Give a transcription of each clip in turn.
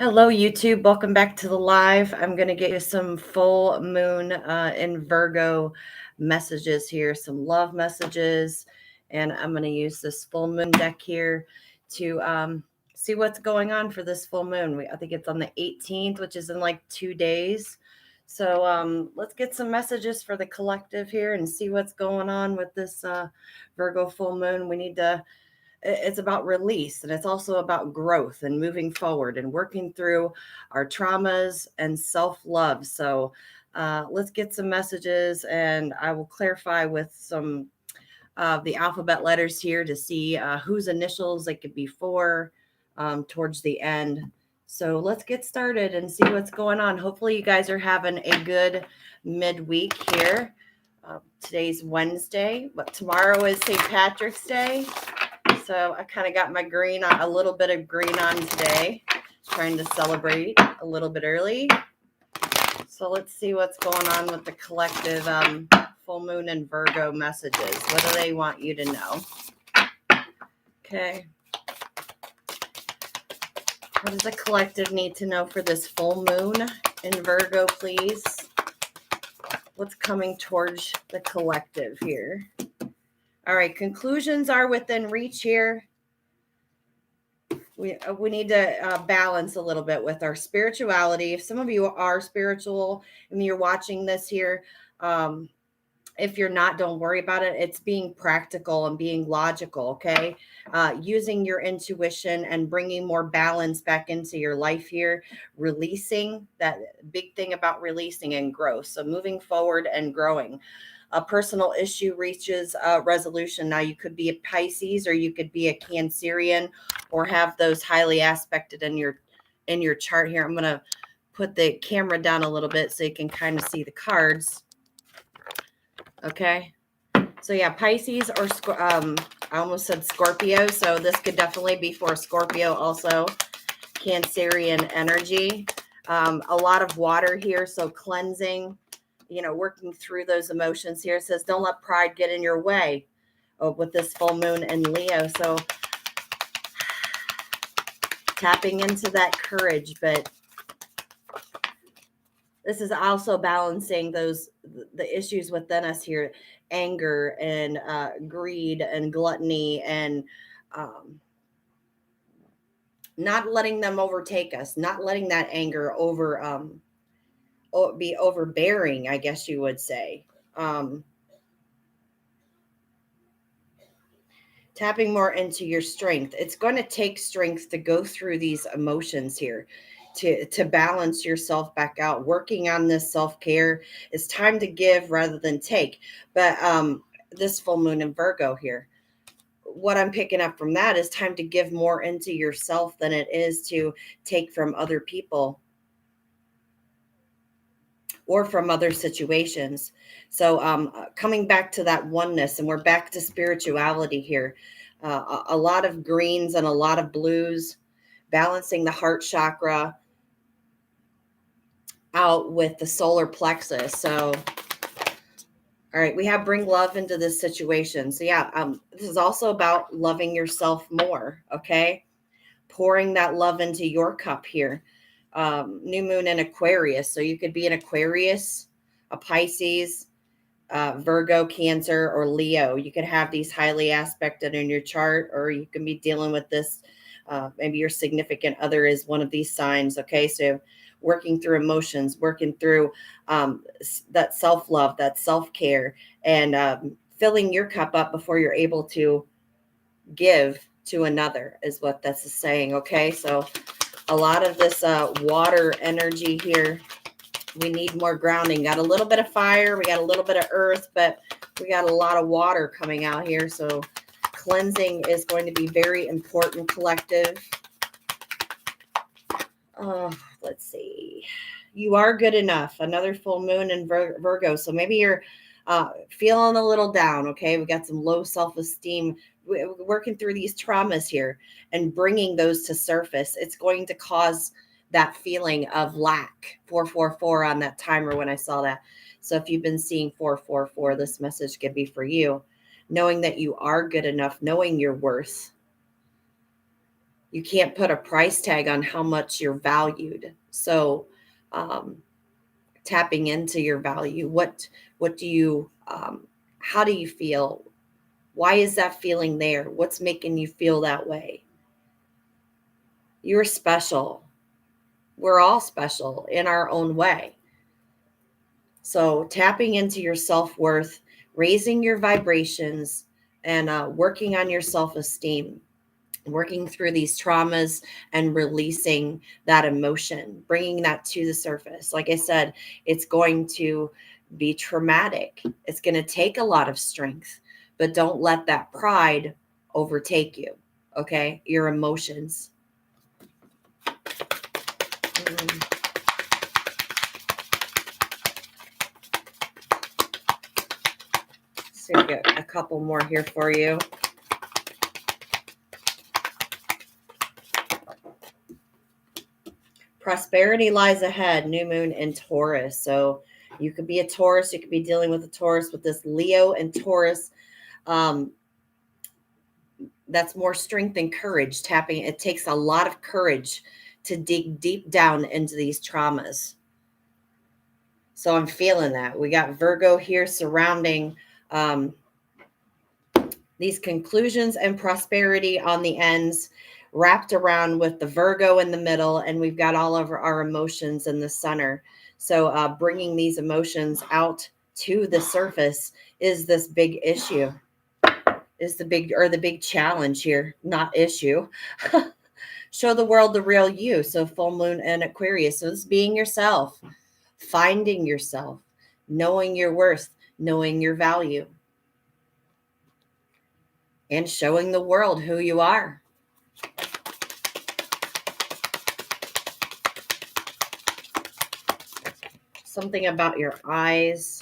Hello, YouTube. Welcome back to the live. I'm going to get you some full moon in Virgo messages here, some love messages. And I'm going to use this full moon deck here to see what's going on for this full moon. I think it's on the 18th, which is in like 2 days. So let's get some messages for the collective here and see what's going on with this Virgo full moon. It's about release, and it's also about growth and moving forward and working through our traumas and self-love. So let's get some messages, and I will clarify with some of the alphabet letters here to see whose initials it could be for towards the end. So let's get started and see what's going on. Hopefully you guys are having a good midweek here. Today's Wednesday, but tomorrow is St. Patrick's Day. So I kind of got my green on, a little bit of green on today, trying to celebrate a little bit early. So let's see what's going on with the collective full moon and Virgo messages. What do they want you to know? Okay. What does the collective need to know for this full moon in Virgo, please? What's coming towards the collective here? All right, conclusions are within reach here. We need to balance a little bit with our spirituality. If some of you are spiritual and you're watching this here, if you're not, don't worry about it. It's being practical and being logical, okay? Using your intuition and bringing more balance back into your life here. Releasing, that big thing about releasing and growth. So moving forward and growing. A personal issue reaches a resolution. Now you could be a Pisces or you could be a Cancerian or have those highly aspected in your chart here. I'm going to put the camera down a little bit so you can kind of see the cards. Okay. So yeah, Pisces or I almost said Scorpio. So this could definitely be for Scorpio also. Cancerian energy. A lot of water here. So cleansing, working through those emotions here. It says, don't let pride get in your way with this full moon in Leo. So tapping into that courage, but this is also balancing the issues within us here, anger and greed and gluttony and not letting them overtake us, not letting that anger be overbearing, I guess you would say. Tapping more into your strength. It's going to take strength to go through these emotions here, to balance yourself back out. Working on this self-care. It's time to give rather than take. But this full moon in Virgo here, what I'm picking up from that is time to give more into yourself than it is to take from other people or from other situations. So coming back to that oneness, and we're back to spirituality here. A lot of greens and a lot of blues, balancing the heart chakra out with the solar plexus. So, all right, we have bring love into this situation. So yeah, this is also about loving yourself more, okay? Pouring that love into your cup here. New moon in Aquarius. So you could be an Aquarius, a Pisces, Virgo, Cancer, or Leo. You could have these highly aspected in your chart, or you can be dealing with this. Maybe your significant other is one of these signs. Okay, so working through emotions, working through that self-love, that self-care, and filling your cup up before you're able to give to another is what that's saying. Okay, so a lot of this water energy here. We need more grounding. Got a little bit of fire. We got a little bit of earth, but we got a lot of water coming out here. So cleansing is going to be very important, collective. Let's see. You are good enough. Another full moon in Virgo. So maybe you're feeling a little down. Okay. We got some low self-esteem. We're working through these traumas here and bringing those to surface. It's going to cause that feeling of lack. 444 on that timer when I saw that. So if you've been seeing 444, this message could be for you. Knowing that you are good enough, knowing your worth. You can't put a price tag on how much you're valued. So tapping into your value. What do you how do you feel? Why is that feeling there? What's making you feel that way? You're special. We're all special in our own way. So tapping into your self-worth, raising your vibrations, and working on your self-esteem, working through these traumas and releasing that emotion, bringing that to the surface. Like I said, it's going to be traumatic. It's going to take a lot of strength, but don't let that pride overtake you. Okay. Your emotions. So we got a couple more here for you. Prosperity lies ahead, new moon in Taurus. So you could be a Taurus, you could be dealing with a Taurus with this Leo and Taurus. That's more strength and courage tapping. It takes a lot of courage to dig deep down into these traumas. So I'm feeling that. We got Virgo here surrounding these conclusions and prosperity on the ends, wrapped around with the Virgo in the middle, and we've got all of our emotions in the center. So bringing these emotions out to the surface is this big issue, is the big challenge here, not issue. Show the world the real you. So full moon and Aquarius. So it's being yourself, finding yourself, knowing your worth, knowing your value, and showing the world who you are. Something about your eyes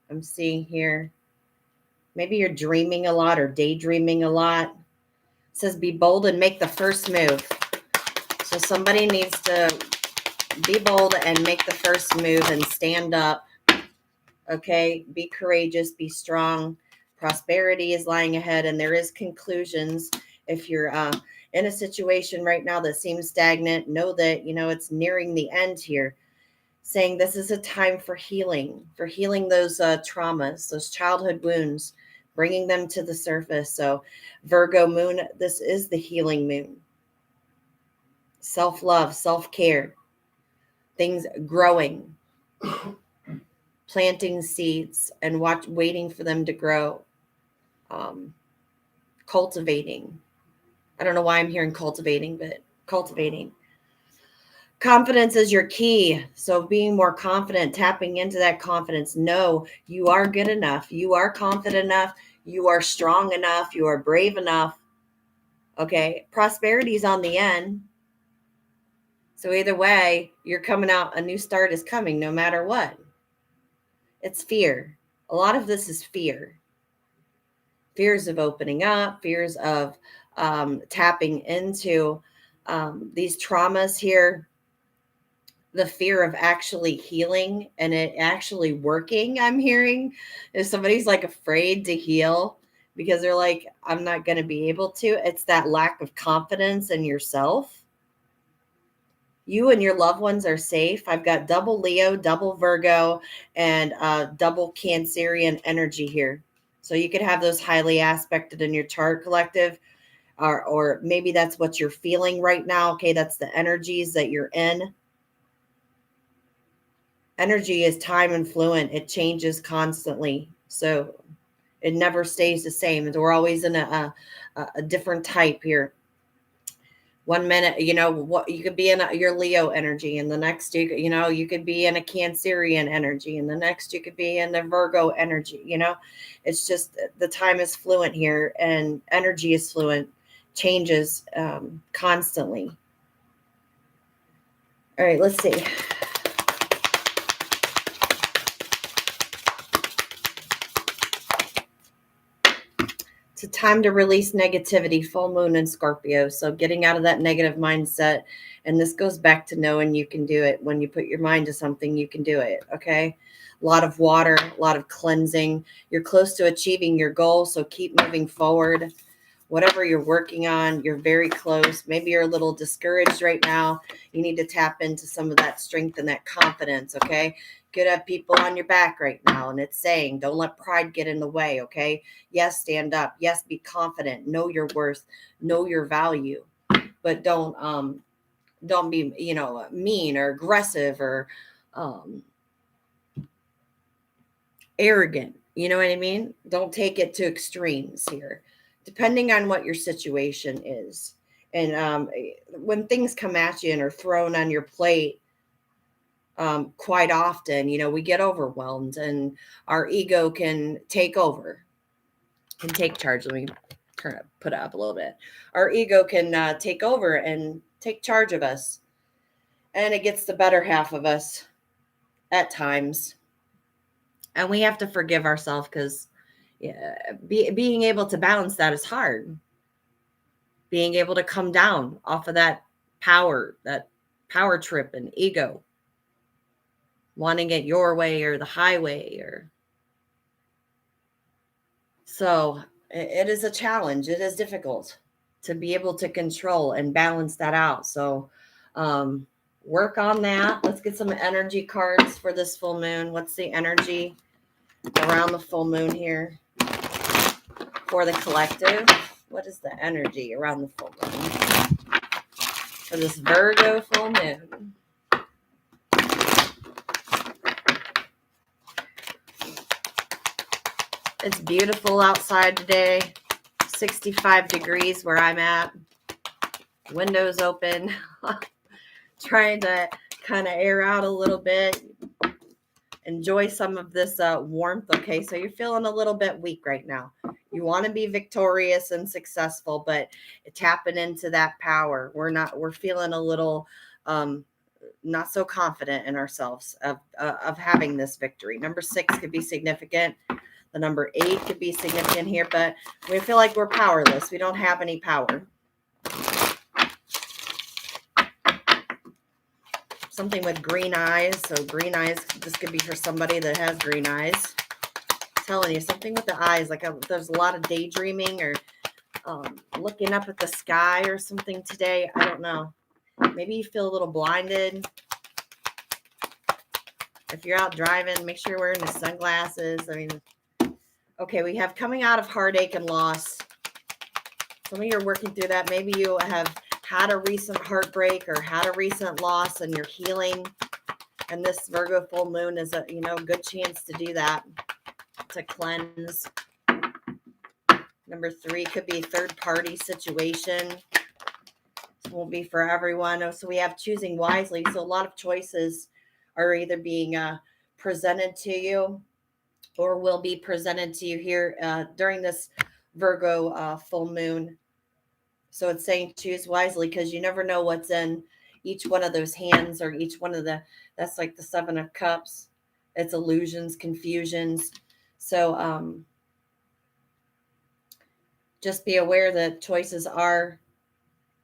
I'm seeing here. Maybe you're dreaming a lot or daydreaming a lot. It says be bold and make the first move. So somebody needs to be bold and make the first move and stand up. Okay, be courageous, be strong. Prosperity is lying ahead, and there is conclusions. If you're in a situation right now that seems stagnant, know that it's nearing the end here. Saying this is a time for healing those traumas, those childhood wounds, bringing them to the surface. So Virgo moon, this is the healing moon. Self-love, self-care, things growing, planting seeds and waiting for them to grow, cultivating. I don't know why I'm hearing cultivating, but cultivating. Confidence is your key. So being more confident, tapping into that confidence. No, you are good enough. You are confident enough. You are strong enough. You are brave enough. Okay. Prosperity is on the end. So either way, you're coming out. A new start is coming no matter what. It's fear. A lot of this is fear. Fears of opening up, fears of tapping into these traumas here. The fear of actually healing and it actually working. I'm hearing if somebody's like afraid to heal because they're like, I'm not going to be able to. It's that lack of confidence in yourself. You and your loved ones are safe. I've got double Leo, double Virgo, and double Cancerian energy here. So you could have those highly aspected in your chart, collective, or maybe that's what you're feeling right now. Okay, that's the energies that you're in. Energy is time and fluent. It changes constantly. So it never stays the same. We're always in a different type here. 1 minute, what you could be in your Leo energy, and the next you could be in a Cancerian energy, and the next you could be in the Virgo energy. It's just the time is fluent here, and energy is fluent, changes constantly. All right, let's see. It's a time to release negativity, full moon in Scorpio. So getting out of that negative mindset. And this goes back to knowing you can do it. When you put your mind to something, you can do it. Okay. A lot of water, a lot of cleansing. You're close to achieving your goal. So keep moving forward. whatever you're working on, you're very close. Maybe you're a little discouraged right now. You need to tap into some of that strength and that confidence, okay? Could have people on your back right now, and it's saying, don't let pride get in the way, okay? Yes, stand up. Yes, be confident. Know your worth. Know your value. But don't be, mean or aggressive or um, arrogant. You know what I mean? Don't take it to extremes here, depending on what your situation is. And when things come at you and are thrown on your plate, quite often, we get overwhelmed and our ego can take over, can take charge. Let me put it up a little bit. Our ego can take over and take charge of us, and it gets the better half of us at times. And we have to forgive ourselves because being able to balance that is hard. Being able to come down off of that power trip and ego, wanting it your way or the highway, or so it is a challenge. It is difficult to be able to control and balance that out. So work on that. Let's get some energy cards for this full moon. What's the energy around the full moon here for the collective? What is the energy around the full moon for this Virgo full moon? It's beautiful outside today. 65 degrees where I'm at. Windows open. Trying to kind of air out a little bit. Enjoy some of this warmth. Okay, so you're feeling a little bit weak right now. You want to be victorious and successful, but tapping into that power. We're feeling a little not so confident in ourselves of having this victory. Number 6 could be significant. The number 8 could be significant here, but we feel like we're powerless. We don't have any power. Something with green eyes. So green eyes, this could be for somebody that has green eyes. I'm telling you, something with the eyes, like there's a lot of daydreaming or looking up at the sky or something today. I don't know. Maybe you feel a little blinded. If you're out driving, make sure you're wearing the sunglasses. Okay, we have coming out of heartache and loss. Some of you are working through that. Maybe you have had a recent heartbreak or had a recent loss and you're healing. And this Virgo full moon is a good chance to do that, to cleanse. Number 3 could be third party situation. This won't be for everyone. So we have choosing wisely. So a lot of choices are either being presented to you or will be presented to you here during this Virgo full moon. So it's saying choose wisely because you never know what's in each one of those hands or each one of that's like the 7 of Cups. It's illusions, confusions. So just be aware that choices are,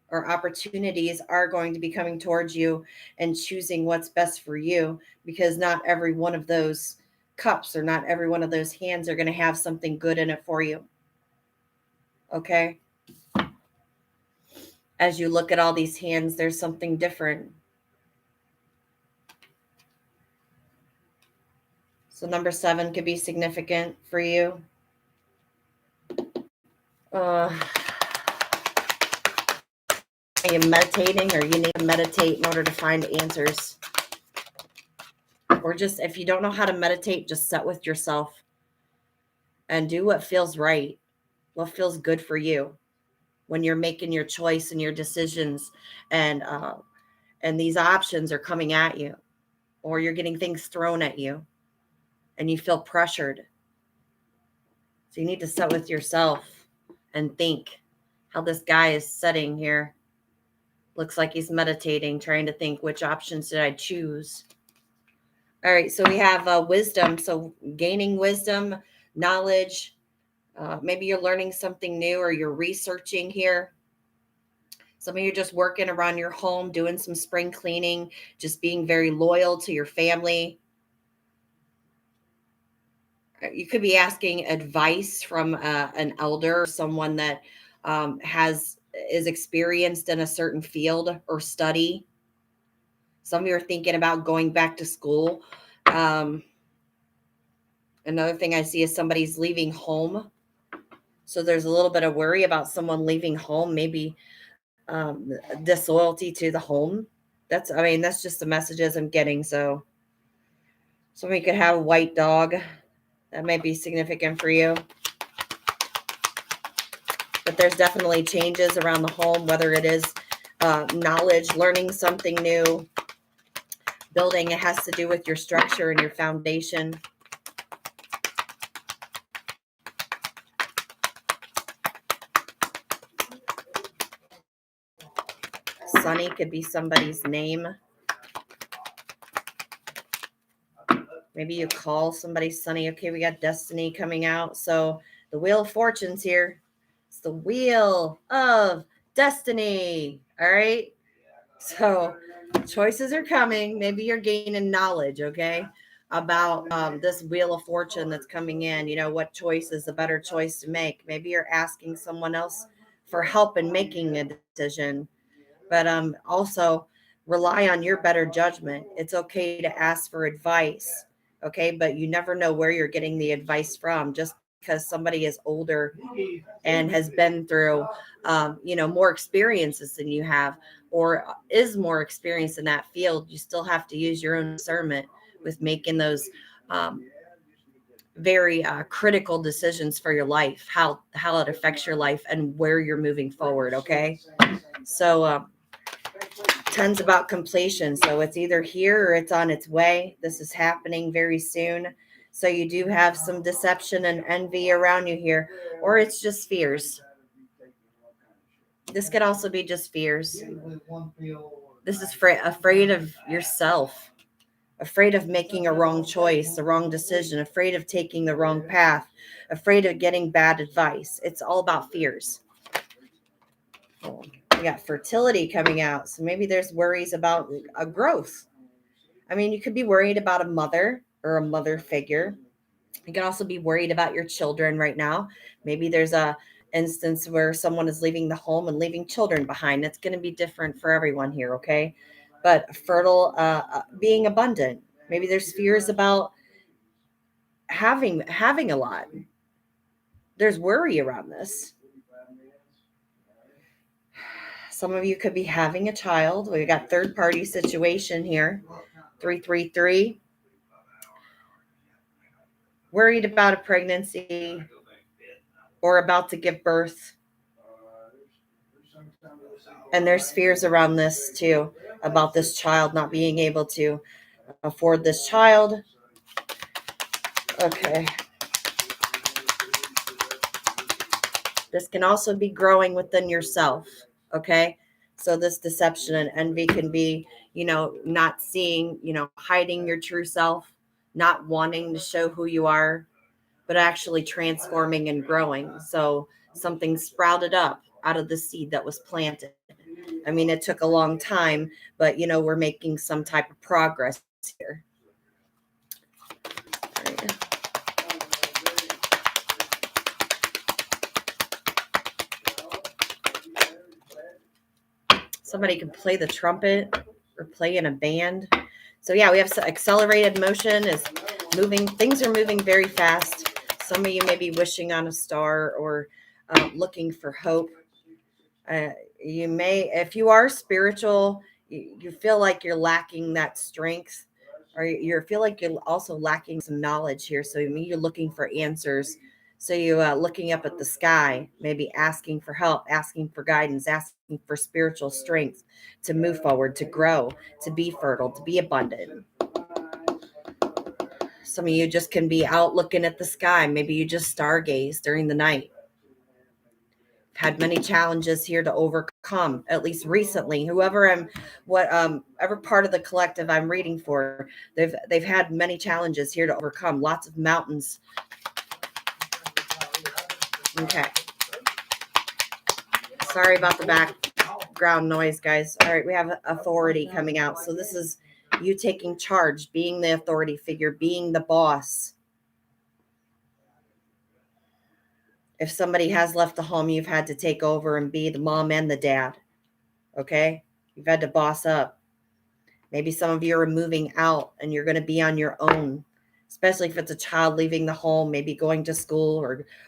or opportunities are going to be coming towards you and choosing what's best for you, because not every one of those cups or not every one of those hands are going to have something good in it for you. Okay? As you look at all these hands, there's something different. So number 7 could be significant for you. Are you meditating, or you need to meditate in order to find answers? Or just, if you don't know how to meditate, just sit with yourself and do what feels right, what feels good for you when you're making your choice and your decisions, and these options are coming at you, or you're getting things thrown at you and you feel pressured. So you need to sit with yourself and think how this guy is sitting here. Looks like he's meditating, trying to think, which options did I choose? All right, so we have wisdom. So gaining wisdom, knowledge. Maybe you're learning something new, or you're researching here. Some of you are just working around your home, doing some spring cleaning, just being very loyal to your family. You could be asking advice from an elder, someone that is experienced in a certain field or study. Some of you are thinking about going back to school. Another thing I see is somebody's leaving home. So there's a little bit of worry about someone leaving home, maybe disloyalty to the home. That's just the messages I'm getting. So somebody could have a white dog. That may be significant for you. But there's definitely changes around the home, whether it is knowledge, learning something new, building. It has to do with your structure and your foundation. Sunny could be somebody's name. Maybe you call somebody Sunny. Okay, we got Destiny coming out. So the Wheel of Fortune's here. It's the Wheel of Destiny. All right. So choices are coming. Maybe you're gaining knowledge, okay, about this Wheel of Fortune that's coming in. You know, what choice is the better choice to make. Maybe you're asking someone else for help in making a decision. But also rely on your better judgment. It's okay to ask for advice, okay? But you never know where you're getting the advice from. Just because somebody is older and has been through, more experiences than you have, or is more experienced in that field, you still have to use your own discernment with making those very critical decisions for your life, how it affects your life and where you're moving forward, okay? So, Ten's about completion. So it's either here or it's on its way. This is happening very soon. So you do have some deception and envy around you here, or it's just fears. This could also be just fears. This is afraid of yourself, afraid of making a wrong choice, the wrong decision, afraid of taking the wrong path, afraid of getting bad advice. It's all about fears. We got fertility coming out. So maybe there's worries about a growth. I mean, you could be worried about a mother or a mother figure. You can also be worried about your children right now. Maybe there's a instance where someone is leaving the home and leaving children behind. It's going to be different for everyone here, okay? But fertile, being abundant. Maybe there's fears about having a lot. There's worry around this. Some of you could be having a child. We got third party situation here. 333. Worried about a pregnancy or about to give birth. And there's fears around this too, about this child not being able to afford this child. Okay. This can also be growing within yourself. Okay. So this deception and envy can be, not seeing, hiding your true self, not wanting to show who you are, but actually transforming and growing. So something sprouted up out of the seed that was planted. I mean, it took a long time, but we're making some type of progress here. Right. Somebody could play the trumpet or play in a band. So yeah, we have accelerated motion is moving. Things are moving very fast. Some of you may be wishing on a star or looking for hope. You may, if you are spiritual, you feel like you're lacking that strength, or you feel like you're also lacking some knowledge here. So you're looking for answers. So you looking up at the sky, maybe asking for help, asking for guidance, asking for spiritual strength to move forward, to grow, to be fertile, to be abundant. Some of you just can be out looking at the sky. Maybe you just stargaze during the night. Had many challenges here to overcome, at least recently. Ever part of the collective I'm reading for, they've had many challenges here to overcome, lots of mountains. Okay. Sorry about the background noise, guys. All right, we have authority coming out. So this is you taking charge, being the authority figure, being the boss. If somebody has left the home, you've had to take over and be the mom and the dad. Okay? You've had to boss up. Maybe some of you are moving out and you're going to be on your own, especially if it's a child leaving the home, maybe going to school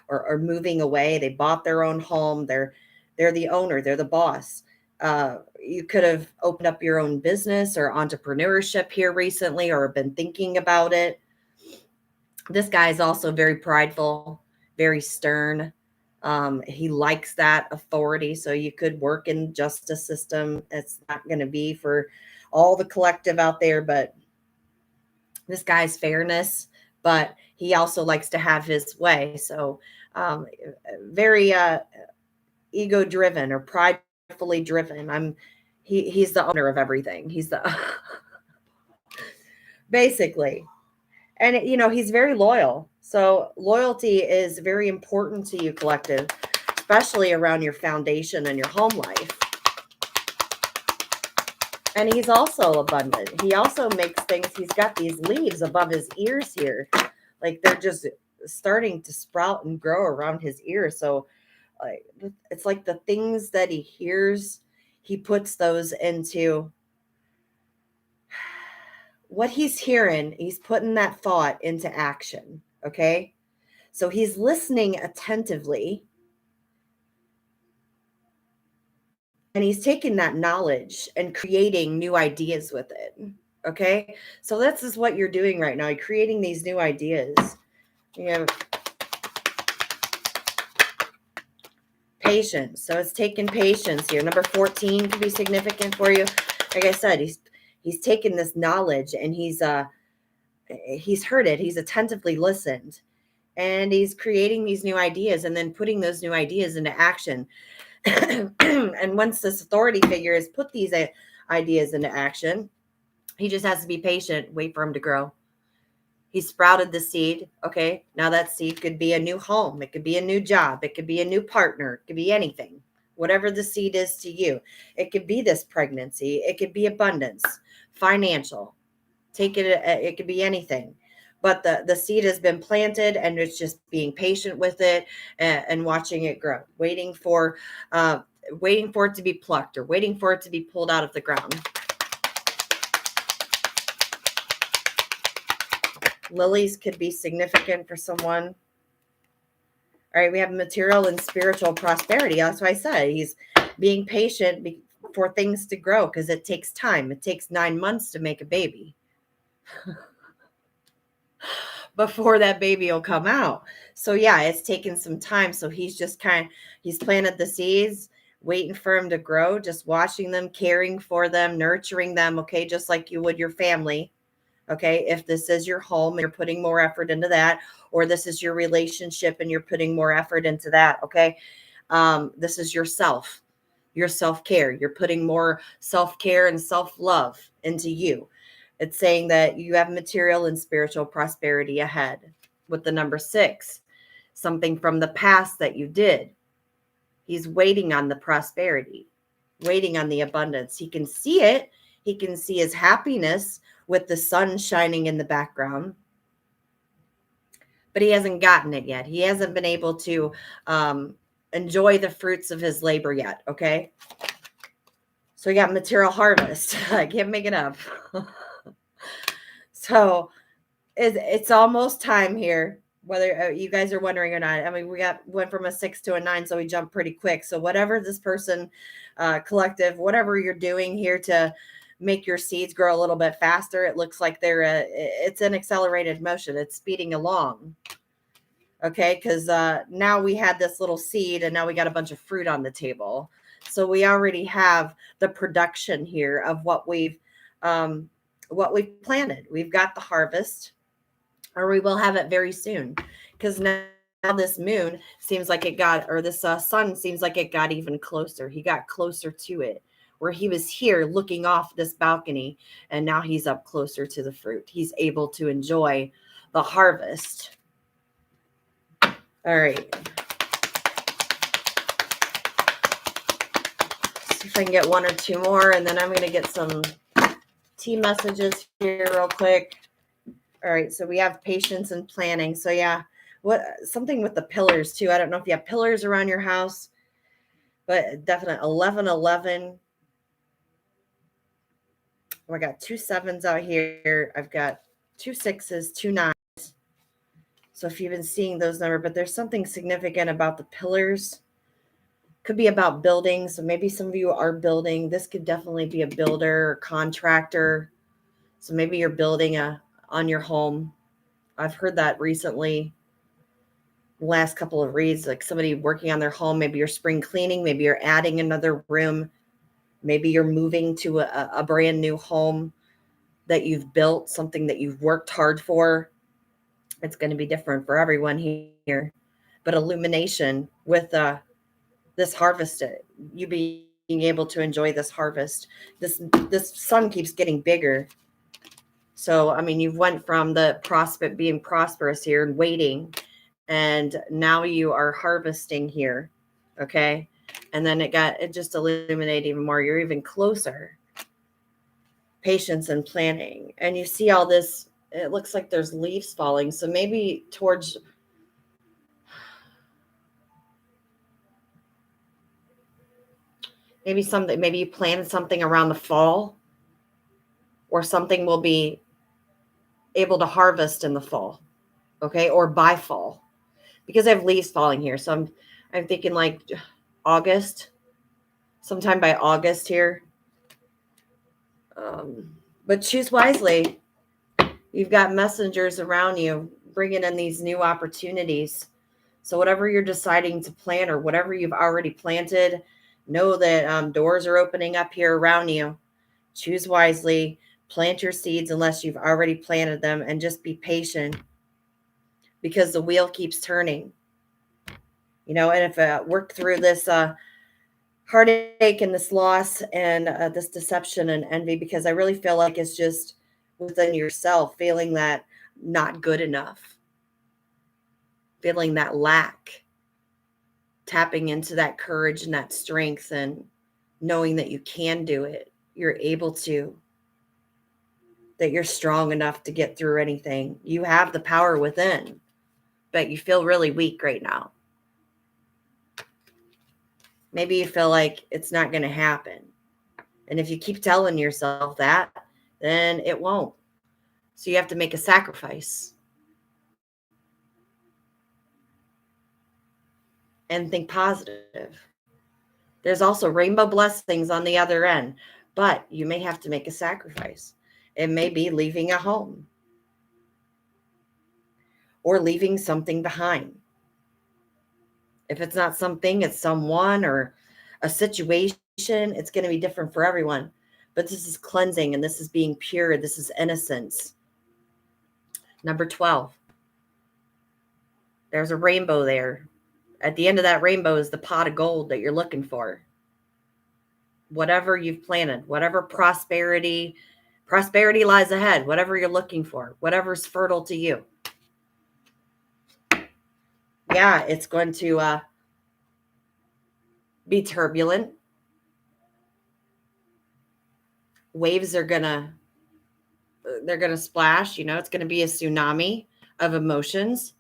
or moving away. They bought their own home. They're the owner. They're the boss. You could have opened up your own business or entrepreneurship here recently or been thinking about it. This guy is also very prideful, very stern. He likes that authority. So you could work in justice system. It's not going to be for all the collective out there, but this guy's fairness, but he also likes to have his way. So very ego driven or pridefully driven. He's the owner of everything. He's the basically. And he's very loyal. So loyalty is very important to you, collective, especially around your foundation and your home life. And he's also abundant. He also makes things, he's got these leaves above his ears here. Like they're just starting to sprout and grow around his ears. So it's like the things that he hears, he puts those into what he's hearing. He's putting that thought into action. Okay. So he's listening attentively. And he's taking that knowledge and creating new ideas with it. Okay. So this is what you're doing right now. You're creating these new ideas. You have patience. So it's taking patience here. Number 14 could be significant for you. Like I said, he's taken this knowledge and he's heard it. He's attentively listened. And he's creating these new ideas and then putting those new ideas into action. And once this authority figure has put these ideas into action, he just has to be patient, wait for them to grow. He sprouted the seed. Okay. Now that seed could be a new home. It could be a new job. It could be a new partner. It could be anything, whatever the seed is to you. It could be this pregnancy. It could be abundance, financial. It could be anything. But the seed has been planted and it's just being patient with it and watching it grow, waiting for it to be plucked or waiting for it to be pulled out of the ground. Lilies could be significant for someone. All right, we have material and spiritual prosperity. That's why I said he's being patient for things to grow because it takes time. It takes 9 months to make a baby. Before that baby will come out. So yeah, it's taken some time. So he's just he's planted the seeds, waiting for them to grow, just watching them, caring for them, nurturing them. Okay. Just like you would your family. Okay. If this is your home and you're putting more effort into that, or this is your relationship and you're putting more effort into that. Okay. This is your self-care. You're putting more self-care and self-love into you. It's saying that you have material and spiritual prosperity ahead. With the number 6, something from the past that you did. He's waiting on the prosperity, waiting on the abundance. He can see it. He can see his happiness with the sun shining in the background. But he hasn't gotten it yet. He hasn't been able to enjoy the fruits of his labor yet. Okay. So we got material harvest. I can't make it up. So it's almost time here, whether you guys are wondering or not. I mean, went from a 6 to a 9, so we jumped pretty quick. So whatever this person, collective, whatever you're doing here to make your seeds grow a little bit faster, it looks like it's an accelerated motion. It's speeding along. Okay, because now we had this little seed and now we got a bunch of fruit on the table. So we already have the production here of what we've planted. We've got the harvest, or we will have it very soon, because now this moon seems like this sun seems like it got even closer. He got closer to it, where he was here looking off this balcony, and now he's up closer to the fruit. He's able to enjoy the harvest. All right. See if I can get 1 or 2 more, and then I'm going to get some tea messages here real quick. All right, so we have patience and planning. So yeah, something with the pillars too. I don't know if you have pillars around your house, but definitely 1111. Oh, I got 2 7s out here. I've got 2 6s, 2 9s. So if you've been seeing those numbers, but there's something significant about the pillars. Could be about building. So maybe some of you are building. This could definitely be a builder or contractor. So maybe you're building on your home. I've heard that recently. Last couple of reads, like somebody working on their home. Maybe you're spring cleaning. Maybe you're adding another room. Maybe you're moving to a brand new home that you've built, something that you've worked hard for. It's going to be different for everyone here. But illumination with this harvest, you being able to enjoy this harvest. This sun keeps getting bigger. So, I mean, you've went from the being prosperous here and waiting, and now you are harvesting here. Okay. And then it just illuminated even more. You're even closer. Patience and planning. And you see all this, it looks like there's leaves falling. So maybe maybe you planted something around the fall, or something will be able to harvest in the fall. Okay. Or by fall, because I have leaves falling here. So I'm thinking like August, sometime by August here. But choose wisely. You've got messengers around you bringing in these new opportunities. So whatever you're deciding to plant, or whatever you've already planted, know that doors are opening up here around you. Choose wisely. Plant your seeds unless you've already planted them, and just be patient, because the wheel keeps turning. And if work through this heartache and this loss and this deception and envy, because I really feel like it's just within yourself, feeling that not good enough, feeling that lack, tapping into that courage and that strength, and knowing that you can do it. You're able to, that you're strong enough to get through anything. You have the power within, but you feel really weak right now. Maybe you feel like it's not going to happen. And if you keep telling yourself that, then it won't. So you have to make a sacrifice and think positive. There's also rainbow blessings on the other end, but you may have to make a sacrifice. It may be leaving a home or leaving something behind. If it's not something, it's someone or a situation. It's going to be different for everyone. But this is cleansing, and this is being pure. This is innocence. Number 12. There's a rainbow there. At the end of that rainbow is the pot of gold that you're looking for. Whatever you've planted, whatever prosperity lies ahead, whatever you're looking for, whatever's fertile to you. Yeah, it's going to be turbulent. Waves are they're gonna splash. It's going to be a tsunami of emotions,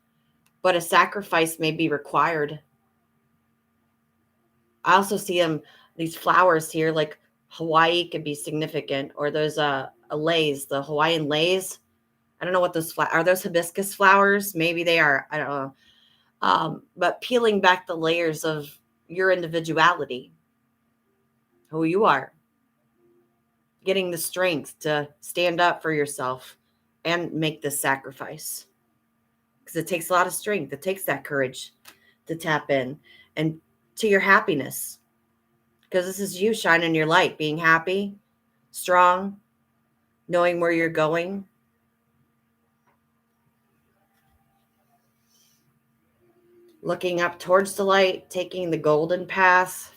but a sacrifice may be required. I also see these flowers here, like Hawaii could be significant, or those lays, the Hawaiian lays. I don't know what those are. Those hibiscus flowers? Maybe they are. I don't know. But peeling back the layers of your individuality, who you are, getting the strength to stand up for yourself and make this sacrifice, because it takes a lot of strength. It takes that courage to tap in and to your happiness, because this is you shining your light, being happy, strong, knowing where you're going. Looking up towards the light, taking the golden path.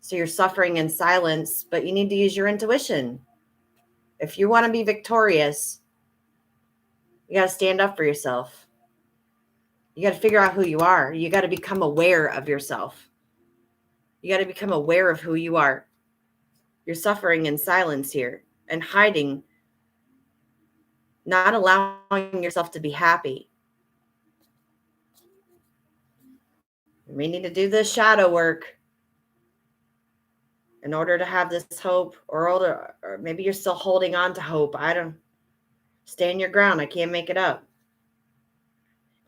So you're suffering in silence, but you need to use your intuition. If you want to be victorious, you got to stand up for yourself. You got to figure out who you are. You got to become aware of yourself. You got to become aware of who you are. You're suffering in silence here and hiding, not allowing yourself to be happy. We need to do this shadow work in order to have this hope, or maybe you're still holding on to hope. I don't stand your ground. I can't make it up.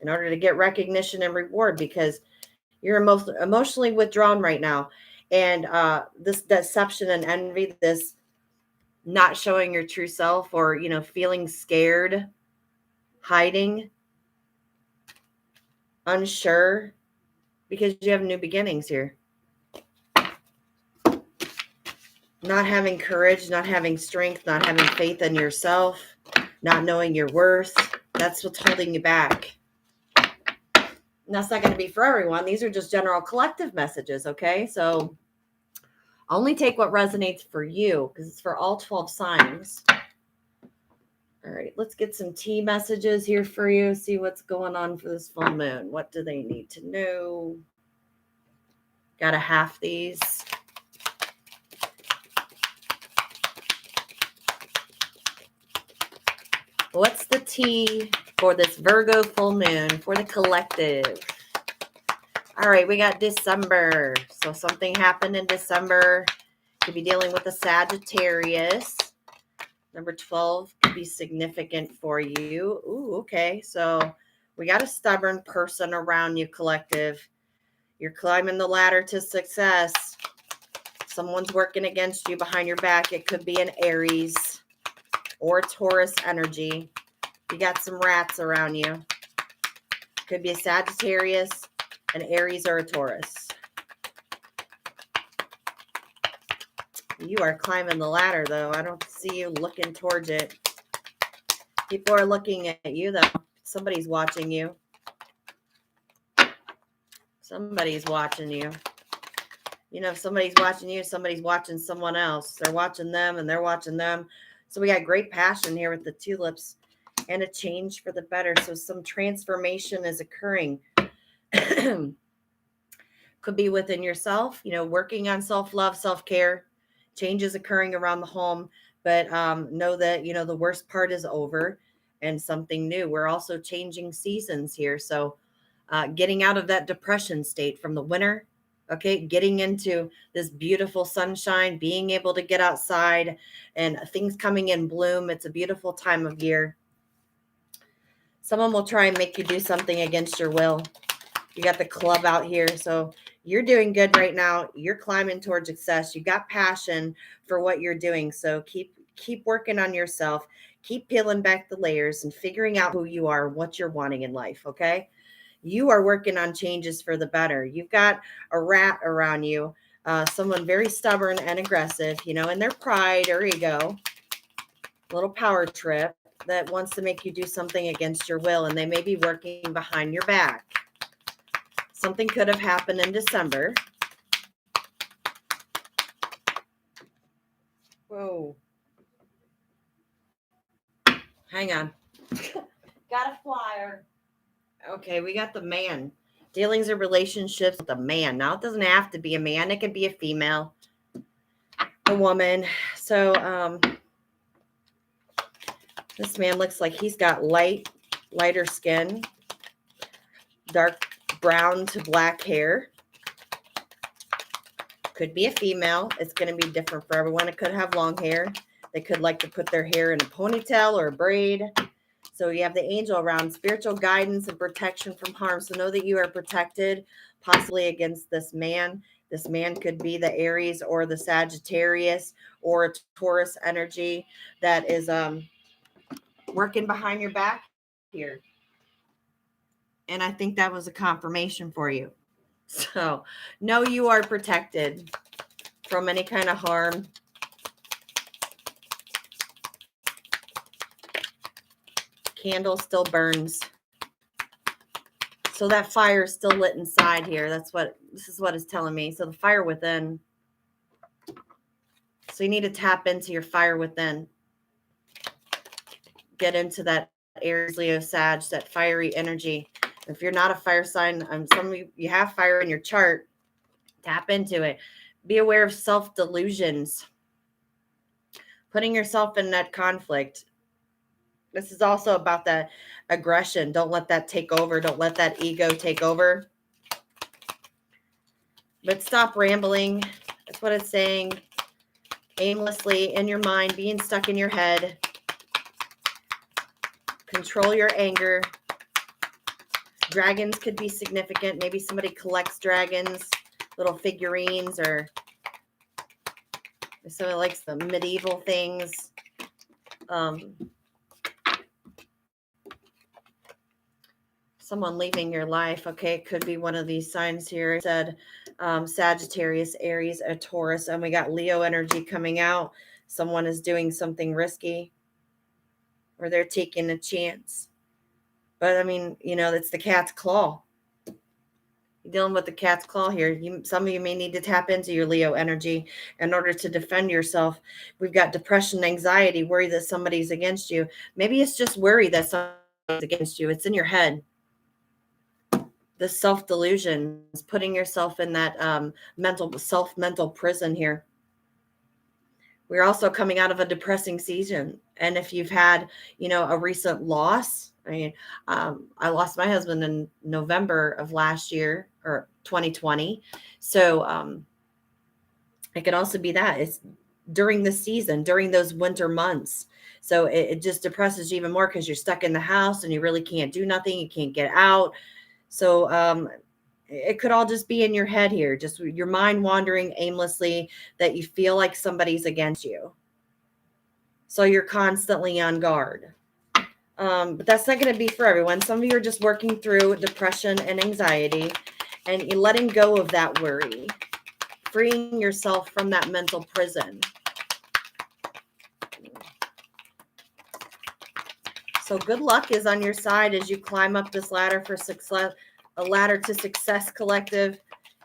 In order to get recognition and reward, because you're emotionally withdrawn right now. And this deception and envy, this not showing your true self, or, feeling scared, hiding, unsure, because you have new beginnings here. Not having courage, not having strength, not having faith in yourself, not knowing your worth. That's what's holding you back. And that's not going to be for everyone. These are just general collective messages, okay? So only take what resonates for you, because it's for all 12 signs. All right, let's get some tea messages here for you. See what's going on for this full moon. What do they need to know? Got to half these. What's the tea for this Virgo full moon for the collective? All right, we got December. So something happened in December. Could be dealing with a Sagittarius. Number 12 could be significant for you. Ooh, okay. So we got a stubborn person around you, collective. You're climbing the ladder to success. Someone's working against you behind your back. It could be an Aries or Taurus energy. You got some rats around you. Could be a Sagittarius, an Aries, or a Taurus. You are climbing the ladder, though. I don't see you looking towards it. People are looking at you, though. Somebody's watching you. Somebody's watching you. If somebody's watching you, somebody's watching someone else. They're watching them, and they're watching them. So we got great passion here with the tulips and a change for the better. So some transformation is occurring. Could be within yourself, working on self-love, self-care. Changes occurring around the home. But know that, the worst part is over and something new. We're also changing seasons here. So getting out of that depression state from the winter. Okay, getting into this beautiful sunshine, being able to get outside and things coming in bloom. It's a beautiful time of year. Someone will try and make you do something against your will. You got the club out here. So you're doing good right now. You're climbing towards success. You got passion for what you're doing. So keep working on yourself. Keep peeling back the layers and figuring out who you are, what you're wanting in life, okay? You are working on changes for the better. You've got a rat around you, someone very stubborn and aggressive, in their pride or ego, little power trip that wants to make you do something against your will, and they may be working behind your back. Something could have happened in December. Whoa. Hang on. Got a flyer. Okay, we got the man. Dealings or relationships with a man. Now, it doesn't have to be a man. It could be a female, a woman. So this man looks like he's got lighter skin, dark brown to black hair. Could be a female. It's going to be different for everyone. It could have long hair. They could like to put their hair in a ponytail or a braid. So you have the angel around, spiritual guidance and protection from harm. So know that you are protected, possibly against this man. This man could be the Aries or the Sagittarius or a Taurus energy that is working behind your back here. And I think that was a confirmation for you. So know you are protected from any kind of harm. Candle still burns. So that fire is still lit inside here. This is what it's telling me. So the fire within. So you need to tap into your fire within. Get into that Aries, Leo, Sag, that fiery energy. If you're not a fire sign, some of you have fire in your chart, tap into it. Be aware of self-delusions. Putting yourself in that conflict. This is also about that aggression. Don't let that take over. Don't let that ego take over. But stop rambling. That's what it's saying. Aimlessly in your mind, being stuck in your head. Control your anger. Dragons could be significant. Maybe somebody collects dragons, little figurines, or somebody likes the medieval things. Someone leaving your life. Okay, it could be one of these signs here. It said Sagittarius, Aries, a Taurus, and we got Leo energy coming out. Someone is doing something risky, or they're taking a chance. But I mean, it's the cat's claw. You're dealing with the cat's claw here. Some of you may need to tap into your Leo energy in order to defend yourself. We've got depression, anxiety, worry that somebody's against you. Maybe it's just worry that somebody's against you. It's in your head. The self-delusion is putting yourself in that mental prison here. We're also coming out of a depressing season. And if you've had, a recent loss, I lost my husband in November of last year, or 2020. So it could also be that it's during the season, during those winter months. So it just depresses you even more because you're stuck in the house and you really can't do nothing. You can't get out. So it could all just be in your head here, just your mind wandering aimlessly, that you feel like somebody's against you. So you're constantly on guard. But that's not going to be for everyone. Some of you are just working through depression and anxiety, and you're letting go of that worry, freeing yourself from that mental prison. So good luck is on your side as you climb up this ladder for success, a ladder to success collective.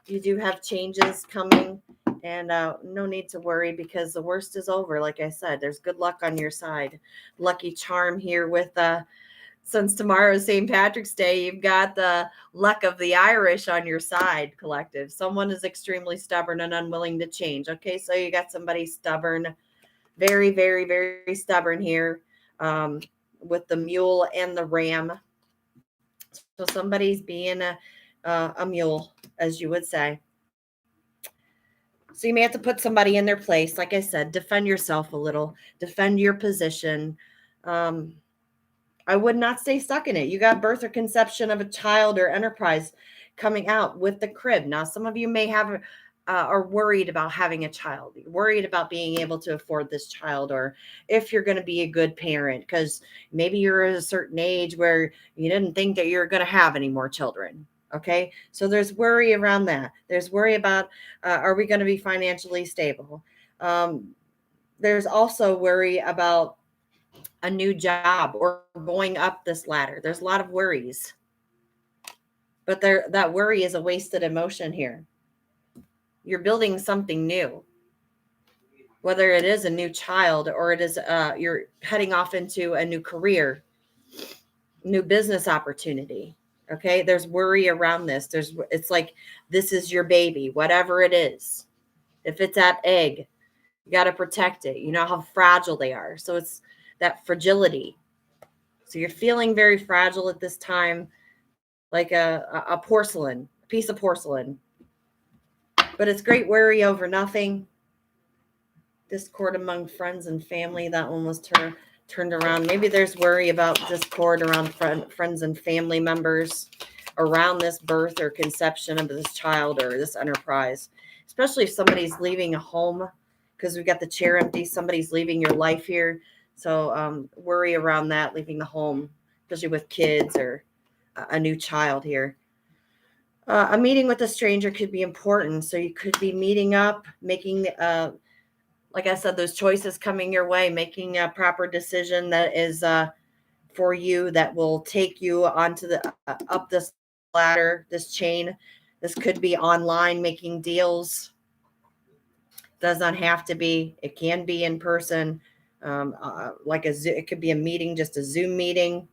You do have changes coming, and no need to worry because the worst is over. Like I said, there's good luck on your side. Lucky charm here with since tomorrow is St. Patrick's Day, you've got the luck of the Irish on your side, collective. Someone is extremely stubborn and unwilling to change. Okay, so you got somebody stubborn, very, very, very stubborn here. With the mule and the ram. So somebody's being a mule, as you would say. So you may have to put somebody in their place. Like I said, defend yourself a little, defend your position. I would not stay stuck in it. You got birth or conception of a child or enterprise coming out with the crib. Now, some of you may have are worried about having a child, you're worried about being able to afford this child, or if you're going to be a good parent, because maybe you're at a certain age where you didn't think that you're going to have any more children. Okay, so there's worry around that. There's worry about are we going to be financially stable? There's also worry about a new job or going up this ladder. There's a lot of worries, but that worry is a wasted emotion here. You're building something new, whether it is a new child or it is you're heading off into a new career, new business opportunity. Okay, there's worry around this. It's like this is your baby, whatever it is. If it's that egg, you got to protect it. You know how fragile they are. So it's that fragility. So you're feeling very fragile at this time, like a piece of porcelain. But it's great worry over nothing. Discord among friends and family. That one was turned around. Maybe there's worry about discord around friends and family members around this birth or conception of this child or this enterprise, especially if somebody's leaving a home, because we've got the chair empty. Somebody's leaving your life here. So worry around that, leaving the home, especially with kids or a new child here. A meeting with a stranger could be important. So you could be meeting up, making, like I said, those choices coming your way, making a proper decision that is for you, that will take you onto the up this ladder, this chain. This could be online, making deals. Does not have to be. It can be in person, like it could be a meeting, just a Zoom meeting.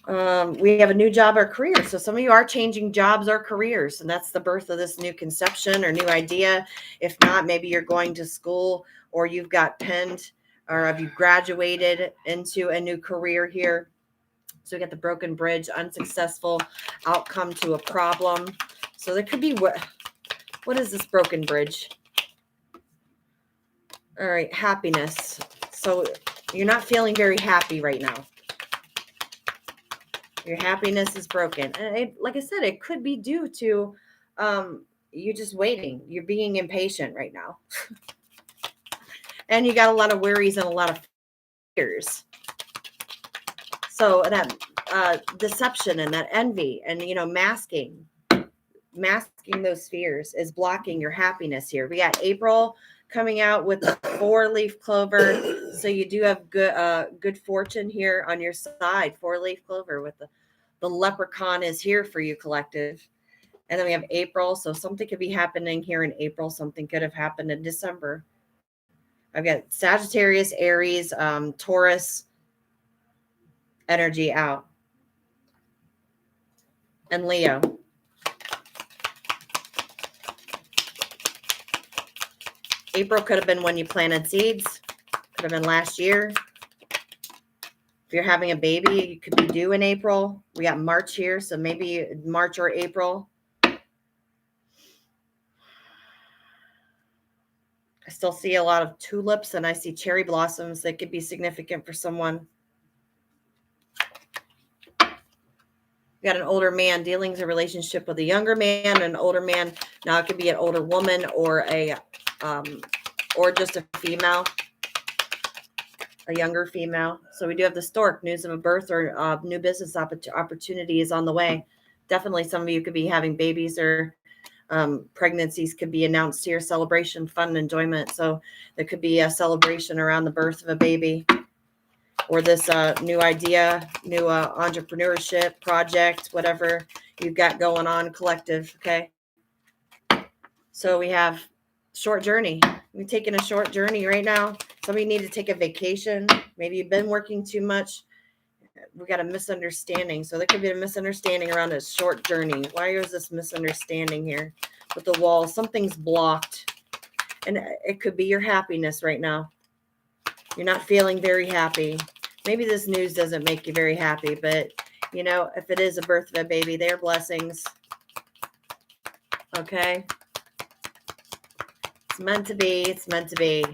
We have a new job or career. So some of you are changing jobs or careers, and that's the birth of this new conception or new idea. If not, maybe you're going to school, or you've got penned, or have you graduated into a new career here. So we got the broken bridge, unsuccessful outcome to a problem. So there could be What is this broken bridge? All right, happiness. So you're not feeling very happy right now. Your happiness is broken. And like I said, it could be due to you just waiting. You're being impatient right now. And you got a lot of worries and a lot of fears. So that deception and that envy and, masking those fears is blocking your happiness here. We got April coming out with the 4-leaf clover. So you do have good fortune here on your side. 4-leaf clover with the leprechaun is here for you, collective. And then we have April. So something could be happening here in April. Something could have happened in December. I've got Sagittarius, Aries, Taurus energy out. And Leo. April could have been when you planted seeds. Could have been last year. If you're having a baby, you could be due in April. We got March here, so maybe March or April. I still see a lot of tulips and I see cherry blossoms that could be significant for someone. We got an older man dealing with a relationship with a younger man, an older man. Now it could be an older woman or or just a female. A younger female. So we do have the stork, news of a birth or new business opportunity is on the way. Definitely some of you could be having babies or pregnancies could be announced here, celebration, fun, enjoyment. So there could be a celebration around the birth of a baby or this new idea, new entrepreneurship project, whatever you've got going on, collective. Okay. So we have short journey. We're taking a short journey right now. Some of you need to take a vacation. Maybe you've been working too much. We got a misunderstanding. So there could be a misunderstanding around a short journey. Why is this misunderstanding here with the wall? Something's blocked. And it could be your happiness right now. You're not feeling very happy. Maybe this news doesn't make you very happy, but if it is a birth of a baby, they're blessings. Okay. It's meant to be. It's meant to be.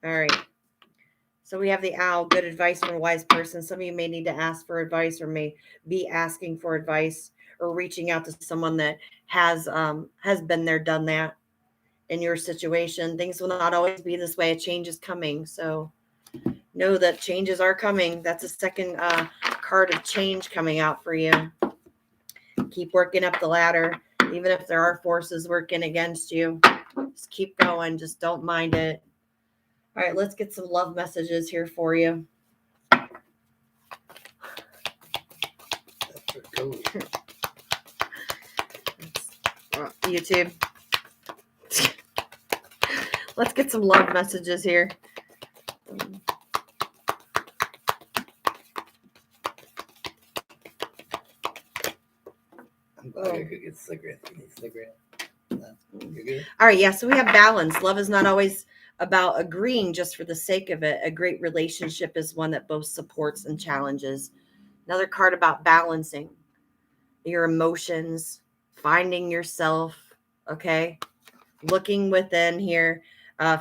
All right. So we have the owl, good advice from a wise person. Some of you may need to ask for advice or may be asking for advice or reaching out to someone that has been there, done that in your situation. Things will not always be this way. A change is coming. So know that changes are coming. That's a second card of change coming out for you. Keep working up the ladder. Even if there are forces working against you, just keep going. Just don't mind it. All right, let's get some love messages here for you. YouTube. Let's get some love messages here. I could get cigarette. You need cigarette? No, you're good? All right, yeah, so we have balance. Love is not always about agreeing just for the sake of it. A great relationship is one that both supports and challenges. Another card about balancing your emotions, finding yourself, okay? Looking within here,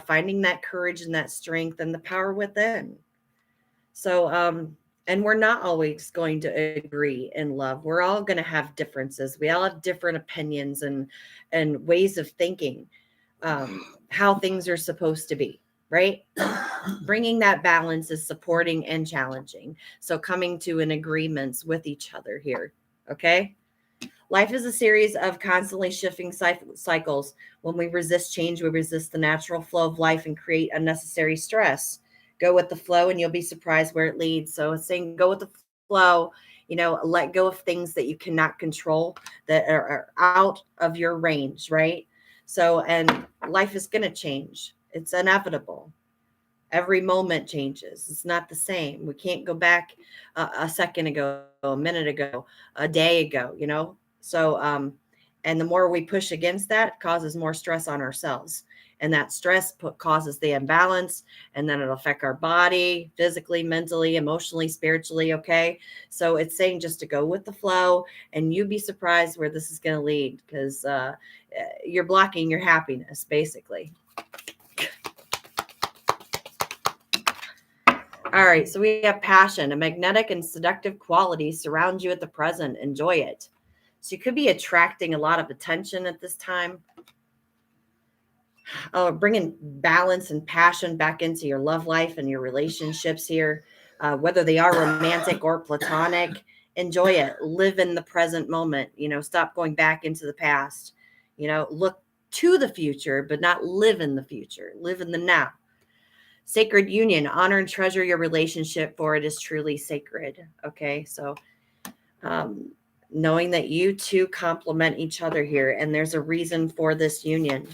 finding that courage and that strength and the power within. So, and we're not always going to agree in love. We're all going to have differences. We all have different opinions and ways of thinking, how things are supposed to be, right? Bringing that balance is supporting and challenging. So coming to an agreements with each other here, okay? Life is a series of constantly shifting cycles. When we resist change, we resist the natural flow of life and create unnecessary stress. Go with the flow and you'll be surprised where it leads. So it's saying go with the flow, let go of things that you cannot control that are out of your range, right? So, and life is going to change. It's inevitable. Every moment changes. It's not the same. We can't go back a second ago, a minute ago, a day ago, So, and the more we push against that, causes more stress on ourselves. And that stress causes the imbalance, and then it'll affect our body physically, mentally, emotionally, spiritually. Okay. So it's saying just to go with the flow, and you'd be surprised where this is going to lead, because you're blocking your happiness, basically. All right. So we have passion. A magnetic and seductive quality surrounds you at the present. Enjoy it. So you could be attracting a lot of attention at this time. Bringing balance and passion back into your love life and your relationships here, whether they are romantic or platonic. Enjoy it. Live in the present moment. Stop going back into the past. Look to the future, but not live in the future. Live in the now. Sacred union. Honor and treasure your relationship, for it is truly sacred. Okay, so knowing that you two complement each other here, and there's a reason for this union.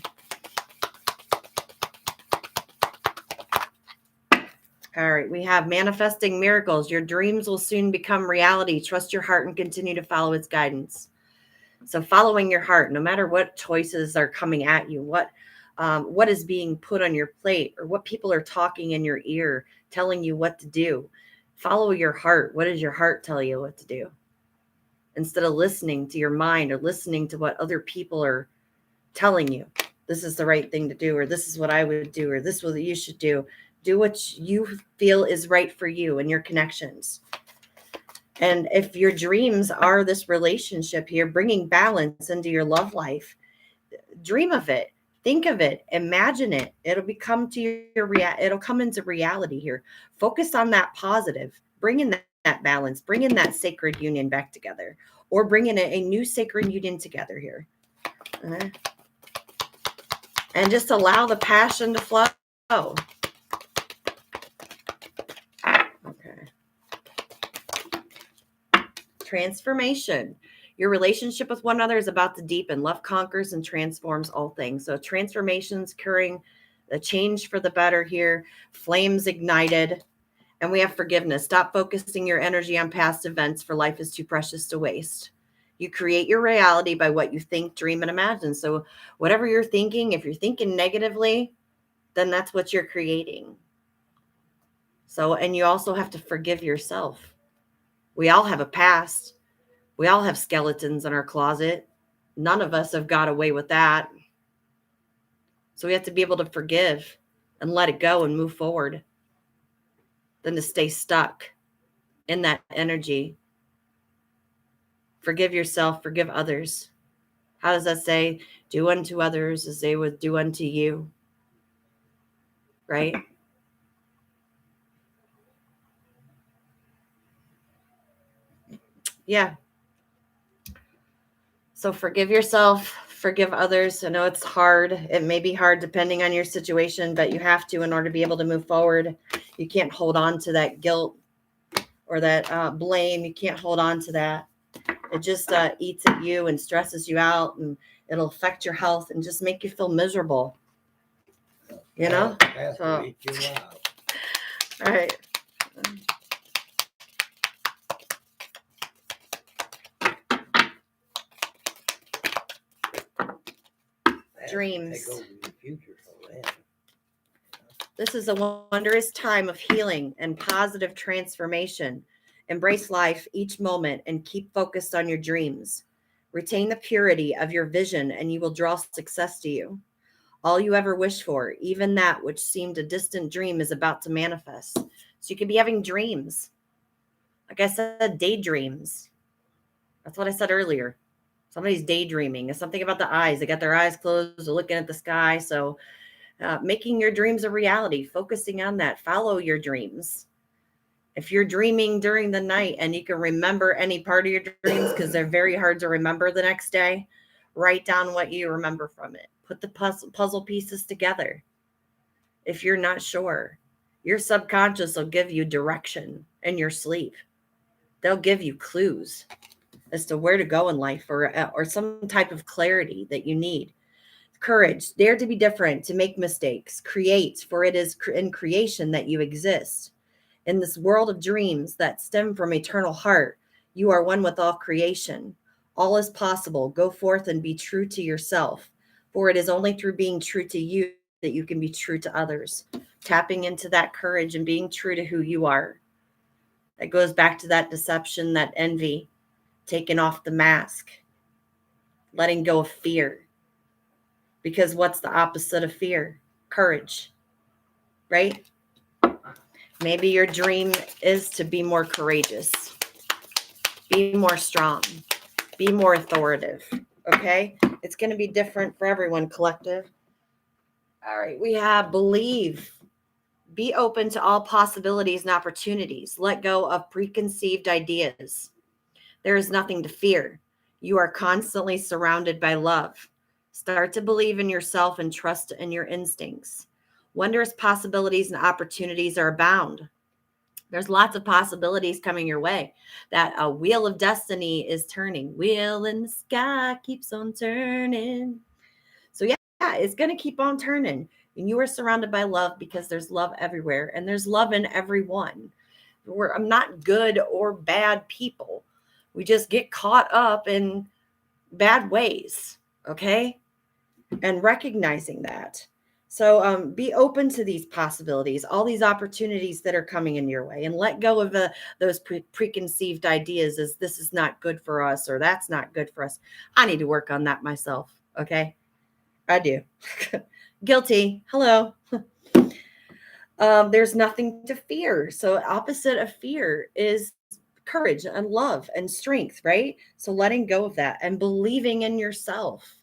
All right, we have manifesting miracles. Your dreams will soon become reality. Trust your heart and continue to follow its guidance. So following your heart, no matter what choices are coming at you, what is being put on your plate, or what people are talking in your ear, telling you what to do, follow your heart. What does your heart tell you what to do? Instead of listening to your mind or listening to what other people are telling you, this is the right thing to do, or this is what I would do, or this is what you should do. Do what you feel is right for you and your connections. And if your dreams are this relationship here, bringing balance into your love life, dream of it, think of it, imagine it. It'll become to it'll come into reality here. Focus on that positive, bring in that balance, bring in that sacred union back together, or bring in a new sacred union together here. And just allow the passion to flow. Transformation. Your relationship with one another is about to deepen. Love conquers and transforms all things. So transformations occurring, a change for the better here, flames ignited. And we have forgiveness. Stop focusing your energy on past events, for life is too precious to waste. You create your reality by what you think, dream, and imagine. So whatever you're thinking, if you're thinking negatively, then that's what you're creating. So, and you also have to forgive yourself. We all have a past. We all have skeletons in our closet. None of us have got away with that. So we have to be able to forgive and let it go and move forward, than to stay stuck in that energy. Forgive yourself, forgive others. How does that say? Do unto others as they would do unto you. Right? Yeah. So forgive yourself, forgive others. I know it's hard. It may be hard depending on your situation, but you have to in order to be able to move forward. You can't hold on to that guilt or that blame. You can't hold on to that. It just eats at you and stresses you out, and it'll affect your health and just make you feel miserable. You know? So, eat you out. All right. Dreams. This is a wondrous time of healing and positive transformation. Embrace life each moment and keep focused on your dreams. Retain the purity of your vision and you will draw success to you. All you ever wished for, even that which seemed a distant dream, is about to manifest. So you could be having dreams. Like I said, daydreams. That's what I said earlier. Somebody's daydreaming. It's something about the eyes. They got their eyes closed, they're looking at the sky. So making your dreams a reality, focusing on that. Follow your dreams. If you're dreaming during the night and you can remember any part of your dreams, because they're very hard to remember the next day, write down what you remember from it. Put the puzzle pieces together. If you're not sure, your subconscious will give you direction in your sleep. They'll give you clues as to where to go in life, or some type of clarity that you need. Courage, dare to be different, to make mistakes, create, for it is in creation that you exist. In this world of dreams that stem from eternal heart, you are one with all creation. All is possible. Go forth and be true to yourself, for it is only through being true to you that you can be true to others. Tapping into that courage and being true to who you are. It goes back to that deception, that envy, taking off the mask, letting go of fear. Because what's the opposite of fear? Courage, right? Maybe your dream is to be more courageous, be more strong, be more authoritative, okay? It's going to be different for everyone, collective. All right, we have believe. Be open to all possibilities and opportunities. Let go of preconceived ideas. There is nothing to fear. You are constantly surrounded by love. Start to believe in yourself and trust in your instincts. Wondrous possibilities and opportunities are abound. There's lots of possibilities coming your way. That a wheel of destiny is turning. Wheel in the sky keeps on turning. So yeah, it's going to keep on turning. And you are surrounded by love because there's love everywhere and there's love in everyone. I'm not good or bad people. We just get caught up in bad ways, okay? And recognizing that. So be open to these possibilities, all these opportunities that are coming in your way, and let go of those preconceived ideas as this is not good for us or that's not good for us. I need to work on that myself, okay? I do. Guilty. Hello. There's nothing to fear. So opposite of fear is courage and love and strength, right? So letting go of that and believing in yourself,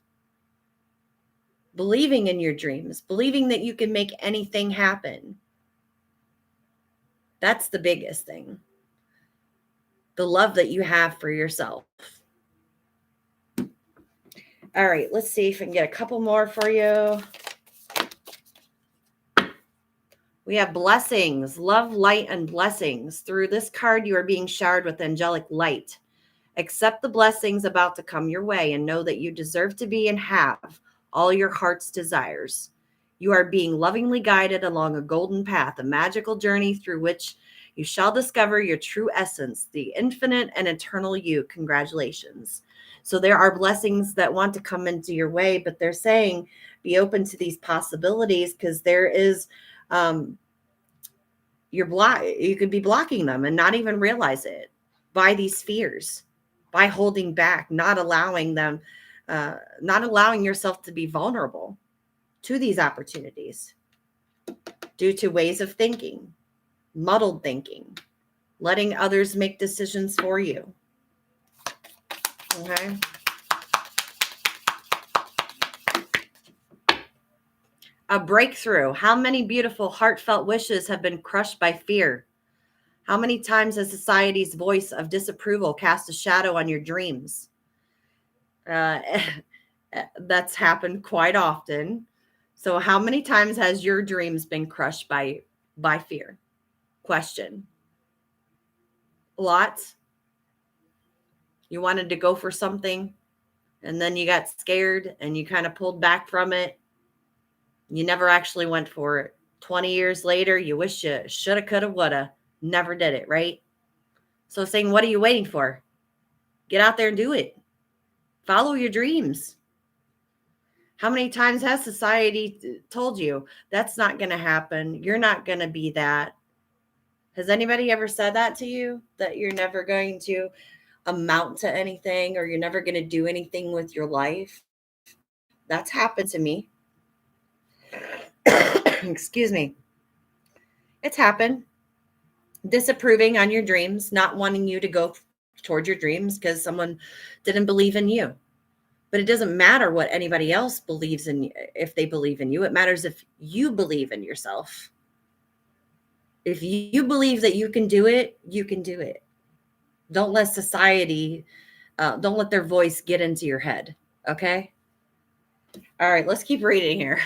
believing in your dreams, believing that you can make anything happen. That's the biggest thing. The love that you have for yourself. All right, let's see if I can get a couple more for you. We have blessings, love, light, and blessings. Through this card, you are being showered with angelic light. Accept the blessings about to come your way and know that you deserve to be and have all your heart's desires. You are being lovingly guided along a golden path, a magical journey through which you shall discover your true essence, the infinite and eternal you. Congratulations. So there are blessings that want to come into your way, but they're saying be open to these possibilities because there is you could be blocking them and not even realize it by these fears, by holding back, not allowing yourself to be vulnerable to these opportunities due to ways of thinking, muddled thinking, letting others make decisions for you. Okay. A breakthrough. How many beautiful, heartfelt wishes have been crushed by fear? How many times has society's voice of disapproval cast a shadow on your dreams? That's happened quite often. So how many times has your dreams been crushed by fear? Question. Lots. You wanted to go for something and then you got scared and you kind of pulled back from it. You never actually went for it. 20 years later, you wish you shoulda, coulda, woulda. Never did it, right? So saying, what are you waiting for? Get out there and do it. Follow your dreams. How many times has society told you that's not going to happen? You're not going to be that. Has anybody ever said that to you? That you're never going to amount to anything or you're never going to do anything with your life? That's happened to me. Excuse me. It's happened. Disapproving on your dreams, not wanting you to go toward your dreams because someone didn't believe in you. But it doesn't matter what anybody else believes in, if they believe in you. It matters if you believe in yourself. If you believe that you can do it, you can do it. Don't let society, don't let their voice get into your head. Okay? All right, let's keep reading here.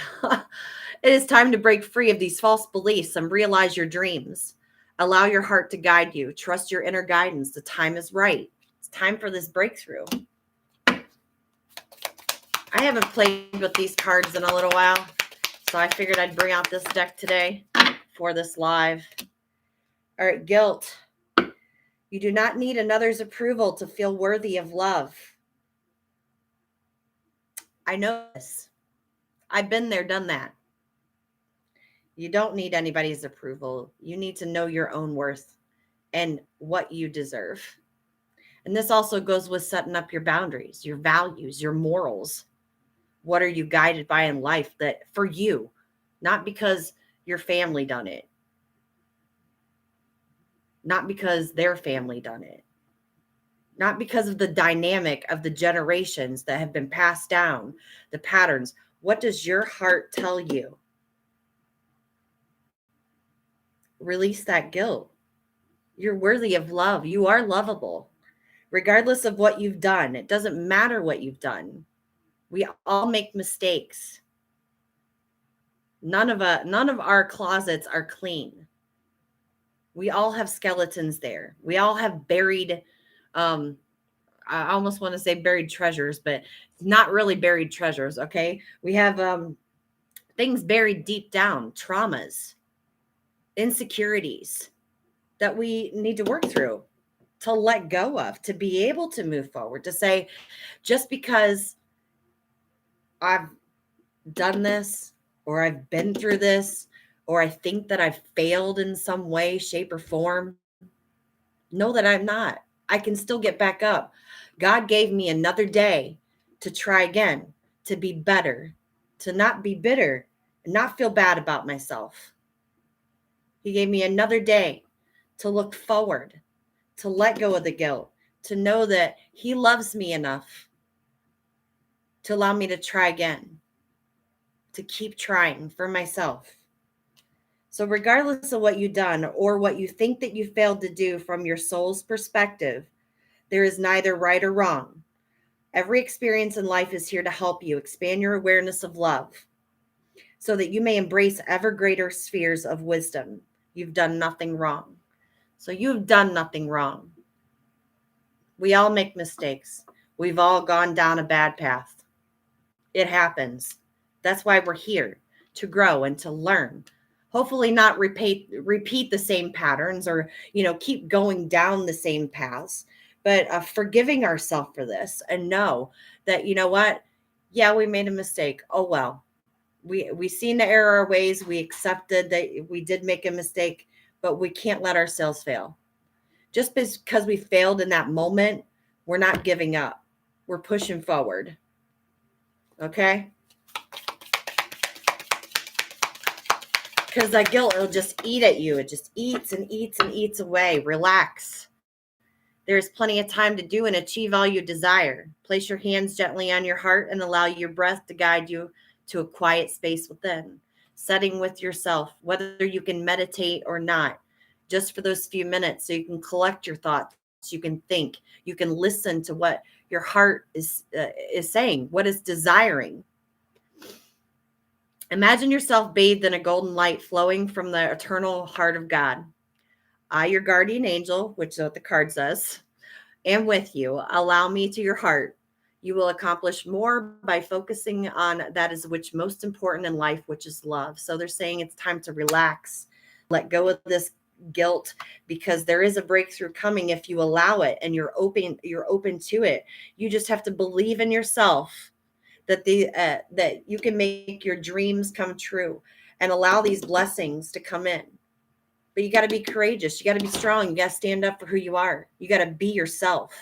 It is time to break free of these false beliefs and realize your dreams. Allow your heart to guide you. Trust your inner guidance. The time is right. It's time for this breakthrough. I haven't played with these cards in a little while, so I figured I'd bring out this deck today for this live. All right, guilt. You do not need another's approval to feel worthy of love. I know this. I've been there, done that. You don't need anybody's approval. You need to know your own worth and what you deserve. And this also goes with setting up your boundaries, your values, your morals. What are you guided by in life that for you, not because your family done it, not because their family done it, not because of the dynamic of the generations that have been passed down, the patterns. What does your heart tell you? Release that guilt. You're worthy of love. You are lovable, regardless of what you've done. It doesn't matter what you've done. We all make mistakes. None of our closets are clean. We all have skeletons there. We all have buried, I almost want to say buried treasures, but not really buried treasures. Okay. We have things buried deep down, traumas, insecurities that we need to work through, to let go of, to be able to move forward, to say, just because I've done this, or I've been through this, or I think that I've failed in some way, shape, or form, know that I'm not. I can still get back up. God gave me another day to try again, to be better, to not be bitter, and not feel bad about myself. He gave me another day to look forward, to let go of the guilt, to know that He loves me enough to allow me to try again, to keep trying for myself. So regardless of what you've done or what you think that you failed to do from your soul's perspective, there is neither right or wrong. Every experience in life is here to help you expand your awareness of love so that you may embrace ever greater spheres of wisdom. You've done nothing wrong. So you've done nothing wrong. We all make mistakes. We've all gone down a bad path. It happens. That's why we're here, to grow and to learn. Hopefully not repeat the same patterns, or keep going down the same paths, but forgiving ourselves for this, and know that, you know what? Yeah, we made a mistake. Oh, well, we seen the error our ways. We accepted that we did make a mistake, but we can't let ourselves fail. Just because we failed in that moment, we're not giving up. We're pushing forward. Okay? Because that guilt will just eat at you. It just eats and eats and eats away. Relax. There's plenty of time to do and achieve all you desire. Place your hands gently on your heart and allow your breath to guide you to a quiet space within. Setting with yourself, whether you can meditate or not, just for those few minutes, so you can collect your thoughts. You can think. You can listen to what your heart is saying, what is desiring. Imagine yourself bathed in a golden light flowing from the eternal heart of God. I, your guardian angel, which is what the card says, am with you. Allow me to your heart. You will accomplish more by focusing on that is which most important in life, which is love. So they're saying it's time to relax, let go of this guilt, because there is a breakthrough coming if you allow it and you're open to it. You just have to believe in yourself that that you can make your dreams come true and allow these blessings to come in. But you got to be courageous. You got to be strong. You got to stand up for who you are. You got to be yourself.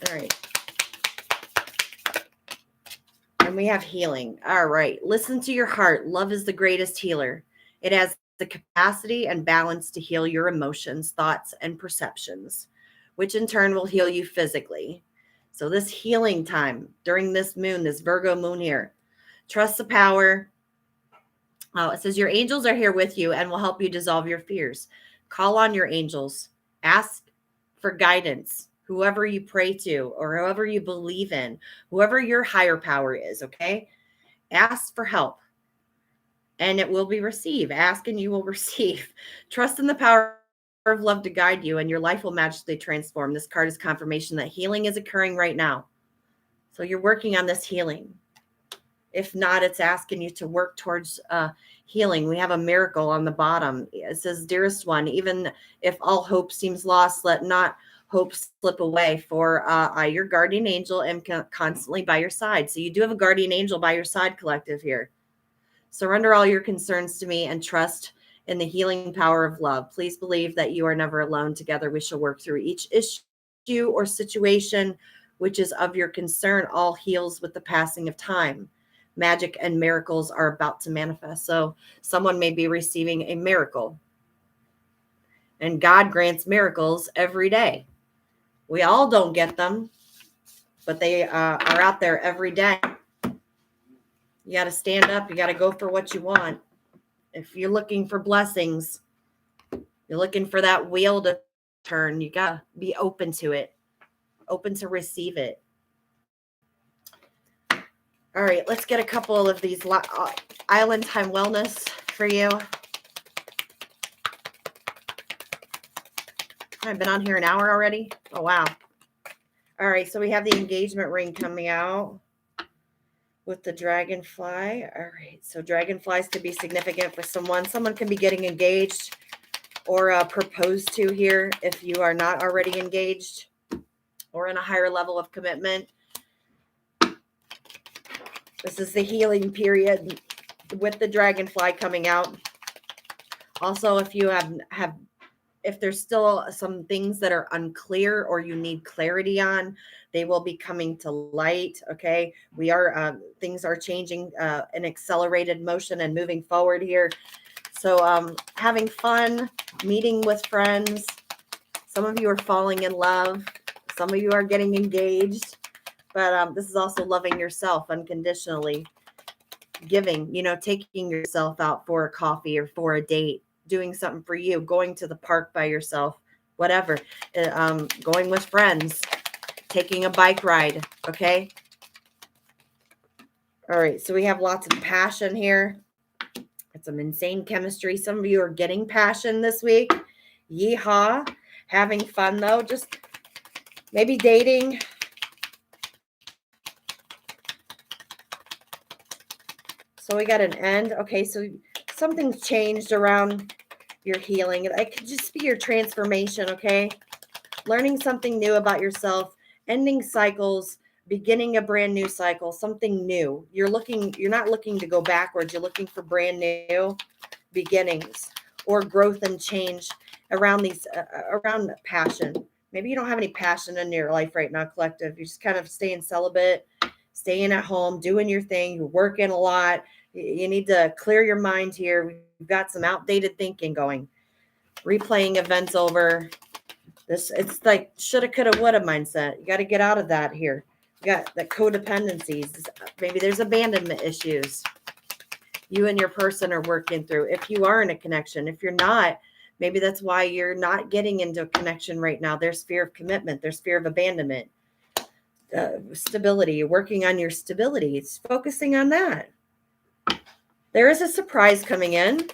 All right. And we have healing. All right. Listen to your heart. Love is the greatest healer. It has the capacity and balance to heal your emotions, thoughts, and perceptions, which in turn will heal you physically. So this healing time during this moon, this Virgo moon here, trust the power. It says your angels are here with you and will help you dissolve your fears. Call on your angels. Ask for guidance, whoever you pray to or whoever you believe in, whoever your higher power is, okay? Ask for help and it will be received. Ask and you will receive. Trust in the power of love to guide you and your life will magically transform. This card is confirmation that healing is occurring right now. So you're working on this healing. If not, it's asking you to work towards healing. We have a miracle on the bottom. It says, dearest one, even if all hope seems lost, let not hope slip away, for your guardian angel am constantly by your side. So you do have a guardian angel by your side, collective here. Surrender all your concerns to me and trust in the healing power of love. Please believe that you are never alone. Together we shall work through each issue or situation which is of your concern. All heals with the passing of time. Magic and miracles are about to manifest. So someone may be receiving a miracle. And God grants miracles every day. We all don't get them, but they are out there every day. You got to stand up. You got to go for what you want. If you're looking for blessings, you're looking for that wheel to turn, you got to be open to it, open to receive it. All right, let's get a couple of these island time wellness for you. I've been on here an hour already. Oh, wow. All right, so we have the engagement ring coming out with the dragonfly. All right, so dragonflies could be significant for someone. Someone can be getting engaged or proposed to here if you are not already engaged or in a higher level of commitment. This is the healing period with the dragonfly coming out. Also, if you have if there's still some things that are unclear or you need clarity on, they will be coming to light. Okay. We are, things are changing in accelerated motion and moving forward here. So having fun, meeting with friends. Some of you are falling in love. Some of you are getting engaged. But this is also loving yourself unconditionally, giving, taking yourself out for a coffee or for a date, doing something for you, going to the park by yourself, whatever, going with friends, taking a bike ride. Okay. All right. So we have lots of passion here. It's some insane chemistry. Some of you are getting passion this week. Yeehaw. Having fun though. Just maybe dating. So we got an end. Okay, so something's changed around your healing. It could just be your transformation, okay? Learning something new about yourself, ending cycles, beginning a brand new cycle, something new. You're not looking to go backwards. You're looking for brand new beginnings or growth and change around around passion. Maybe you don't have any passion in your life right now, collective. You're just kind of staying celibate, staying at home, doing your thing. You're working a lot. You need to clear your mind here. We've got some outdated thinking going, replaying events over. It's like shoulda, coulda, woulda mindset. You got to get out of that here. You got the codependencies. Maybe there's abandonment issues you and your person are working through. If you are in a connection, if you're not, maybe that's why you're not getting into a connection right now. There's fear of commitment. There's fear of abandonment. Stability. You're working on your stability. It's focusing on that. There is a surprise coming in.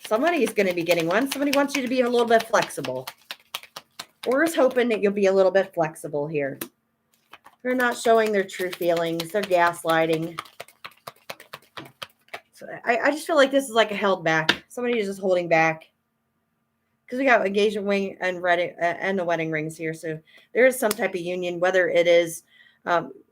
Somebody is going to be getting one. Somebody wants you to be a little bit flexible. Or is hoping that you'll be a little bit flexible here. They're not showing their true feelings. They're gaslighting. So I just feel like this is like a held back. Somebody is just holding back. Because we got engagement ring and the wedding rings here. So there is some type of union, whether it is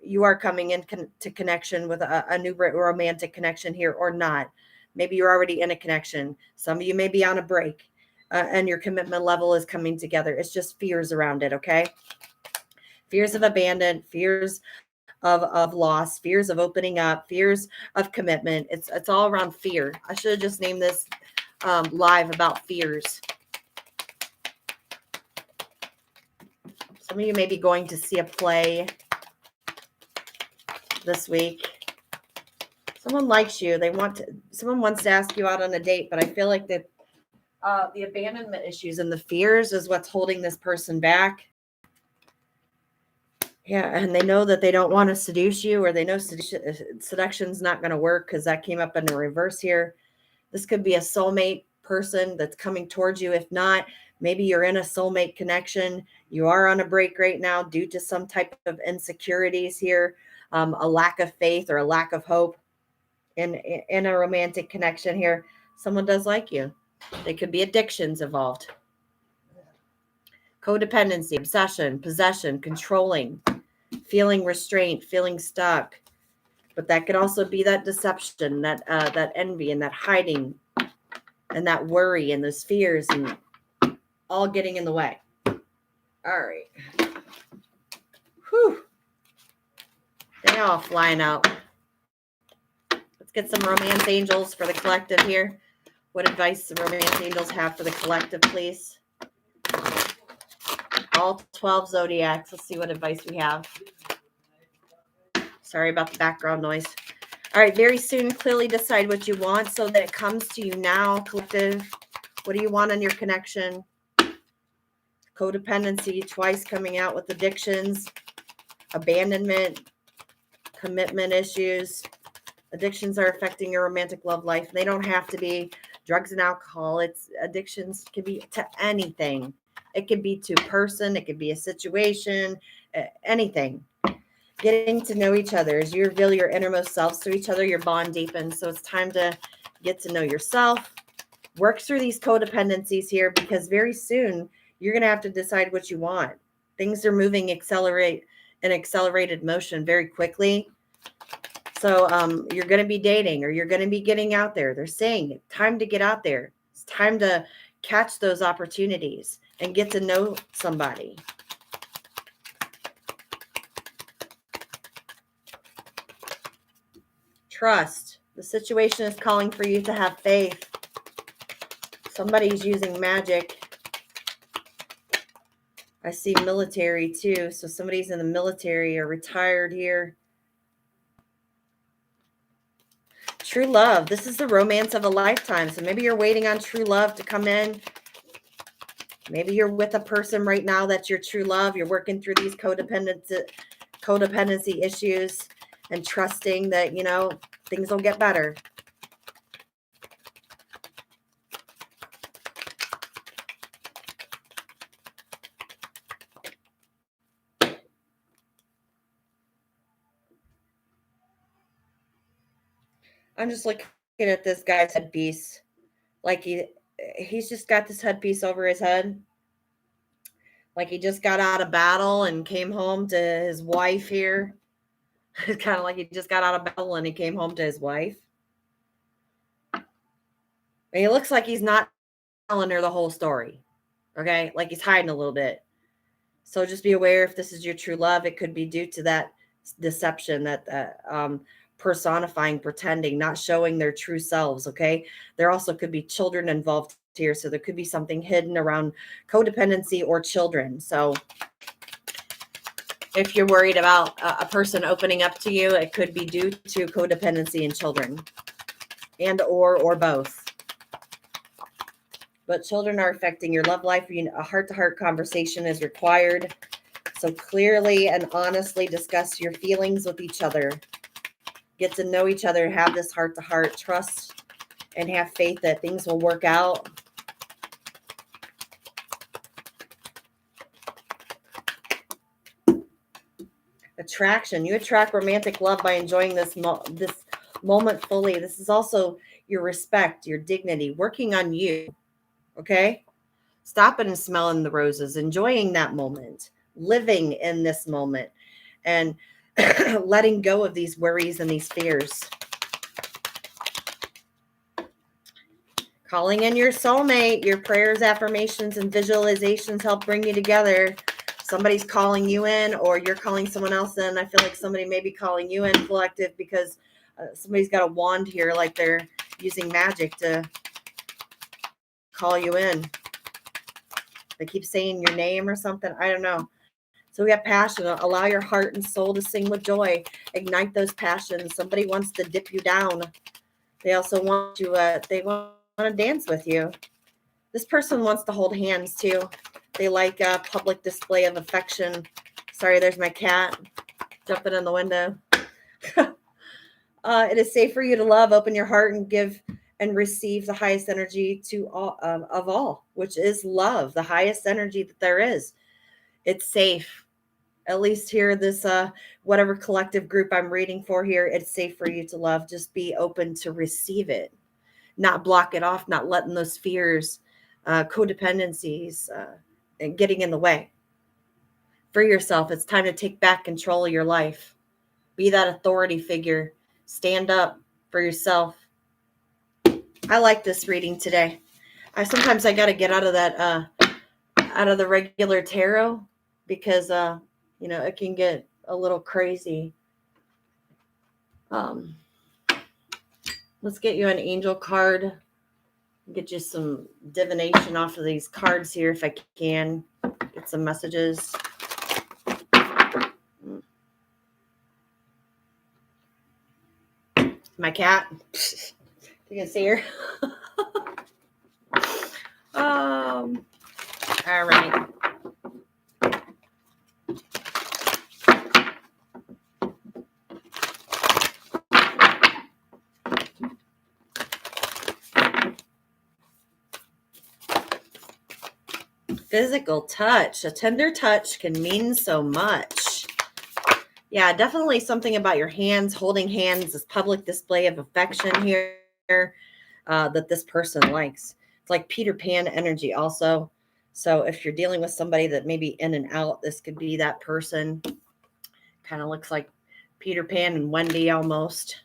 you are coming into connection with a new romantic connection here or not. Maybe you're already in a connection. Some of you may be on a break and your commitment level is coming together. It's just fears around it, okay? Fears of abandon, fears of loss, fears of opening up, fears of commitment. It's all around fear. I should have just named this live about fears. Some of you may be going to see a play this week. Someone likes you. Someone wants to ask you out on a date, but I feel like that the abandonment issues and the fears is what's holding this person back. Yeah, and they know that they don't want to seduce you, or they know seduction's not going to work because that came up in the reverse here. This could be a soulmate person that's coming towards you. If not, maybe you're in a soulmate connection. You are on a break right now due to some type of insecurities here, a lack of faith or a lack of hope in a romantic connection here. Someone does like you. They could be addictions involved. Codependency, obsession, possession, controlling, feeling restraint, feeling stuck. But that could also be that deception, that envy, and that hiding, and that worry, and those fears, and all getting in the way. All right. Whew. They all flying out. Let's get some romance angels for the collective here. What advice the romance angels have for the collective, please? All 12 zodiacs. Let's see what advice we have. Sorry about the background noise. All right, very soon, clearly decide what you want so that it comes to you now, collective. What do you want in your connection? Codependency, twice coming out with addictions, abandonment, commitment issues. Addictions are affecting your romantic love life. They don't have to be drugs and alcohol. It's addictions can be to anything. It could be to a person. It could be a situation, anything. Getting to know each other as you reveal your innermost selves to each other, your bond deepens. So it's time to get to know yourself, work through these codependencies here, because very soon you're going to have to decide what you want. Things are moving in accelerated motion very quickly. So you're going to be dating, or you're going to be getting out there. They're saying time to get out there. It's time to catch those opportunities and get to know somebody. Trust. The situation is calling for you to have faith. Somebody's using magic. I see military too. So somebody's in the military or retired here. True love. This is the romance of a lifetime. So maybe you're waiting on true love to come in. Maybe you're with a person right now that's your true love. You're working through these codependency issues and trusting that, things will get better. I'm just looking at this guy's headpiece. Like he's just got this headpiece over his head. Like he just got out of battle and came home to his wife here. It's kind of like he just got out of battle and he came home to his wife. And he looks like he's not telling her the whole story. Okay? Like he's hiding a little bit. So just be aware if this is your true love, it could be due to that deception, that personifying, pretending, not showing their true selves. Okay. There also could be children involved here. So there could be something hidden around codependency or children. So if you're worried about a person opening up to you, it could be due to codependency and children, and or both. But children are affecting your love life. A heart-to-heart conversation is required. So clearly and honestly discuss your feelings with each other. Get to know each other, have this heart-to-heart trust, and have faith that things will work out. Attraction. You attract romantic love by enjoying this moment fully. This is also your respect, your dignity, working on you. Okay? Stopping and smelling the roses, enjoying that moment, living in this moment, and letting go of these worries and these fears. Calling in your soulmate. Your prayers, affirmations, and visualizations help bring you together. Somebody's calling you in, or you're calling someone else in. I feel like somebody may be calling you in, collective, because somebody's got a wand here, like they're using magic to call you in. They keep saying your name or something. I don't know. So we have passion. Allow your heart and soul to sing with joy. Ignite those passions. Somebody wants to dip you down. They also want to, they want to dance with you. This person wants to hold hands too. They like a public display of affection. Sorry, there's my cat jumping in the window. It is safe for you to love. Open your heart and give and receive the highest energy to all, of all, which is love, the highest energy that there is. It's safe. At least here, this whatever collective group I'm reading for here, it's safe for you to love. Just be open to receive it, not block it off, not letting those fears, codependencies, and getting in the way. For yourself, it's time to take back control of your life. Be that authority figure. Stand up for yourself. I like this reading today. Sometimes I got to get out of that, out of the regular tarot, because, it can get a little crazy. Let's get you an angel card. Get you some divination off of these cards here if I can. Get some messages. My cat. You can see her. All right. Physical touch. A tender touch can mean so much. Yeah, definitely something about your hands, holding hands, this public display of affection here that this person likes. It's like Peter Pan energy also. So if you're dealing with somebody that may be in and out, this could be that person. Kind of looks like Peter Pan and Wendy almost.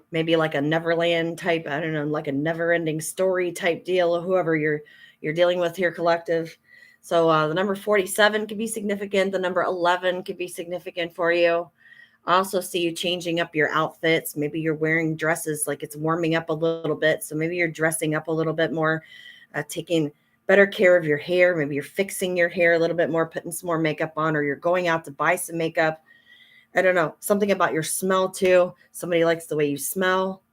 Maybe like a Neverland type, I don't know, like a never-ending story type deal, or whoever you're dealing with here, collective. So the number 47 could be significant. The number 11 could be significant for you. I also see you changing up your outfits. Maybe you're wearing dresses, like it's warming up a little bit. So maybe you're dressing up a little bit more, taking better care of your hair. Maybe you're fixing your hair a little bit more, putting some more makeup on, or you're going out to buy some makeup. I don't know, something about your smell too. Somebody likes the way you smell.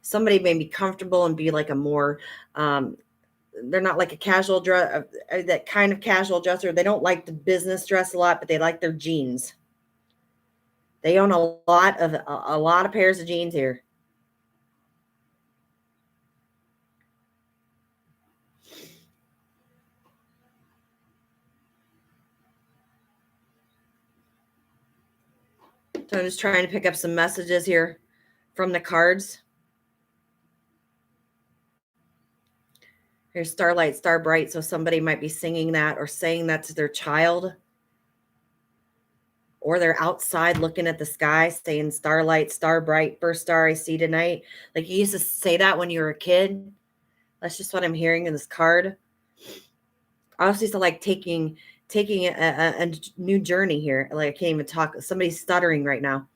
Somebody may be comfortable and be like a more, they're not like a casual dress, that kind of casual dresser. They don't like the business dress a lot, but they like their jeans. They own a lot of pairs of jeans here. So I'm just trying to pick up some messages here from the cards. Here's Starlight, Star Bright. So somebody might be singing that or saying that to their child. Or they're outside looking at the sky saying starlight, star bright, first star I see tonight. Like you used to say that when you were a kid. That's just what I'm hearing in this card. I also used to like taking a new journey here. Like I can't even talk. Somebody's stuttering right now.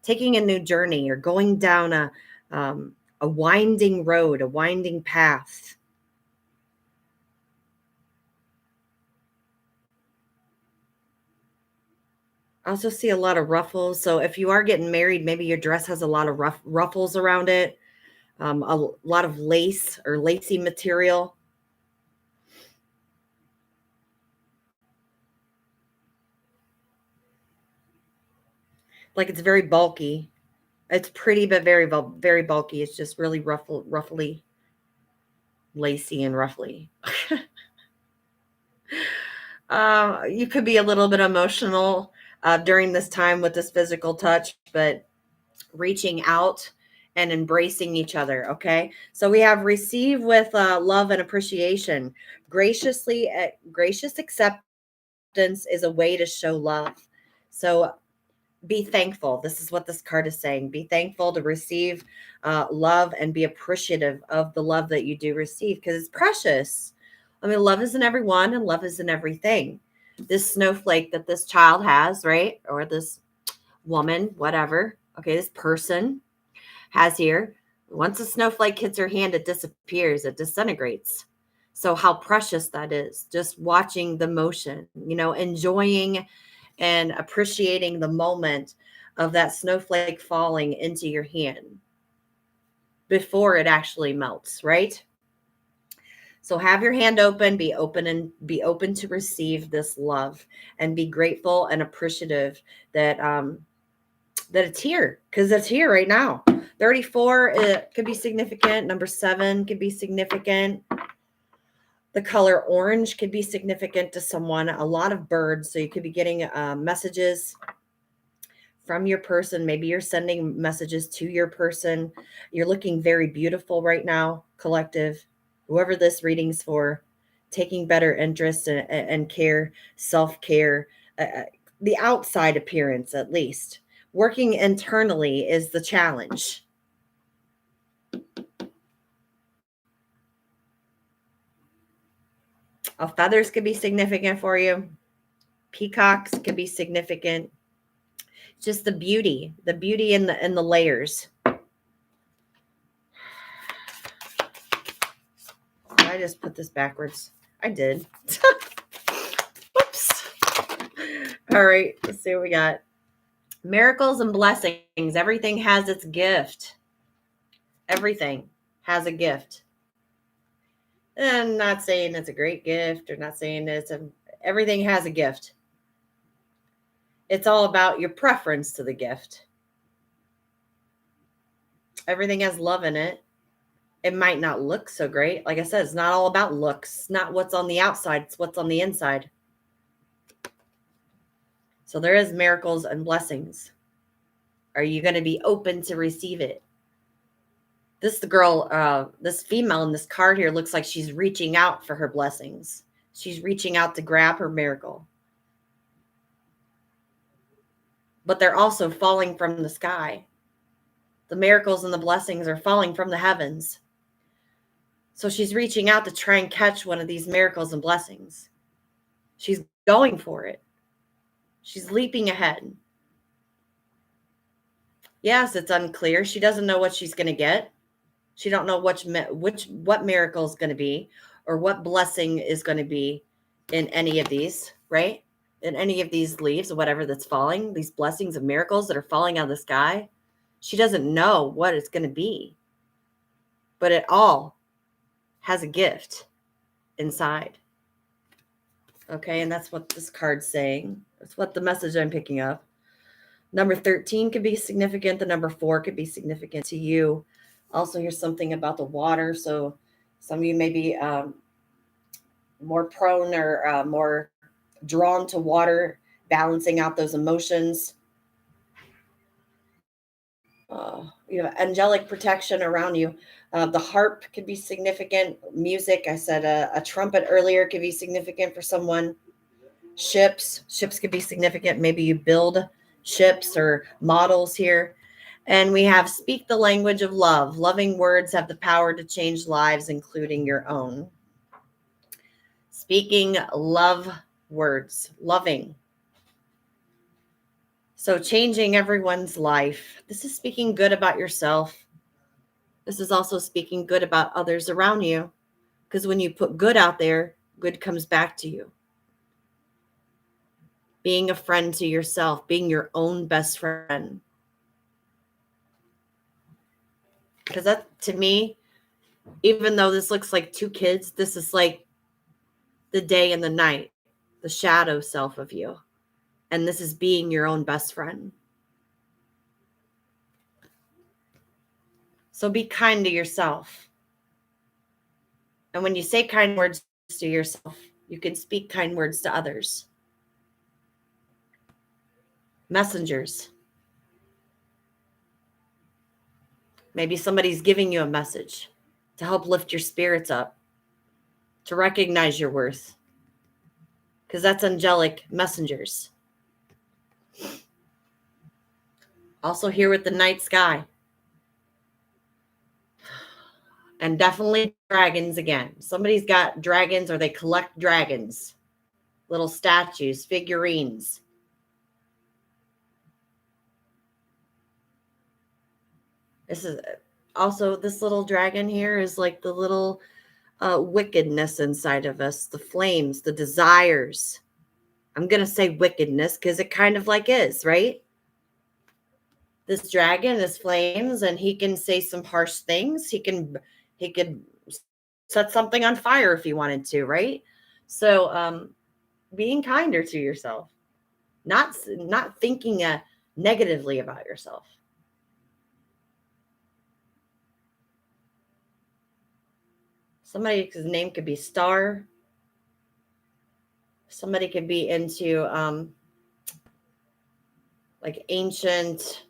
Taking a new journey or going down a winding road, a winding path. I also see a lot of ruffles. So if you are getting married, maybe your dress has a lot of ruffles around it. A lot of lace or lacy material. Like it's very bulky. It's pretty, but very, very bulky. It's just really ruffly, lacy and ruffly. You could be a little bit emotional during this time with this physical touch, but reaching out and embracing each other. Okay. So we have receive with love and appreciation. Gracious acceptance is a way to show love. So be thankful. This is what this card is saying. Be thankful to receive love and be appreciative of the love that you do receive because it's precious. I mean, love is in everyone and love is in everything. This snowflake that this child has, right? Or this woman, whatever. Okay, this person has here. Once a snowflake hits her hand, it disappears, it disintegrates. So how precious that is. Just watching the motion, enjoying and appreciating the moment of that snowflake falling into your hand before it actually melts, right? So have your hand open, be open to receive this love and be grateful and appreciative that that it's here because it's here right now. 34 it could be significant. Number 7 could be significant. The color orange could be significant to someone. A lot of birds. So you could be getting messages from your person. Maybe you're sending messages to your person. You're looking very beautiful right now, collective. Whoever this reading's for, taking better interest and care, self-care, the outside appearance, at least. Working internally is the challenge. Feathers could be significant for you. Peacocks could be significant. Just the beauty in the layers. I just put this backwards. I did. Whoops. All right, let's see what we got. Miracles and blessings. Everything has its gift. Everything has a gift. And I'm not saying it's a great gift or not saying everything has a gift. It's all about your preference to the gift. Everything has love in it. It might not look so great. Like I said, it's not all about looks. It's not what's on the outside. It's what's on the inside. So there is miracles and blessings. Are you going to be open to receive it? This female in this card here looks like she's reaching out for her blessings. She's reaching out to grab her miracle. But they're also falling from the sky. The miracles and the blessings are falling from the heavens. So she's reaching out to try and catch one of these miracles and blessings. She's going for it. She's leaping ahead. Yes, it's unclear. She doesn't know what she's going to get. She don't know what miracle is going to be or what blessing is going to be in any of these, right? In any of these leaves or whatever that's falling, these blessings and miracles that are falling out of the sky. She doesn't know what it's going to be. But it all has a gift inside. Okay, and that's what this card's saying. That's what the message I'm picking up. Number 13 could be significant. The number 4 could be significant to you. Also, here's something about the water. So some of you may be more prone or more drawn to water, balancing out those emotions. You have angelic protection around you. The harp could be significant. Music, I said a trumpet earlier could be significant for someone. Ships could be significant. Maybe you build ships or models here. And we have speak the language of love. Loving words have the power to change lives, including your own. Speaking love words, loving. So changing everyone's life. This is speaking good about yourself. This is also speaking good about others around you. Because when you put good out there, good comes back to you. Being a friend to yourself, being your own best friend. Because that, to me, even though this looks like two kids, this is like the day and the night, the shadow self of you. And this is being your own best friend. So be kind to yourself. And when you say kind words to yourself, you can speak kind words to others. Messengers. Maybe somebody's giving you a message to help lift your spirits up, to recognize your worth. Because that's angelic messengers. Also here with the night sky. And definitely dragons again. Somebody's got dragons or they collect dragons. Little statues, figurines. This is also, this little dragon here is like the little wickedness inside of us. The flames, the desires. I'm going to say wickedness because it kind of like is, right? This dragon is flames and he can say some harsh things. He could set something on fire if he wanted to, right? So being kinder to yourself, not thinking negatively about yourself. Somebody's name could be Star. Somebody could be into like ancient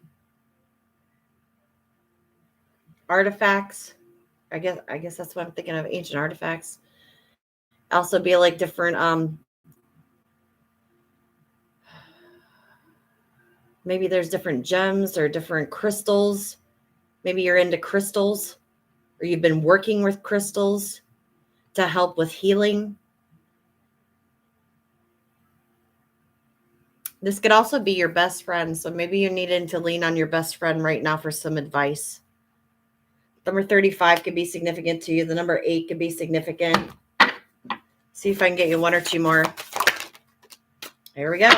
artifacts. I guess that's what I'm thinking of, ancient artifacts. Also be like different Maybe there's different gems or different crystals. Maybe you're into crystals, or you've been working with crystals to help with healing. This could also be your best friend. So maybe you're needing to lean on your best friend right now for some advice. Number 35 could be significant to you. The number 8 could be significant. See if I can get you one or two more. Here we go.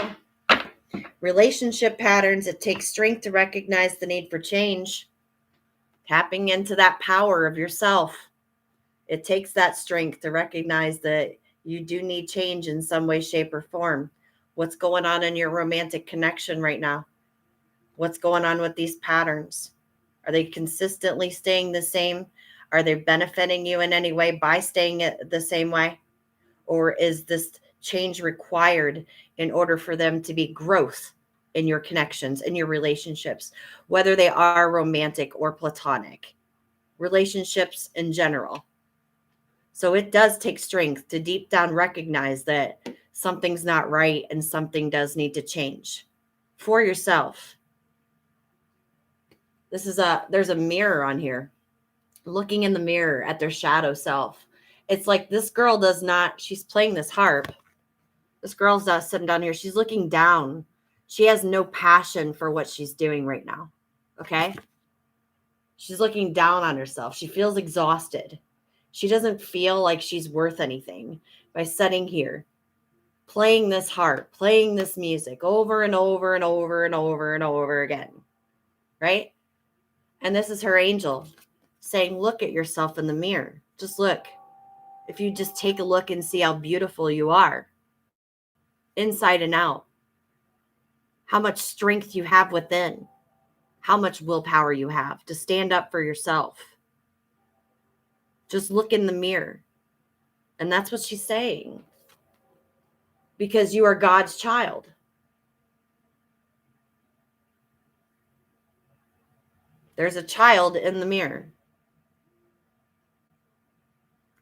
Relationship patterns. It takes strength to recognize the need for change. Tapping into that power of yourself. It takes that strength to recognize that you do need change in some way, shape, or form. What's going on in your romantic connection right now? What's going on with these patterns? Are they consistently staying the same? Are they benefiting you in any way by staying the same way? Or is this change required in order for them to be growth in your connections, in your relationships, whether they are romantic or platonic, relationships in general? So it does take strength to deep down recognize that something's not right and something does need to change for yourself. There's a mirror on here, looking in the mirror at their shadow self. It's like this girl she's playing this harp. This girl's sitting down here. She's looking down. She has no passion for what she's doing right now. Okay. She's looking down on herself. She feels exhausted. She doesn't feel like she's worth anything by sitting here, playing this harp, playing this music over and over and over and over and over again. Right? And this is her angel saying, look at yourself in the mirror. Just look. If you just take a look and see how beautiful you are, inside and out, how much strength you have within, how much willpower you have to stand up for yourself. Just look in the mirror. And that's what she's saying. Because you are God's child. There's a child in the mirror.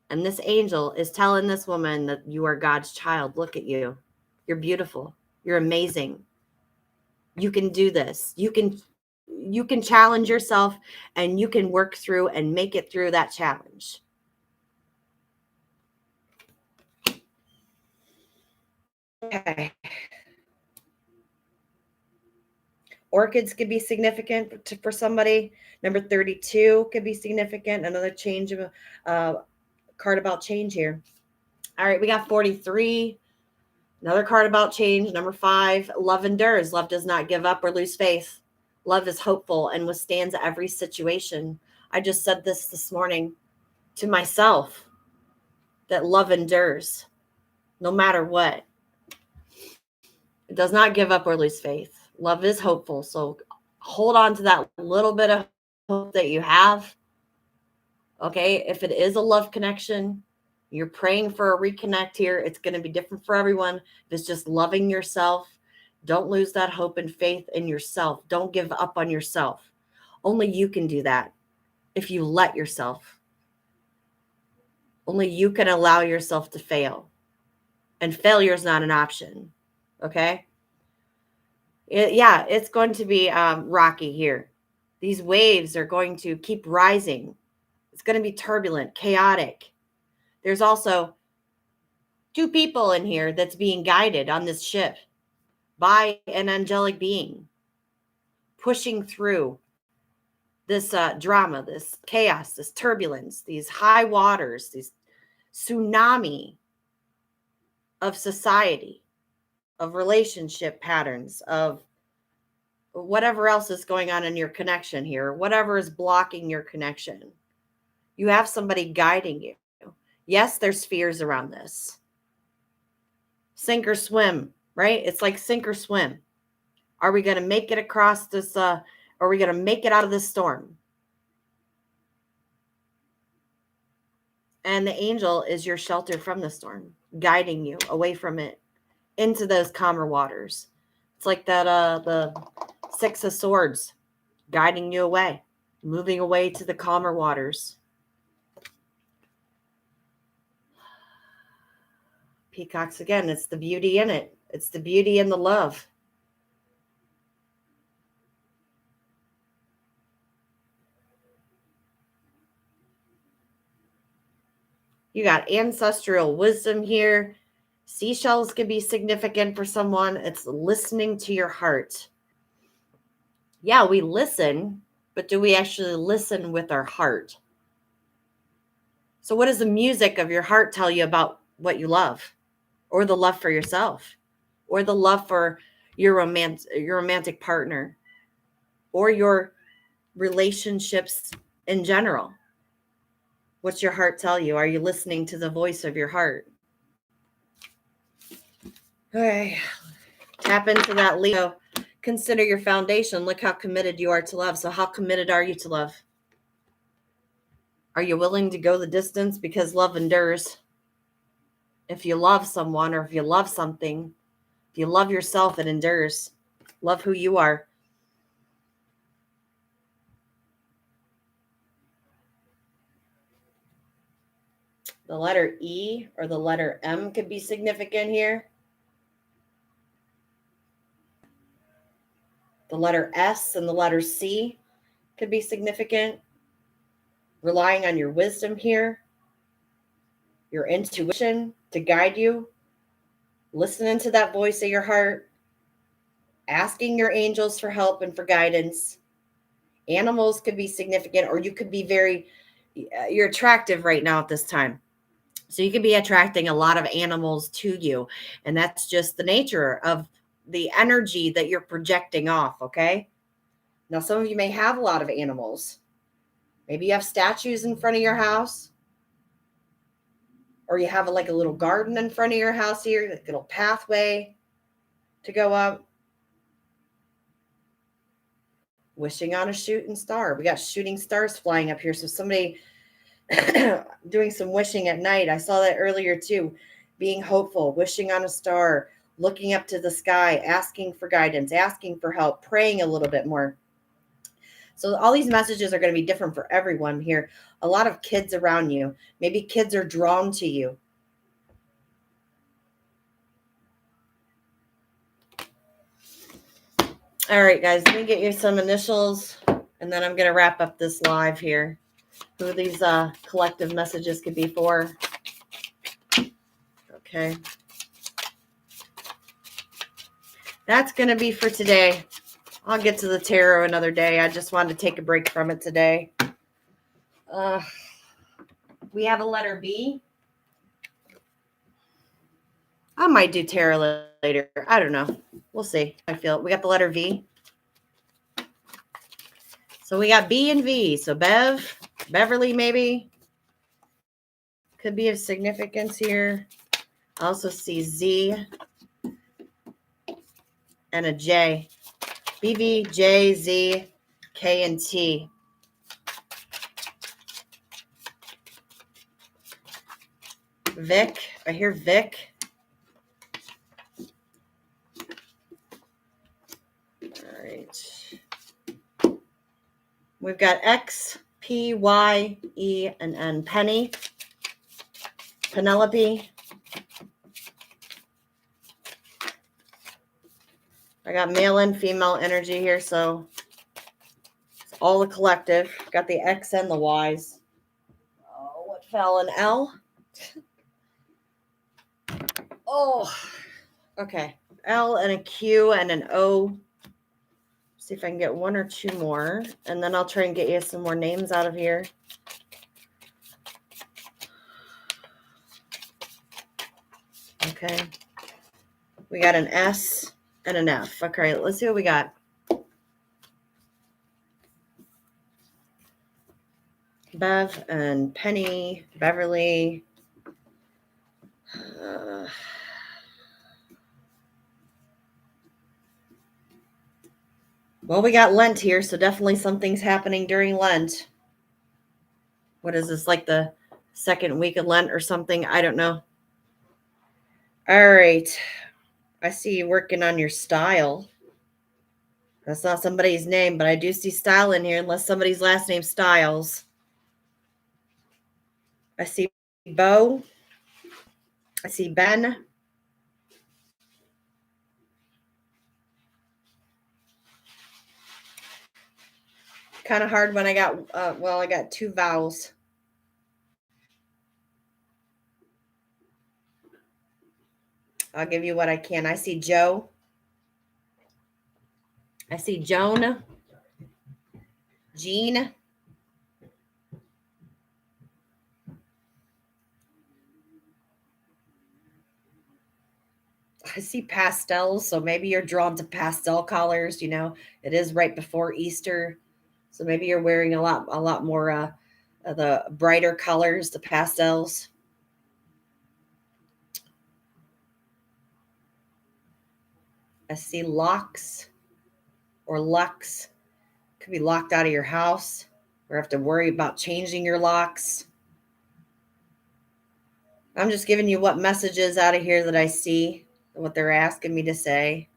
And this angel is telling this woman that you are God's child. Look at you. You're beautiful. You're amazing. You can do this. You can challenge yourself and you can work through and make it through that challenge. Okay. Orchids could be significant for somebody. Number 32 could be significant. Another change of card about change here. All right, we got 43. Another card about change. Number 5, love endures. Love does not give up or lose faith. Love is hopeful and withstands every situation. I just said this morning to myself, that love endures no matter what. It does not give up or lose faith. Love is hopeful. So hold on to that little bit of hope that you have. Okay. If it is a love connection, you're praying for a reconnect here. It's going to be different for everyone. If it's just loving yourself, don't lose that hope and faith in yourself. Don't give up on yourself. Only you can do that if you let yourself. Only you can allow yourself to fail. And failure is not an option. Okay? It's going to be rocky here. These waves are going to keep rising. It's going to be turbulent, chaotic. There's also 2 people in here that's being guided on this ship by an angelic being, pushing through this drama, this chaos, this turbulence, these high waters, these tsunami of society, of relationship patterns, of whatever else is going on in your connection here, whatever is blocking your connection. You have somebody guiding you. Yes, there's fears around this. Sink or swim, right? It's like sink or swim. Are we going to make it across this? Are we going to make it out of this storm? And the angel is your shelter from the storm, guiding you away from it into those calmer waters. It's like that, the 6 of Swords, guiding you away, moving away to the calmer waters. Peacocks, again, it's the beauty in it. It's the beauty in the love. You got ancestral wisdom here. Seashells can be significant for someone. It's listening to your heart. Yeah, we listen, but do we actually listen with our heart? So what does the music of your heart tell you about what you love, or the love for yourself, or the love for your romantic partner, or your relationships in general? What's your heart tell you? Are you listening to the voice of your heart? Okay. Tap into that Leo. Consider your foundation. Look how committed you are to love. So how committed are you to love? Are you willing to go the distance? Because love endures. If you love someone, or if you love something, if you love yourself, it endures. Love who you are. The letter E or the letter M could be significant here. The letter S and the letter C could be significant. Relying on your wisdom here, your intuition to guide you, listening to that voice of your heart, asking your angels for help and for guidance. Animals could be significant, or you could be you're attractive right now at this time. So you could be attracting a lot of animals to you. And that's just the nature of the energy that you're projecting off. Okay. Now, some of you may have a lot of animals. Maybe you have statues in front of your house, or you have like a little garden in front of your house here, a little pathway to go up. Wishing on a shooting star. We got shooting stars flying up here. So somebody doing some wishing at night. I saw that earlier too. Being hopeful, wishing on a star, looking up to the sky, asking for guidance, asking for help, praying a little bit more. So all these messages are going to be different for everyone here. A lot of kids around you. Maybe kids are drawn to you. All right, guys, let me get you some initials, and then I'm going to wrap up this live here. Who these collective messages could be for. Okay. That's going to be for today. I'll get to the tarot another day. I just wanted to take a break from it today. We have a letter B. I might do tarot later. I don't know. We'll see. I feel we got the letter V. So we got B and V. So Beverly maybe. Could be of significance here. I also see Z and a J. BV, J, Z, K, and T. Vic. I hear Vic. All right. We've got X, P, Y, E, and N. Penny. Penelope. I got male and female energy here, so it's all the collective. Got the X and the Y's. Oh, what fell? An L? Oh, okay. L and a Q and an O. See if I can get one or two more, and then I'll try and get you some more names out of here. Okay. We got an S and an F. Okay, let's see what we got. Bev and Penny, Beverly. Well, we got Lent here, so definitely something's happening during Lent. What is this, like the second week of Lent or something? I don't know. All right. I see you working on your style. That's not somebody's name, but I do see style in here, unless somebody's last name Styles. I see Bo. I see Ben. Kind of hard when I got, I got two vowels. I'll give you what I can. I see Joe. I see Joan. Jean. I see pastels, so maybe you're drawn to pastel colors. It is right before Easter, so maybe you're wearing a lot more the brighter colors, the pastels. I see locks or lux. Could be locked out of your house or have to worry about changing your locks. I'm just giving you what messages out of here that I see, what they're asking me to say.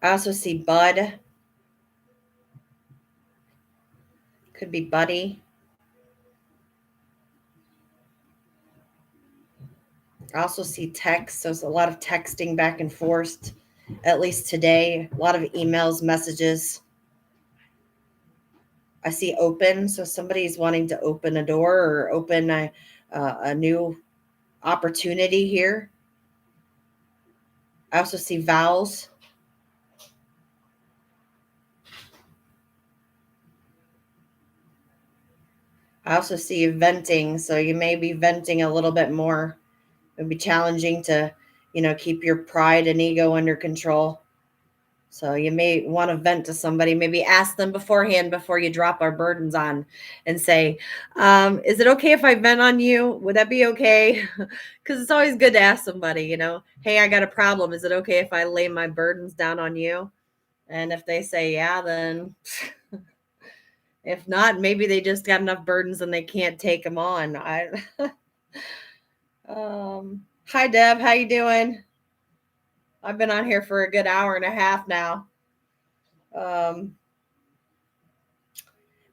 I also see bud. Could be buddy. I also see text. So there's a lot of texting back and forth, at least today. A lot of emails, messages. I see open. So somebody's wanting to open a door or open a new opportunity here. I also see vows. I also see venting. So you may be venting a little bit more. It'd be challenging to, keep your pride and ego under control. So you may want to vent to somebody, maybe ask them beforehand before you drop our burdens on and say, is it okay if I vent on you? Would that be okay? Because it's always good to ask somebody, hey, I got a problem. Is it okay if I lay my burdens down on you? And if they say, yeah, then if not, maybe they just got enough burdens and they can't take them on. Hi, Deb. How you doing? I've been on here for a good hour and a half now.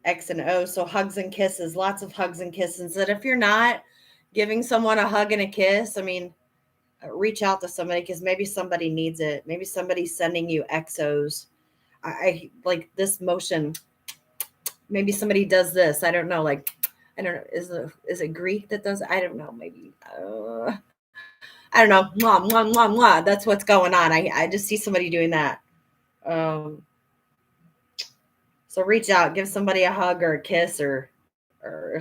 X and O. So hugs and kisses, lots of hugs and kisses. And if you're not giving someone a hug and a kiss, reach out to somebody because maybe somebody needs it. Maybe somebody's sending you exos. I like this motion. Maybe somebody does this. I don't know. Like, I don't know. Is it Greek that does? I don't know. Maybe. I don't know. Mwah, mwah, mwah, mwah. That's what's going on. I just see somebody doing that. So reach out, give somebody a hug or a kiss or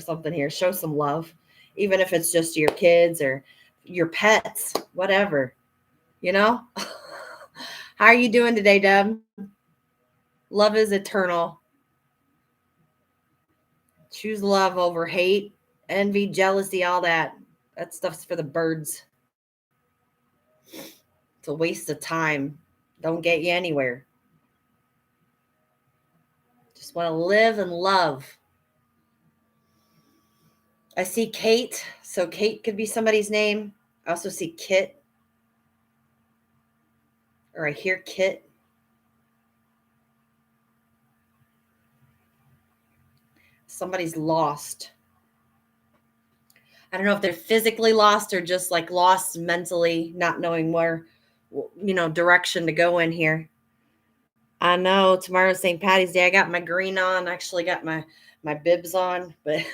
something here. Show some love, even if it's just to your kids or your pets, whatever. How are you doing today, Deb? Love is eternal. Choose love over hate, envy, jealousy, all that. That stuff's for the birds. It's a waste of time. Don't get you anywhere. Just want to live and love. I see Kate. So Kate could be somebody's name. I also see Kit. Or I hear Kit. Somebody's lost. I don't know if they're physically lost or just like lost mentally, not knowing where, direction to go in here. I know tomorrow's St. Patty's Day. I got my green on. I actually got my bibs on, but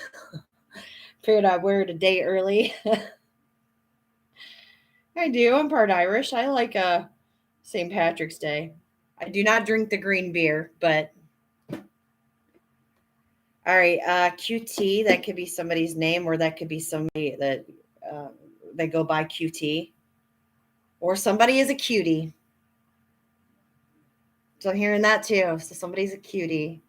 figured I'd wear it a day early. I do. I'm part Irish. I like St. Patrick's Day. I do not drink the green beer, but all right. QT, that could be somebody's name, or that could be somebody that they go by QT, or somebody is a cutie. So I'm hearing that too. So somebody's a cutie.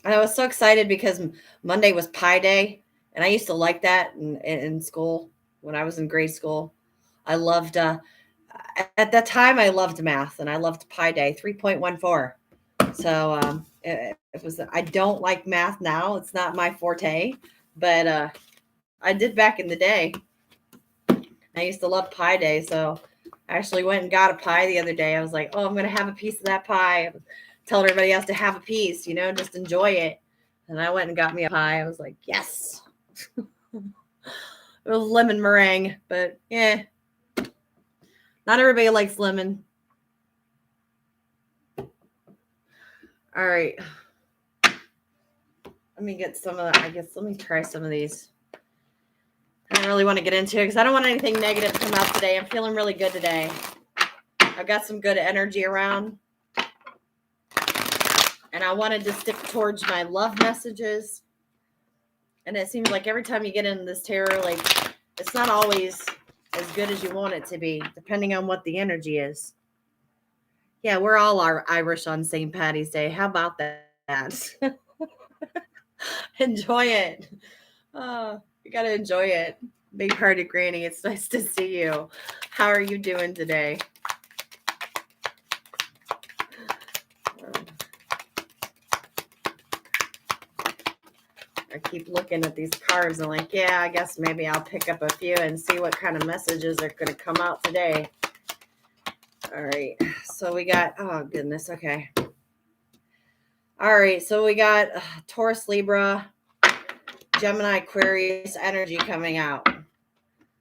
And I was so excited because Monday was Pie Day, and I used to like that in school when I was in grade school. I loved at that time I loved math, and I loved Pi Day 3.14. So it was. I don't like math now; it's not my forte, but I did back in the day. I used to love Pi Day, so I actually went and got a pie the other day. I was like, "Oh, I'm going to have a piece of that pie." I was telling everybody else to have a piece, just enjoy it. And I went and got me a pie. I was like, "Yes." It was lemon meringue, but yeah, not everybody likes lemon. All right. I'm Let me get some of the, I guess, let me try some of these. I don't really want to get into it because I don't want anything negative to come out today. I'm feeling really good today. I've got some good energy around. And I wanted to stick towards my love messages. And it seems like every time you get into this tarot, like it's not always as good as you want it to be, depending on what the energy is. Yeah, we're all Irish on St. Patty's Day. How about that? Enjoy it. You got to enjoy it. Big hearted Granny, it's nice to see you. How are you doing today? I keep looking at these cards and like, yeah, I guess maybe I'll pick up a few and see what kind of messages are going to come out today. All right. So we got, oh goodness. Okay. All right. So we got Taurus, Libra, Gemini, Aquarius energy coming out.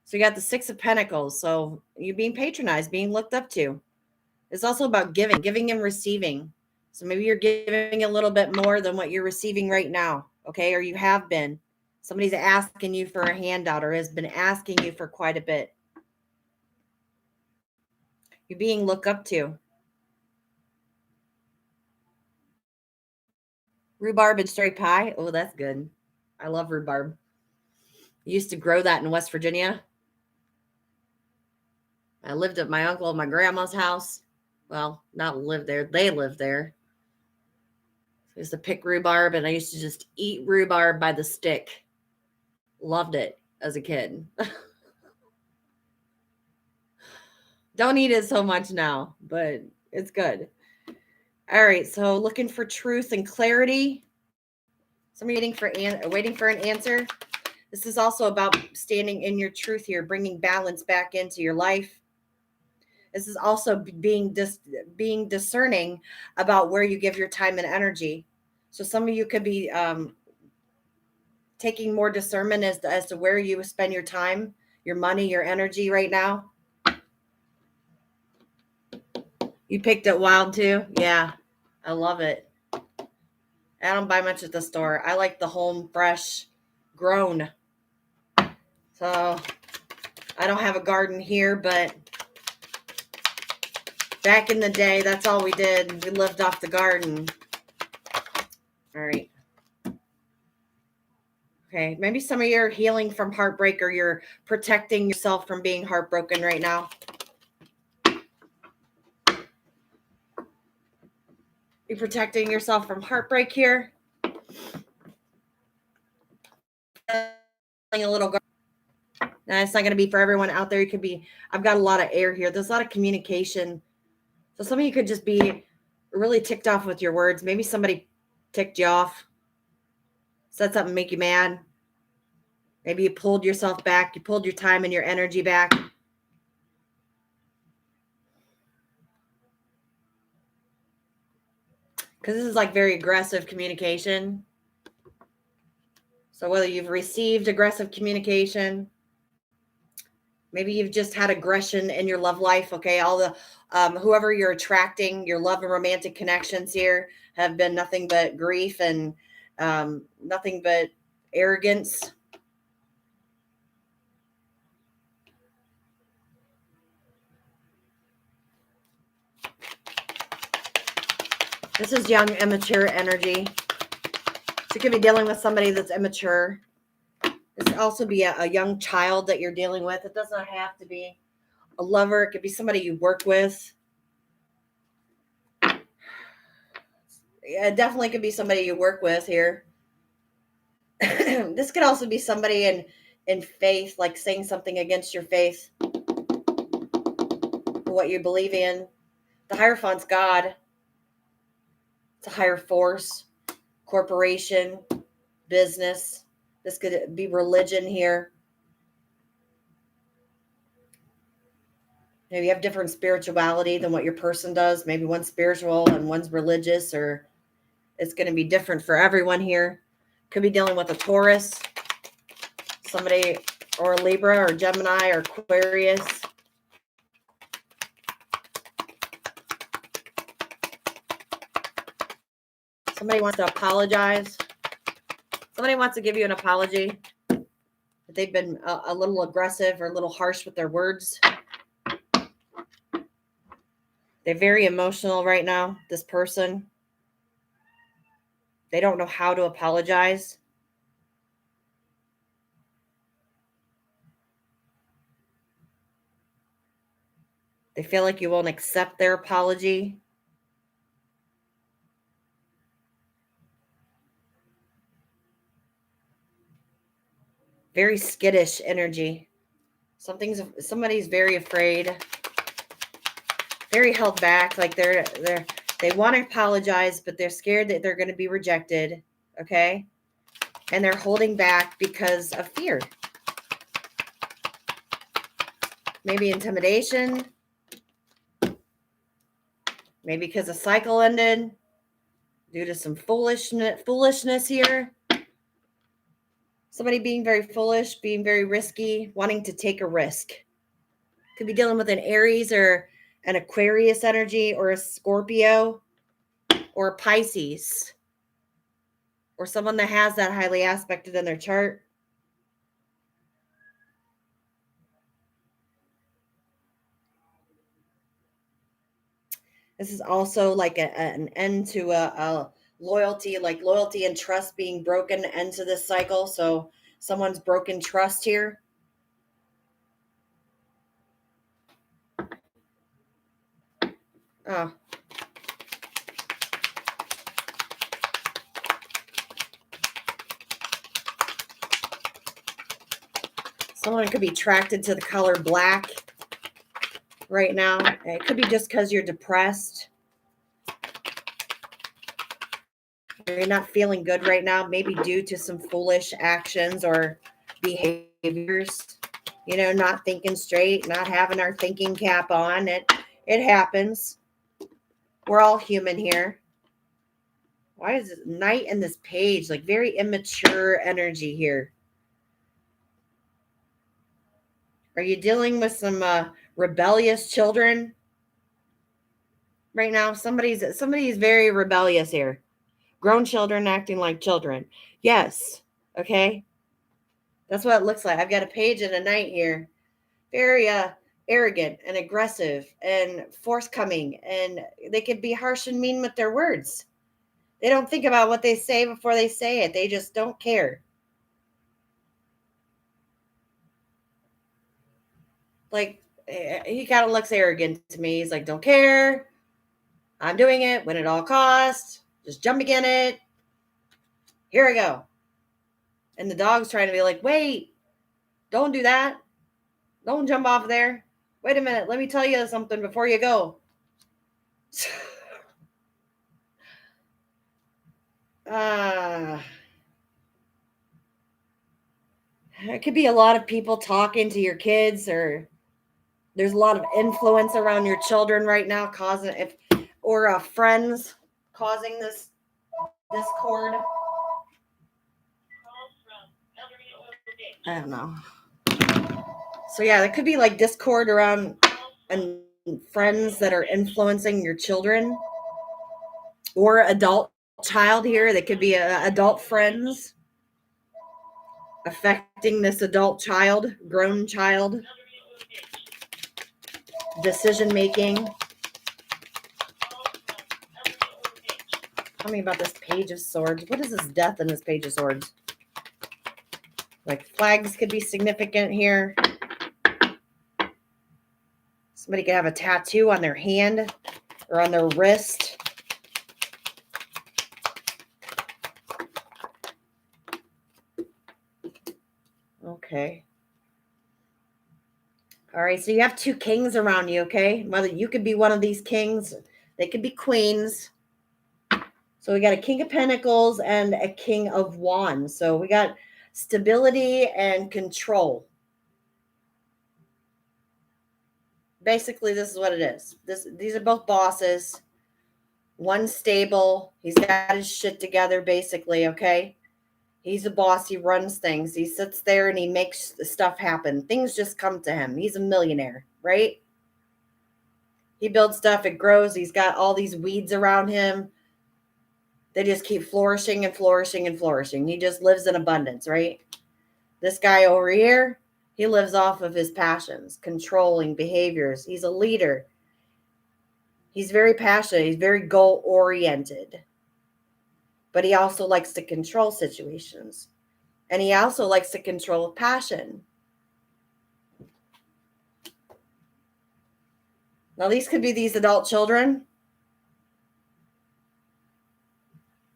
So you got the Six of Pentacles. So you being patronized, being looked up to. It's also about giving and receiving. So maybe you're giving a little bit more than what you're receiving right now. Okay. Or you have been. Somebody's asking you for a handout or has been asking you for quite a bit. You're being looked up to. Rhubarb and straight pie. Oh, that's good. I love rhubarb. Used to grow that in West Virginia. I lived at my uncle and my grandma's house. Well, not live there. They lived there. I used to pick rhubarb and I used to just eat rhubarb by the stick. Loved it as a kid. Don't eat it so much now, but it's good. All right, so looking for truth and clarity. Somebody waiting for an answer. This is also about standing in your truth here, bringing balance back into your life. This is also being discerning about where you give your time and energy. So some of you could be taking more discernment as to where you spend your time, your money, your energy right now. You picked it wild too? Yeah, I love it. I don't buy much at the store. I like the home fresh grown. So I don't have a garden here, but back in the day, that's all we did. We lived off the garden. All right. Okay. Maybe some of you are healing from heartbreak or you're protecting yourself from being heartbroken right now. You're protecting yourself from heartbreak here. A little. Now, it's not going to be for everyone out there. You could be, I've got a lot of air here. There's a lot of communication. So some of you could just be really ticked off with your words. Maybe somebody ticked you off, said something make you mad. Maybe you pulled yourself back. You pulled your time and your energy back. Because this is like very aggressive communication. So whether you've received aggressive communication, maybe you've just had aggression in your love life. Okay. All the, whoever you're attracting, your love and romantic connections here have been nothing but grief and nothing but arrogance. This is young, immature energy. So you could be dealing with somebody that's immature. This could also be a young child that you're dealing with. It does not have to be a lover. It could be somebody you work with. Yeah, it definitely could be somebody you work with here. This could also be somebody in faith, like saying something against your faith, what you believe in. The Hierophant's God. It's a higher force, corporation, business. This could be religion here. Maybe you have different spirituality than what your person does. Maybe one's spiritual and one's religious, or it's going to be different for everyone here. Could be dealing with a Taurus, somebody, or a Libra, or Gemini, or Aquarius. Somebody wants to apologize. Somebody wants to give you an apology. They've been a little aggressive or a little harsh with their words. They're very emotional right now, this person. They don't know how to apologize. They feel like you won't accept their apology. Very skittish energy. Somebody's very afraid, very held back. Like they want to apologize, but they're scared that they're going to be rejected. Okay. And they're holding back because of fear. Maybe intimidation. Maybe because a cycle ended due to some foolishness here. Somebody being very foolish, being very risky, wanting to take a risk. Could be dealing with an Aries or an Aquarius energy or a Scorpio or a Pisces or someone that has that highly aspected in their chart. This is also like an end to a loyalty, like loyalty and trust being broken, end to this cycle. So someone's broken trust here. Oh. Someone could be attracted to the color black right now. It could be just because you're depressed. You're not feeling good right now, maybe due to some foolish actions or behaviors. You know, not thinking straight, not having our thinking cap on. It happens. We're all human here. Why is it Knight in this page? Like very immature energy here. Are you dealing with some rebellious children right now? Somebody's very rebellious here. Grown children acting like children. Yes. Okay. That's what it looks like. I've got a page and a Knight here. Very arrogant and aggressive and forthcoming, and they could be harsh and mean with their words. They don't think about what they say before they say it. They just don't care. Like, he kind of looks arrogant to me. He's like, don't care. I'm doing it when at all costs. Just jumping in it. Here I go. And the dog's trying to be like, wait, don't do that. Don't jump off there. Wait a minute. Let me tell you something before you go. It could be a lot of people talking to your kids, or there's a lot of influence around your children right now or friends causing this discord. I don't know. So yeah, that could be like discord around and friends that are influencing your children, or adult child here. That could be adult friends affecting this adult child, grown child. Decision making. Tell me about this Page of Swords. What is this death in this Page of Swords? Like flags could be significant here. Somebody could have a tattoo on their hand or on their wrist. Okay. All right, so you have two kings around you, okay? Whether you could be one of these kings, they could be queens. So we got a King of Pentacles and a King of Wands. So we got stability and control. Basically, this is what it is. These are both bosses. One's stable. He's got his shit together, basically, okay? He's a boss. He runs things. He sits there and he makes stuff happen. Things just come to him. He's a millionaire, right? He builds stuff. It grows. He's got all these weeds around him. They just keep flourishing and flourishing and flourishing. He just lives in abundance, right? This guy over here, he lives off of his passions, controlling behaviors. He's a leader. He's very passionate. He's very goal oriented. But he also likes to control situations. And he also likes to control passion. Now, these could be these adult children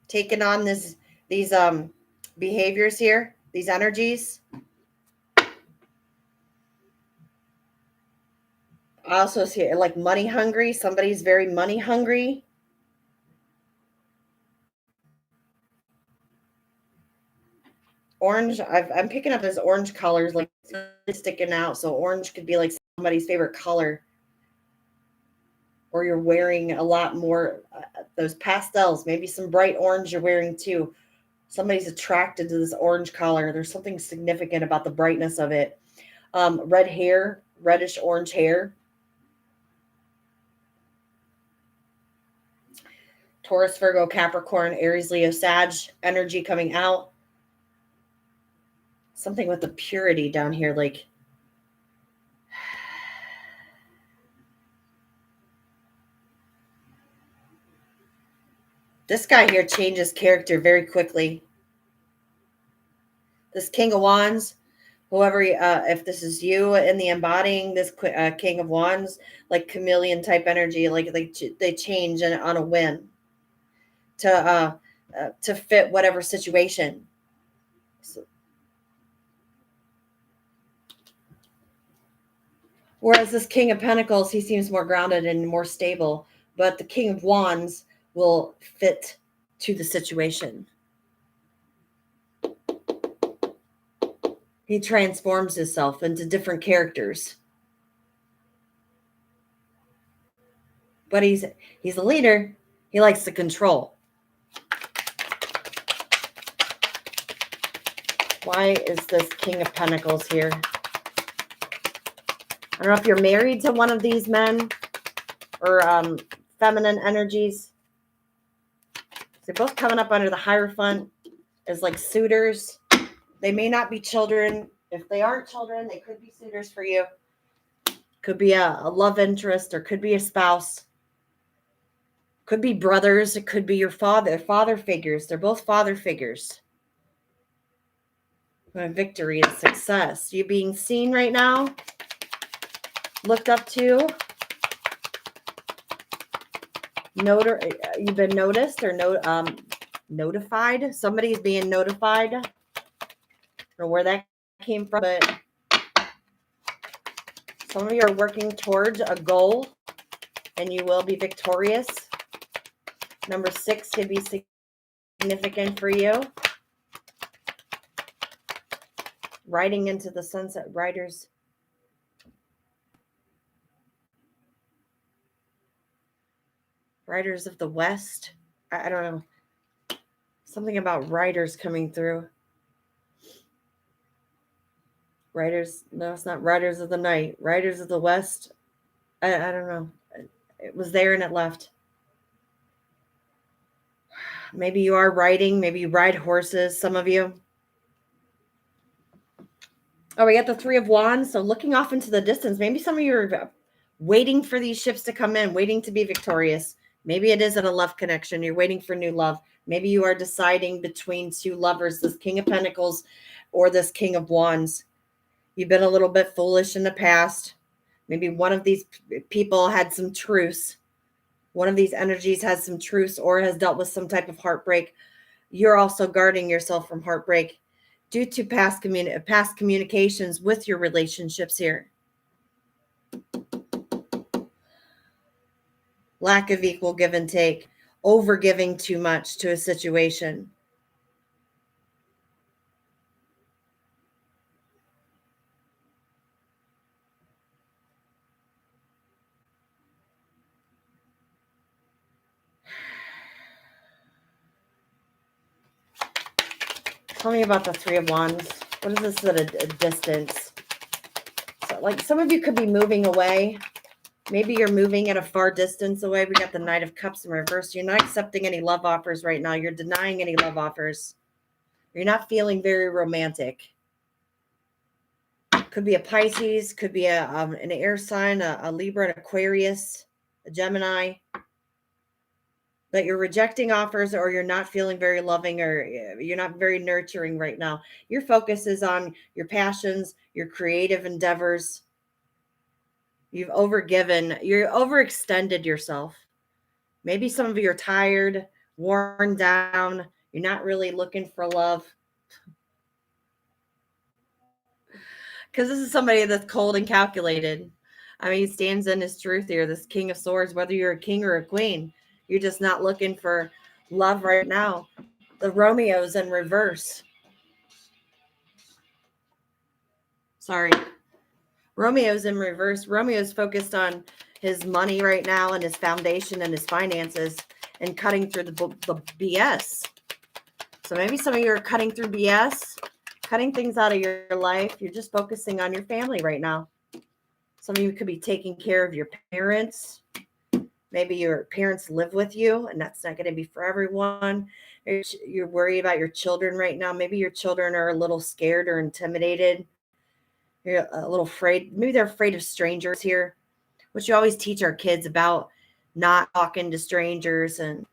taking on these behaviors here, these energies. I also see like money hungry. Somebody's very money hungry. Orange, I'm picking up as orange colors, like sticking out. So orange could be like somebody's favorite color. Or you're wearing a lot more, those pastels, maybe some bright orange you're wearing too. Somebody's attracted to this orange color. There's something significant about the brightness of it. Red hair, reddish orange hair. Taurus, Virgo, Capricorn, Aries, Leo, Sag, energy coming out. Something with the purity down here, like this guy here changes character very quickly. This King of Wands, whoever, if this is you in the embodying this King of Wands, like chameleon type energy, like they change on a whim to fit whatever situation. So, whereas this King of Pentacles, he seems more grounded and more stable, but the King of Wands will fit to the situation. He transforms himself into different characters. But he's a leader. He likes to control. Why is this King of Pentacles here? I don't know if you're married to one of these men or feminine energies. They're both coming up under the Hierophant as like suitors. They may not be children. If they aren't children, they could be suitors for you. Could be a love interest or could be a spouse. Could be brothers. It could be your father figures. They're both father figures. Victory and success. You being seen right now? Looked up to? You've been noticed or notified? Somebody's being notified. I don't know where that came from, but some of you are working towards a goal and you will be victorious. Number 6 could be significant for you. Riding into the sunset, riders. Riders of the West. I don't know. Something about riders coming through. Riders. No, it's not Riders of the Night. Riders of the West. I don't know. It was there and it left. Maybe you are riding. Maybe you ride horses. Some of you. Oh, we got the 3 of Wands. So looking off into the distance. Maybe some of you are waiting for these ships to come in, waiting to be victorious. Maybe it isn't a love connection. You're waiting for new love. Maybe you are deciding between 2 lovers, this King of Pentacles or this King of Wands. You've been a little bit foolish in the past. Maybe one of these people had some truce. One of these energies has some truce or has dealt with some type of heartbreak. You're also guarding yourself from heartbreak due to past communications with your relationships here. Lack of equal give and take, over giving too much to a situation. Tell me about the 3 of Wands. What is this at a distance? So, like some of you could be moving away. Maybe you're moving at a far distance away. We got the Knight of Cups in reverse. You're not accepting any love offers right now. You're denying any love offers. You're not feeling very romantic. Could be a Pisces, could be an air sign, a Libra, an Aquarius, a Gemini. But you're rejecting offers, or you're not feeling very loving, or you're not very nurturing right now. Your focus is on your passions, your creative endeavors. You've you're overextended yourself. Maybe some of you are tired, worn down. You're not really looking for love. Because this is somebody that's cold and calculated. I mean, he stands in his truth here, this King of Swords, whether you're a king or a queen. You're just not looking for love right now. The Romeo's in reverse. Sorry. Romeo's in reverse. Romeo's focused on his money right now and his foundation and his finances and cutting through the BS. So maybe some of you are cutting through BS, cutting things out of your life. You're just focusing on your family right now. Some of you could be taking care of your parents. Maybe your parents live with you, and that's not going to be for everyone. You're worried about your children right now. Maybe your children are a little scared or intimidated. You're a little afraid. Maybe they're afraid of strangers here, which you always teach our kids about not talking to strangers. And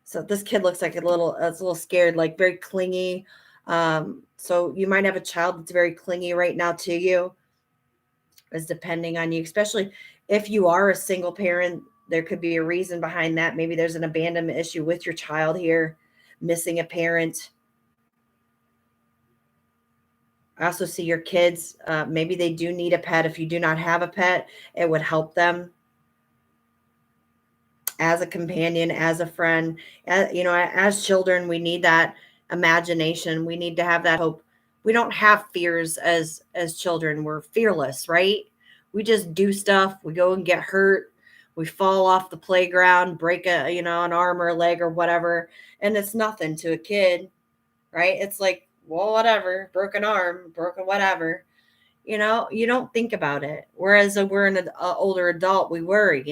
so this kid looks like it's a little scared, like very clingy. So you might have a child that's very clingy right now to you. Is depending on you, especially if you are a single parent. There could be a reason behind that. Maybe there's an abandonment issue with your child here, missing a parent. I also see your kids. Maybe they do need a pet. If you do not have a pet, it would help them as a companion, as a friend. As children, we need that imagination. We need to have that hope. We don't have fears as children. We're fearless, right? We just do stuff. We go and get hurt. We fall off the playground, break an arm or a leg or whatever, and it's nothing to a kid, right? It's like, well, whatever, broken arm, broken whatever. You don't think about it. Whereas we're an older adult, we worry,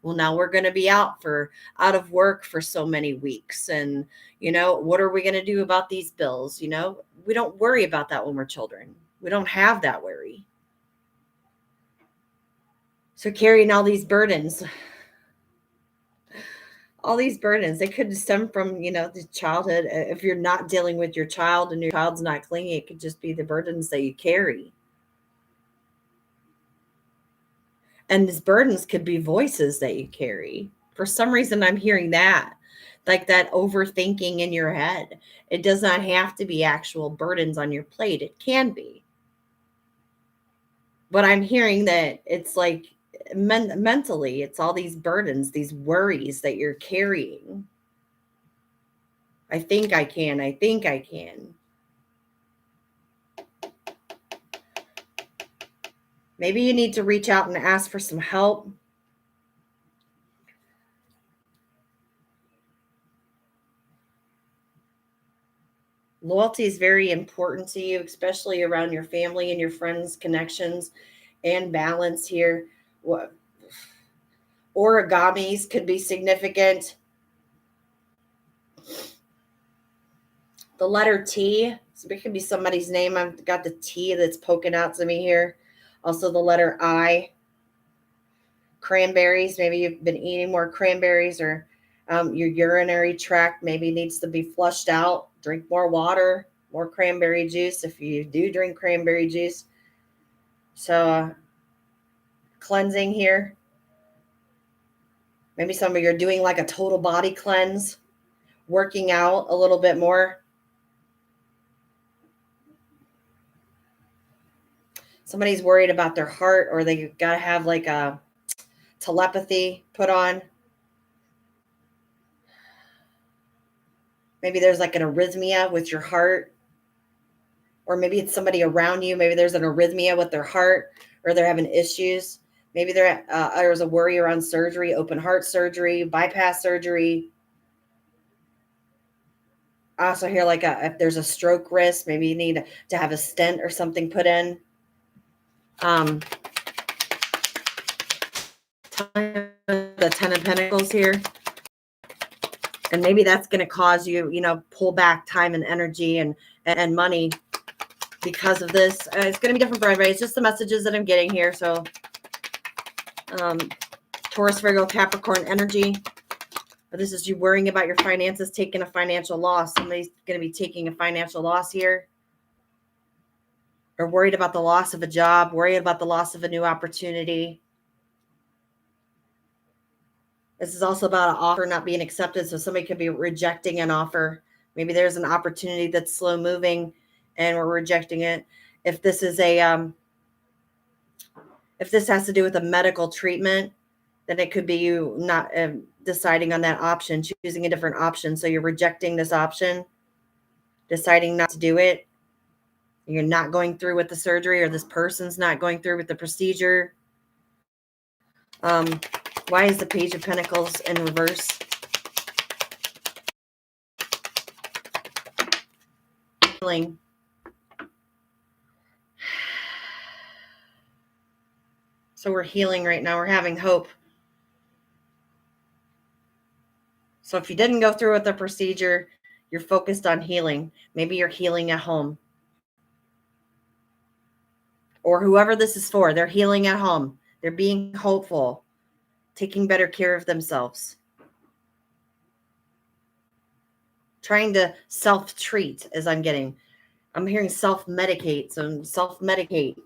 well, now we're going to be out of work for so many weeks. And, what are we going to do about these bills? We don't worry about that when we're children. We don't have that worry. So carrying all these burdens, they could stem from, the childhood. If you're not dealing with your child and your child's not clingy, it could just be the burdens that you carry. And these burdens could be voices that you carry. For some reason, I'm hearing that, like that overthinking in your head. It does not have to be actual burdens on your plate. It can be. But I'm hearing that it's like mentally, it's all these burdens, these worries that you're carrying. I think I can. I think I can. Maybe you need to reach out and ask for some help. Loyalty is very important to you, especially around your family and your friends' connections, and balance here. Origamis could be significant. The letter T, so it could be somebody's name. I've got the T that's poking out to me here. Also the letter I. Cranberries, maybe you've been eating more cranberries, or your urinary tract maybe needs to be flushed out. Drink more water, more cranberry juice if you do drink cranberry juice. So cleansing here. Maybe some of you are doing like a total body cleanse, working out a little bit more. Somebody's worried about their heart, or they got to have like a telepathy put on. Maybe there's like an arrhythmia with your heart, or maybe it's somebody around you. Maybe there's an arrhythmia with their heart, or they're having issues. Maybe there's a worry around surgery, open heart surgery, bypass surgery. I also hear like if there's a stroke risk, maybe you need to have a stent or something put in. The Ten of Pentacles here. And maybe that's going to cause you, pull back time and energy and money because of this. It's going to be different for everybody. It's just the messages that I'm getting here. So Taurus, Virgo, Capricorn energy. This is you worrying about your finances, taking a financial loss. Somebody's going to be taking a financial loss here. Or worried about the loss of a job, worried about the loss of a new opportunity. This is also about an offer not being accepted. So somebody could be rejecting an offer. Maybe there's an opportunity that's slow moving and we're rejecting it. If this is if this has to do with a medical treatment, then it could be you not deciding on that option, choosing a different option. So you're rejecting this option, deciding not to do it. You're not going through with the surgery, or this person's not going through with the procedure. Why is the Page of Pentacles in reverse? Healing. So we're healing right now. We're having hope. So if you didn't go through with the procedure, you're focused on healing. Maybe you're healing at home. Or whoever this is for, they're healing at home. They're being hopeful, taking better care of themselves. Trying to self-treat, as I'm hearing self-medicate. So self-medicate.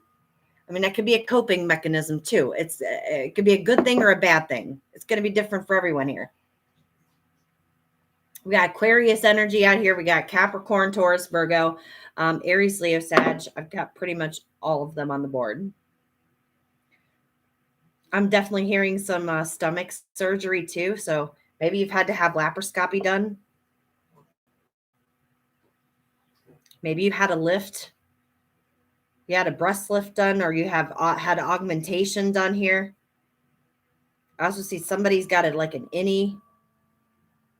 I mean, that could be a coping mechanism too. It could be a good thing or a bad thing. It's going to be different for everyone here. We got Aquarius energy out here. We got Capricorn, Taurus, Virgo, Aries, Leo, Sag. I've got pretty much all of them on the board. I'm definitely hearing some stomach surgery too. So maybe you've had to have laparoscopy done. Maybe you had a lift. You had a breast lift done, or you have had augmentation done here. I also see somebody's got like an innie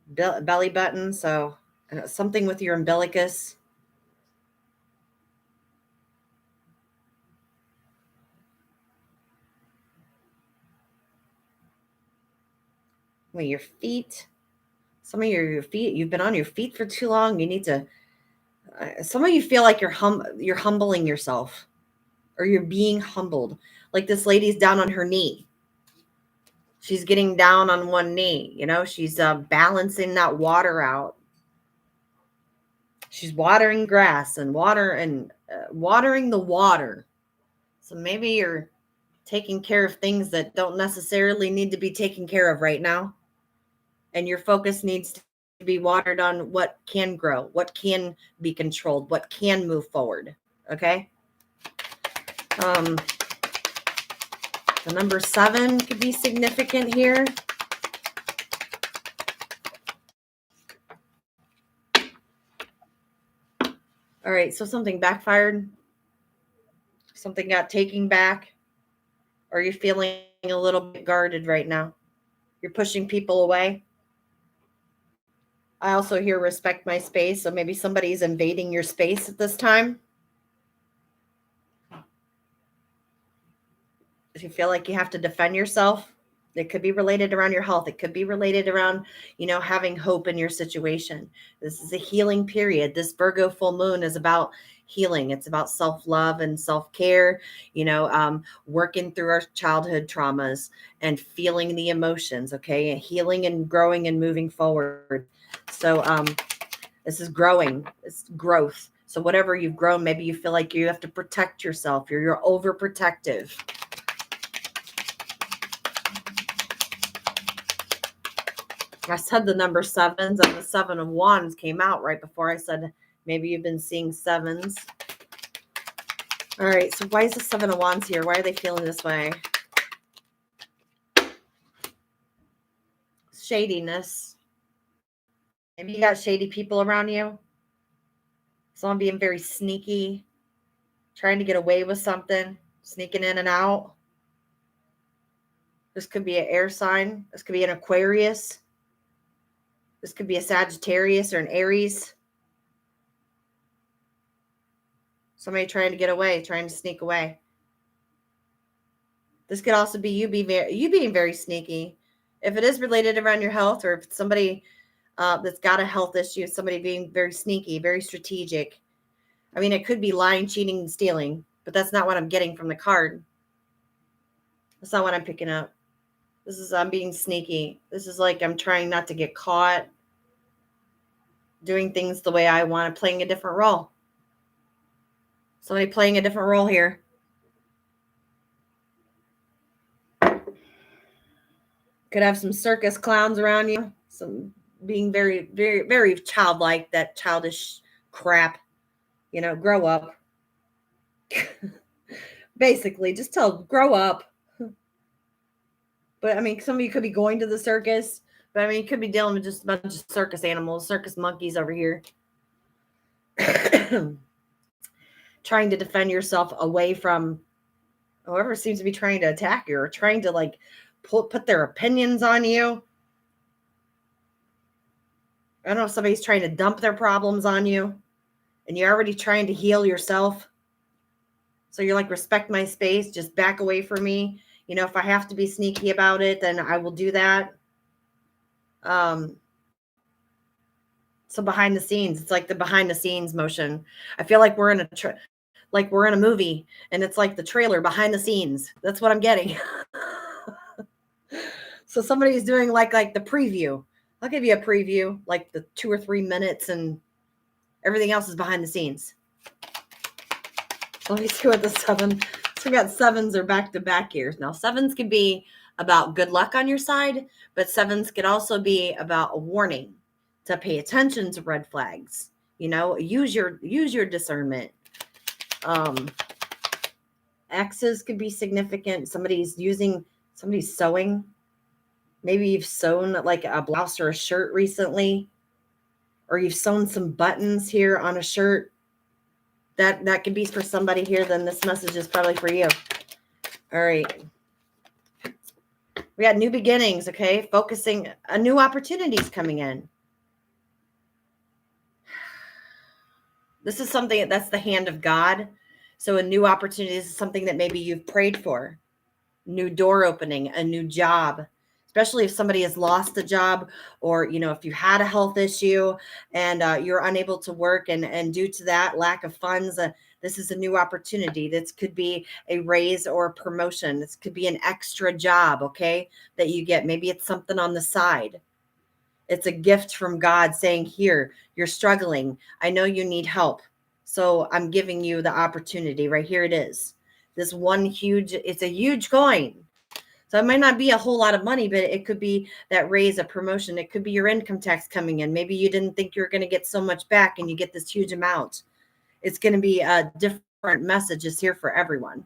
belly button. So something with your umbilicus. Well, your feet. Some of your feet, you've been on your feet for too long. You need to, some of you feel like you're humbling yourself, or you're being humbled. Like this lady's down on her knee. She's getting down on one knee. She's balancing that water out. She's watering grass and watering the water. So maybe you're taking care of things that don't necessarily need to be taken care of right now. And your focus needs to be watered on what can grow, what can be controlled, what can move forward. Okay. The number 7 could be significant here. All right. So something backfired. Something got taken back. Or you're feeling a little bit guarded right now. You're pushing people away. I also hear respect my space. So maybe somebody's invading your space at this time. If you feel like you have to defend yourself, it could be related around your health. It could be related around, having hope in your situation. This is a healing period. This Virgo full moon is about healing. It's about self-love and self-care, working through our childhood traumas and feeling the emotions. Okay. And healing and growing and moving forward. So, this is growing. It's growth. So whatever you've grown, maybe you feel like you have to protect yourself. You're overprotective. I said the number 7s, and the 7 of Wands came out right before I said maybe you've been seeing 7s. All right, so why is the 7 of Wands here? Why are they feeling this way? Shadiness. Maybe you got shady people around you. Someone being very sneaky, trying to get away with something, sneaking in and out. This could be an air sign. This could be an Aquarius. This could be a Sagittarius or an Aries. Somebody trying to get away, trying to sneak away. This could also be you being very sneaky. If it is related around your health, or if it's somebody that's got a health issue, somebody being very sneaky, very strategic. I mean, it could be lying, cheating, and stealing, but that's not what I'm getting from the card. That's not what I'm picking up. This is, I'm being sneaky. This is like I'm trying not to get caught doing things the way I want, playing a different role. Somebody playing a different role here. Could have some circus clowns around you, some being very, very, very childlike, that childish crap. You know, grow up. Basically, just grow up. But I mean, some of you could be going to the circus, but I mean, you could be dealing with just a bunch of circus animals, circus monkeys over here. Trying to defend yourself away from whoever seems to be trying to attack you, or trying to like put their opinions on you. I don't know if somebody's trying to dump their problems on you and you're already trying to heal yourself. So you're like, respect my space, just back away from me. You know, if I have to be sneaky about it, then I will do that. So behind the scenes, it's like the behind the scenes motion. I feel like we're in a movie, and it's like the trailer behind the scenes. That's what I'm getting. So somebody's doing like the preview. I'll give you a preview, like the 2 or 3 minutes, and everything else is behind the scenes. Let me see what the 7. So we got 7s are back to back here. Now 7s could be about good luck on your side, but 7s could also be about a warning to pay attention to red flags. You know, use your discernment. X's could be significant. Somebody's sewing. Maybe you've sewn like a blouse or a shirt recently, or you've sewn some buttons here on a shirt. That could be for somebody here. Then this message is probably for you. All right. We got new beginnings, okay? Focusing, a new opportunities coming in. This is something that's the hand of God. So a new opportunity is something that maybe you've prayed for. New door opening, a new job, especially if somebody has lost a job, or, you know, if you had a health issue and you're unable to work, and due to that lack of funds, this is a new opportunity. This could be a raise or a promotion. This could be an extra job, okay, that you get. Maybe it's something on the side. It's a gift from God saying, here, you're struggling. I know you need help. So I'm giving you the opportunity. Right here it is. This one it's a huge coin. So it might not be a whole lot of money, but it could be that raise, a promotion. It could be your income tax coming in. Maybe you didn't think you were going to get so much back, and you get this huge amount. It's going to be different messages here for everyone.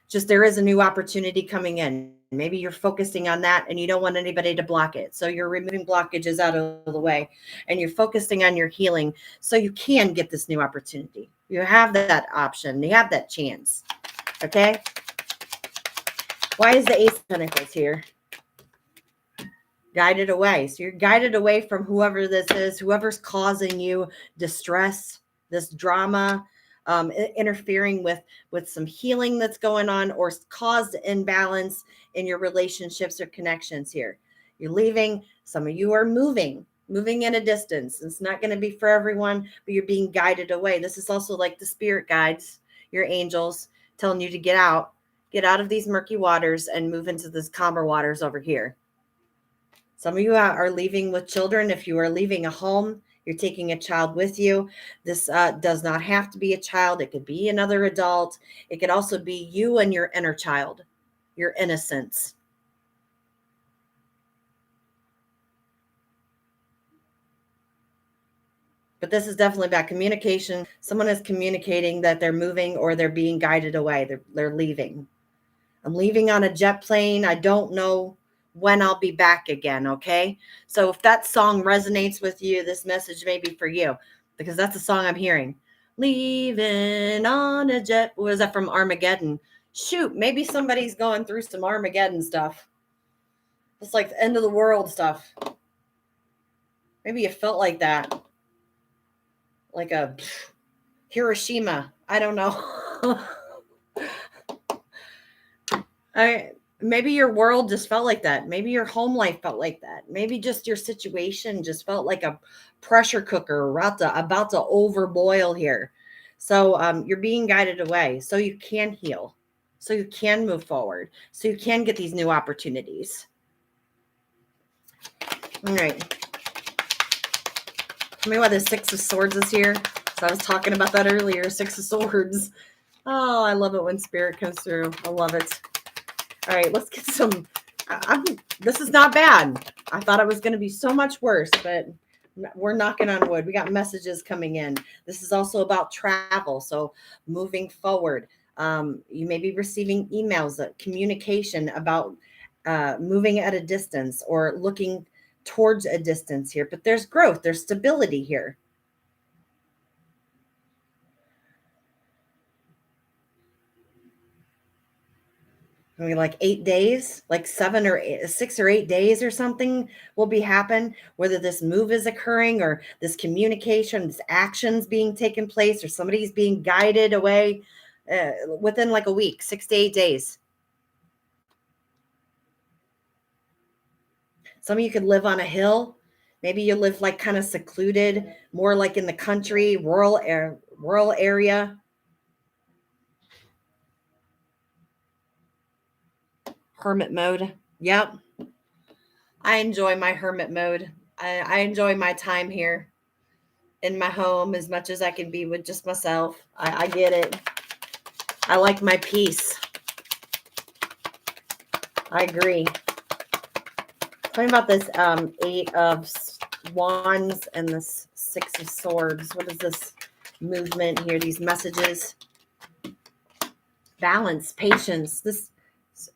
Just there is a new opportunity coming in. Maybe you're focusing on that and you don't want anybody to block it. So you're removing blockages out of the way, and you're focusing on your healing so you can get this new opportunity. You have that option. You have that chance. Okay. Why is the Ace of Pentacles here? Guided away. So you're guided away from whoever this is, whoever's causing you distress, this drama, interfering with some healing that's going on, or caused imbalance in your relationships or connections here. You're leaving. Some of you are moving in a distance. It's not going to be for everyone, but you're being guided away. This is also like the spirit guides, your angels telling you to get out of these murky waters and move into this calmer waters over here. Some of you are leaving with children. If you are leaving a home, you're taking a child with you. This does not have to be a child. It could be another adult. It could also be you and your inner child, your innocence. But this is definitely about communication. Someone is communicating that they're moving, or they're being guided away. They're leaving. I'm leaving on a jet plane. I don't know when I'll be back again, okay? So if that song resonates with you, this message may be for you, because that's a song I'm hearing. Leaving on a jet. Was that from Armageddon? Shoot, maybe somebody's going through some Armageddon stuff. It's like the end of the world stuff. Maybe you felt like that. Like a Hiroshima. I don't know. I Maybe your world just felt like that. Maybe your home life felt like that. Maybe just your situation just felt like a pressure cooker about to overboil here. So you're being guided away so you can heal, so you can move forward, so you can get these new opportunities. All right. Tell me why the Six of Swords is here. So I was talking about that earlier. Six of Swords. Oh, I love it when spirit comes through. I love it. All right, let's get some. This is not bad. I thought it was going to be so much worse, but we're knocking on wood. We got messages coming in. This is also about travel. So moving forward, you may be receiving emails, communication about moving at a distance or looking towards a distance here. But there's growth. There's stability here. I mean, like 8 days, like 6 or 8 days or something will be happen, whether this move is occurring or this communication, this actions being taken place, or somebody's being guided away within like a week, 6 to 8 days. Some of you could live on a hill. Maybe you live like kind of secluded, more like in the country, rural area. Hermit mode. Yep. I enjoy my hermit mode. I enjoy my time here in my home as much as I can be with just myself. I get it. I like my peace. I agree. Talking about this 8 of Wands and this 6 of Swords. What is this movement here? These messages. Balance, patience.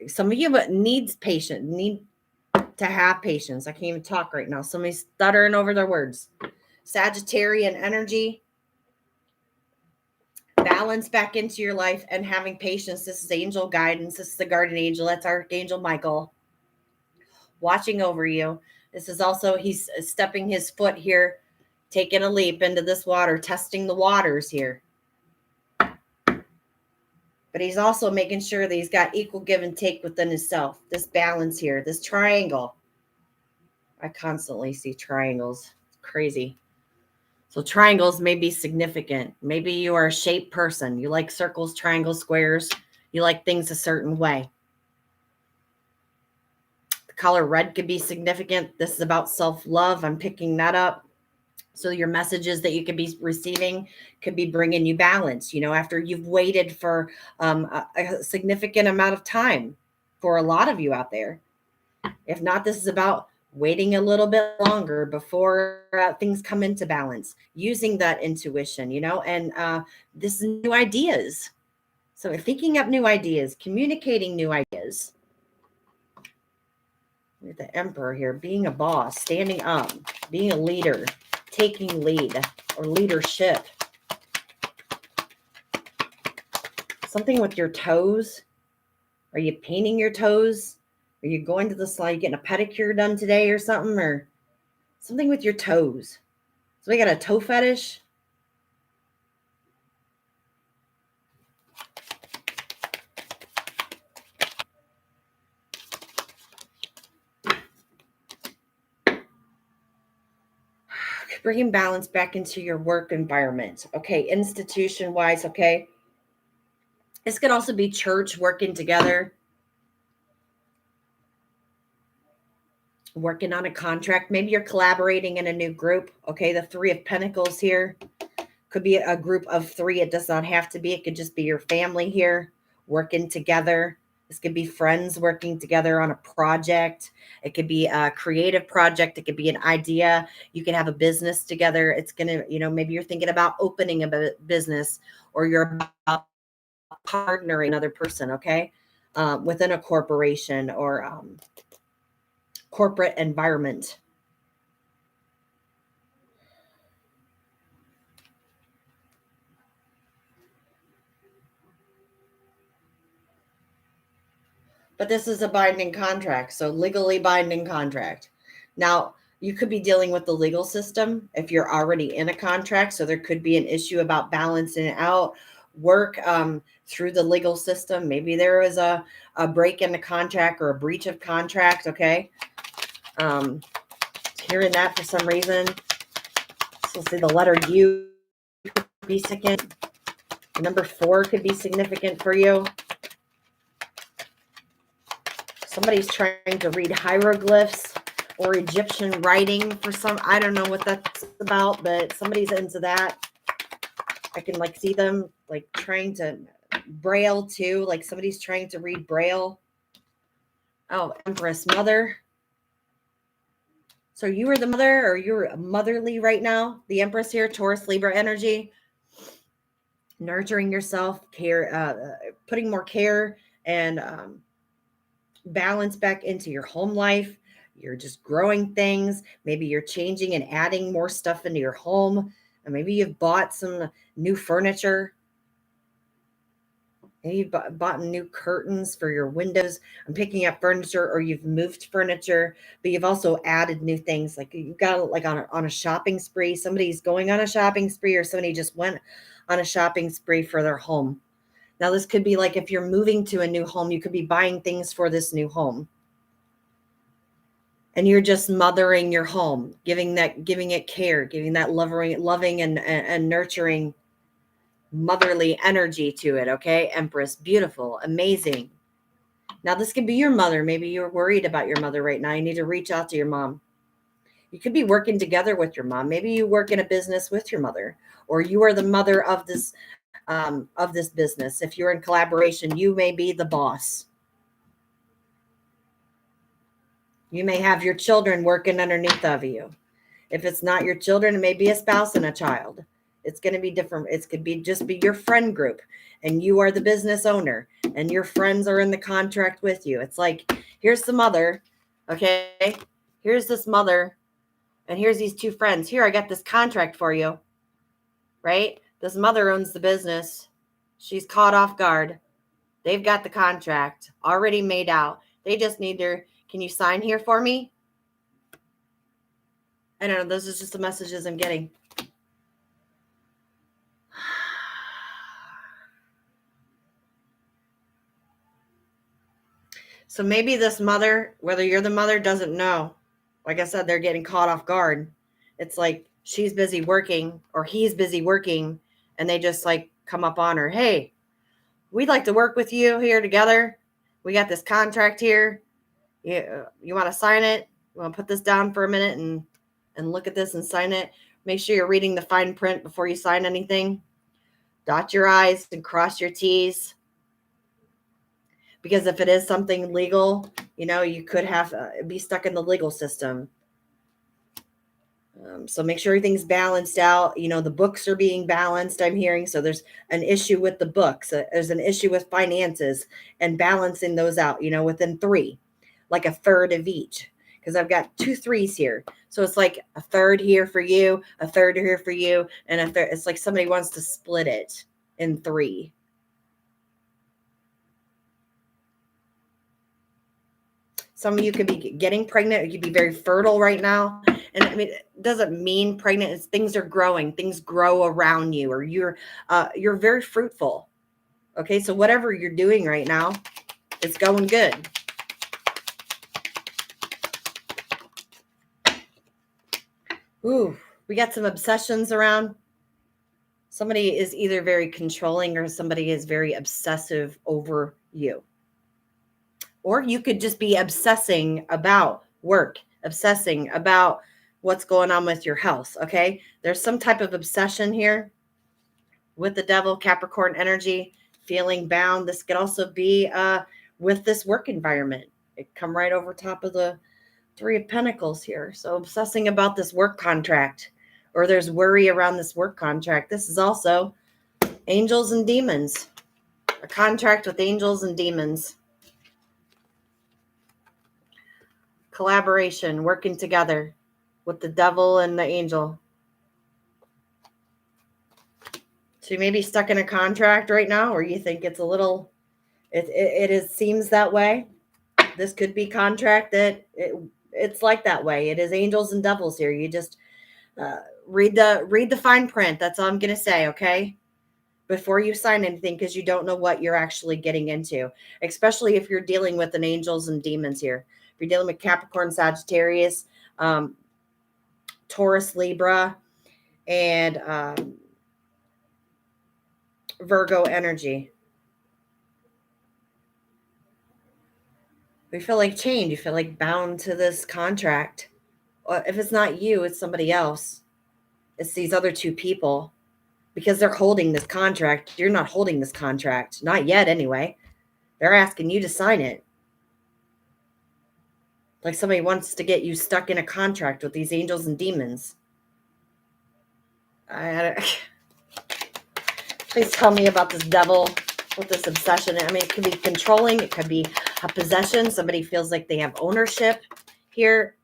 Some of you need to have patience. I can't even talk right now. Somebody's stuttering over their words. Sagittarian energy. Balance back into your life and having patience. This is angel guidance. This is the guardian angel. That's Archangel Michael watching over you. This is also, he's stepping his foot here, taking a leap into this water, testing the waters here. But he's also making sure that he's got equal give and take within himself. This balance here, this triangle. I constantly see triangles. It's crazy. So triangles may be significant. Maybe you are a shaped person. You like circles, triangles, squares. You like things a certain way. The color red could be significant. This is about self-love. I'm picking that up. So your messages that you could be receiving could be bringing you balance, after you've waited for a significant amount of time for a lot of you out there. If not, this is about waiting a little bit longer before things come into balance, using that intuition, and this is new ideas. So thinking up new ideas, communicating new ideas. With the Emperor here, being a boss, standing up, being a leader, taking lead or leadership. Something with your toes. Are you painting your toes? Are you going to the salon, getting a pedicure done today or something? Or something with your toes. So we got a toe fetish. Bringing balance back into your work environment. Okay, institution-wise, okay. This could also be church working together. Working on a contract. Maybe you're collaborating in a new group. Okay, the 3 of Pentacles here. Could be a group of 3. It does not have to be. It could just be your family here working together. This could be friends working together on a project. It could be a creative project. It could be an idea. You can have a business together. It's going to, maybe you're thinking about opening a business, or you're about partnering another person, okay, within a corporation or corporate environment. But this is a binding contract, so legally binding contract. Now, you could be dealing with the legal system if you're already in a contract, so there could be an issue about balancing it out, work through the legal system. Maybe there was a break in the contract or a breach of contract. Okay. Hearing that for some reason. So see the letter U could be significant. Number 4 could be significant for you. Somebody's trying to read hieroglyphs or Egyptian writing for some, I don't know what that's about, but somebody's into that. I can like see them like trying to Braille too. Like somebody's trying to read Braille. Oh, Empress, mother. So you are the mother, or you're motherly right now. The Empress here, Taurus, Libra energy. Nurturing yourself, care, putting more care and balance back into your home life. You're just growing things. Maybe you're changing and adding more stuff into your home. And maybe you've bought some new furniture. Maybe you bought new curtains for your windows. I'm picking up furniture, or you've moved furniture, but you've also added new things. Like you got like on a shopping spree. Somebody's going on a shopping spree, or somebody just went on a shopping spree for their home. Now, this could be like if you're moving to a new home, you could be buying things for this new home. And you're just mothering your home, giving it care, giving that loving and nurturing motherly energy to it. Okay, Empress, beautiful, amazing. Now, this could be your mother. Maybe you're worried about your mother right now. You need to reach out to your mom. You could be working together with your mom. Maybe you work in a business with your mother, or you are the mother of this business. If you're in collaboration, you may be the boss. You may have your children working underneath of you. If it's not your children, it may be a spouse and a child. It's going to be different. It could be just be your friend group, and you are the business owner, and your friends are in the contract with you. It's like, here's the mother. Okay. Here's this mother, and here's these 2 friends. Here, I got this contract for you. Right? This mother owns the business. She's caught off guard. They've got the contract already made out. They just need can you sign here for me? I don't know. Those are just the messages I'm getting. So maybe this mother, whether you're the mother, doesn't know. Like I said, they're getting caught off guard. It's like she's busy working, or he's busy working, and they just like come up on her. Hey, we'd like to work with you here together. We got this contract here. You want to sign it? You want to put this down for a minute and look at this and sign it? Make sure you're reading the fine print before you sign anything. Dot your I's and cross your T's. Because if it is something legal, you could have be stuck in the legal system. So make sure everything's balanced out. The books are being balanced, I'm hearing. So there's an issue with the books. There's an issue with finances and balancing those out, within 3, like a third of each. Because I've got 2 3s here. So it's like a third here for you, a third here for you, and a third. It's like somebody wants to split it in 3. Some of you could be getting pregnant. You could be very fertile right now. And I mean, it doesn't mean pregnant. It's things are growing. Things grow around you, or you're very fruitful. Okay, so whatever you're doing right now, it's going good. Ooh, we got some obsessions around. Somebody is either very controlling, or somebody is very obsessive over you. Or you could just be obsessing about work, obsessing about what's going on with your health, okay? There's some type of obsession here with the devil, Capricorn energy, feeling bound. This could also be with this work environment. It come right over top of the 3 of Pentacles here. So obsessing about this work contract, or there's worry around this work contract. This is also angels and demons, a contract with angels and demons. Collaboration, working together with the devil and the angel. So you may be stuck in a contract right now, or you think it's a little, it seems that way. This could be contract that it's like that way. It is angels and devils here. You just read the fine print. That's all I'm going to say. Okay. before you sign anything, because you don't know what you're actually getting into, especially if you're dealing with an angels and demons here. If you're dealing with Capricorn, Sagittarius, Taurus, Libra, and Virgo energy. We feel like chained. You feel like bound to this contract. If it's not you, it's somebody else. It's these other two people, because they're holding this contract. You're not holding this contract. Not yet, anyway. They're asking you to sign it. Like somebody wants to get you stuck in a contract with these angels and demons. Please tell me about this devil with this obsession. I mean, it could be controlling. It could be a possession. Somebody feels like they have ownership here.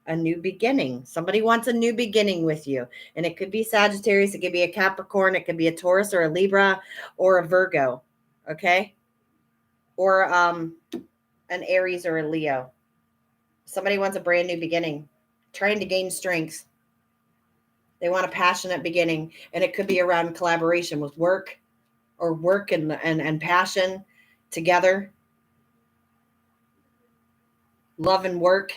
A new beginning. Somebody wants a new beginning with you. And it could be Sagittarius. It could be a Capricorn. It could be a Taurus or a Libra or a Virgo. Okay? Or an Aries or a Leo. Somebody wants a brand new beginning. Trying to gain strength. They want a passionate beginning. And it could be around collaboration with work, or work and passion together. Love and work.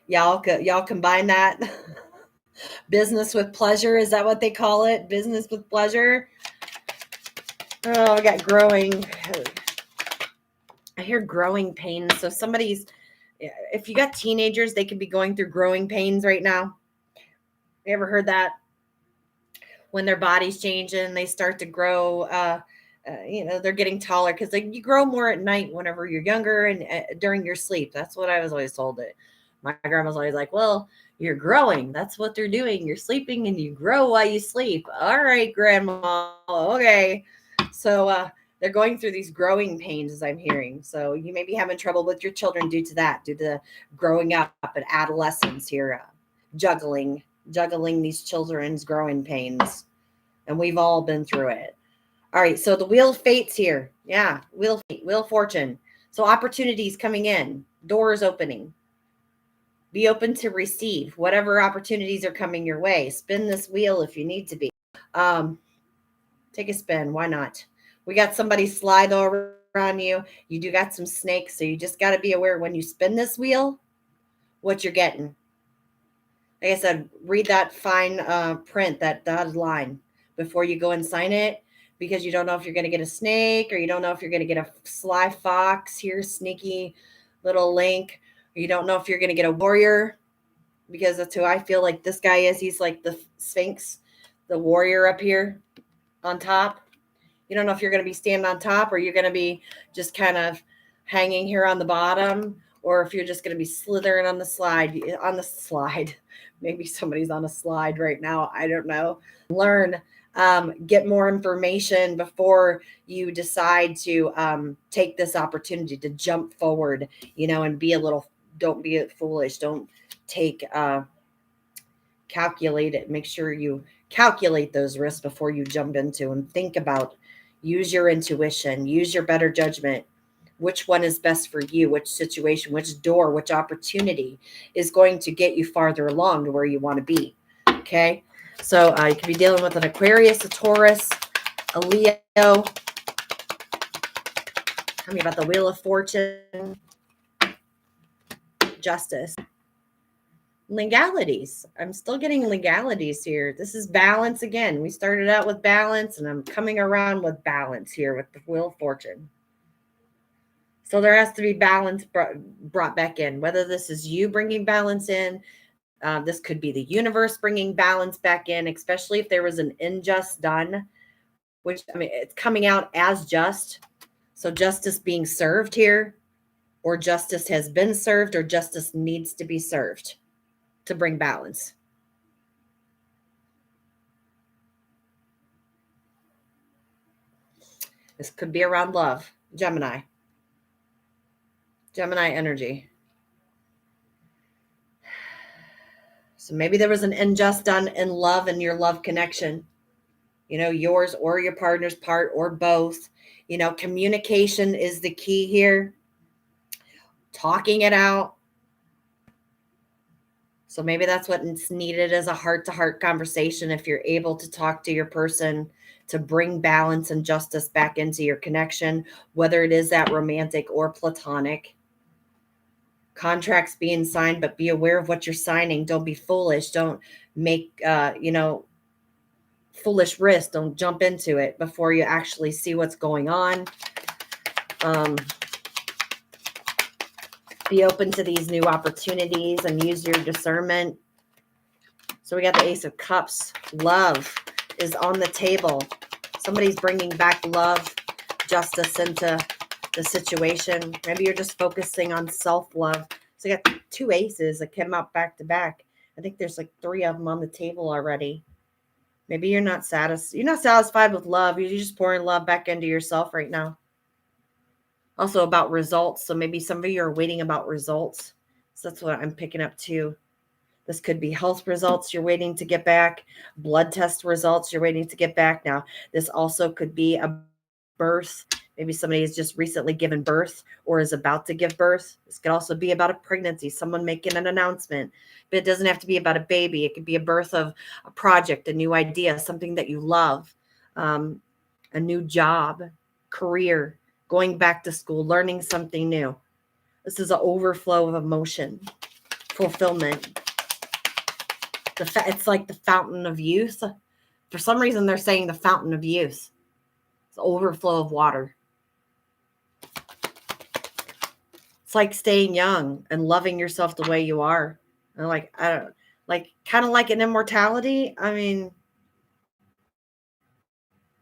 Y'all combine that. Business with pleasure. Is that what they call it? Business with pleasure. Oh, I got growing. I hear growing pains. So if you got teenagers, they could be going through growing pains right now. You ever heard that? When their body's changing, they start to grow, they're getting taller, because you grow more at night whenever you're younger and during your sleep. That's what I was always told. My grandma's always like, well, you're growing. That's what they're doing. You're sleeping and you grow while you sleep. All right, grandma. Okay. So they're going through these growing pains, as I'm hearing. So you may be having trouble with your children due to that, due to growing up at adolescence here, juggling these children's growing pains. And we've all been through it. All right. So the Wheel of Fate's here. Yeah. Wheel of Fortune. So opportunities coming in, doors opening. Be open to receive whatever opportunities are coming your way. Spin this wheel if you need to be. Take a spin. Why not? We got somebody slide over on you. You do got some snakes, so you just got to be aware when you spin this wheel, what you're getting. Like I said, read that fine print, that dotted line, before you go and sign it, because you don't know if you're going to get a snake, or you don't know if you're going to get a sly fox here, sneaky little link. You don't know if you're going to get a warrior, because that's who I feel like this guy is. He's like the Sphinx, the warrior up here on top. You don't know if you're going to be standing on top, or you're going to be just kind of hanging here on the bottom, or if you're just going to be slithering on the slide. Maybe somebody's on a slide right now. I don't know. Learn, get more information before you decide to take this opportunity to jump forward, and don't be foolish. Don't calculate it. Make sure you calculate those risks before you jump into, and think about, use your intuition, use your better judgment. Which one is best for you? Which situation, which door, which opportunity is going to get you farther along to where you want to be? Okay. So you could be dealing with an Aquarius, a Taurus, a Leo. Tell me about the Wheel of Fortune. Justice. Legalities. I'm still getting legalities here. This is balance again. We started out with balance, and I'm coming around with balance here with the Wheel of Fortune. So there has to be balance brought back in, whether this is you bringing balance in. This could be the universe bringing balance back in, especially if there was an injustice done, which, it's coming out as just. So justice being served here, or justice has been served, or justice needs to be served to bring balance. This could be around love. Gemini energy. So maybe there was an injustice done in love, and your love connection, yours or your partner's part, or both. Communication is the key here. Talking it out. So maybe that's what's needed is a heart-to-heart conversation. If you're able to talk to your person to bring balance and justice back into your connection, whether it is that romantic or platonic. Contracts being signed, but be aware of what you're signing. Don't be foolish. Don't make, foolish risks. Don't jump into it before you actually see what's going on. Be open to these new opportunities and use your discernment. So we got the Ace of Cups. Love is on the table. Somebody's bringing back love, justice into the situation. Maybe you're just focusing on self-love. So you got 2 aces that came out back to back. I think there's like 3 of them on the table already. Maybe you're not satisfied with love. You're just pouring love back into yourself right now. Also about results. So maybe some of you are waiting about results. So that's what I'm picking up too. This could be health results you're waiting to get back, blood test results you're waiting to get back. Now, this also could be a birth. Maybe somebody has just recently given birth or is about to give birth. This could also be about a pregnancy, someone making an announcement. But it doesn't have to be about a baby. It could be a birth of a project, a new idea, something that you love, a new job, career, going back to school, learning something new. This is an overflow of emotion, fulfillment. It's like the fountain of youth. For some reason, they're saying the fountain of youth. It's overflow of water. It's like staying young and loving yourself the way you are. And kind of like an immortality. I mean,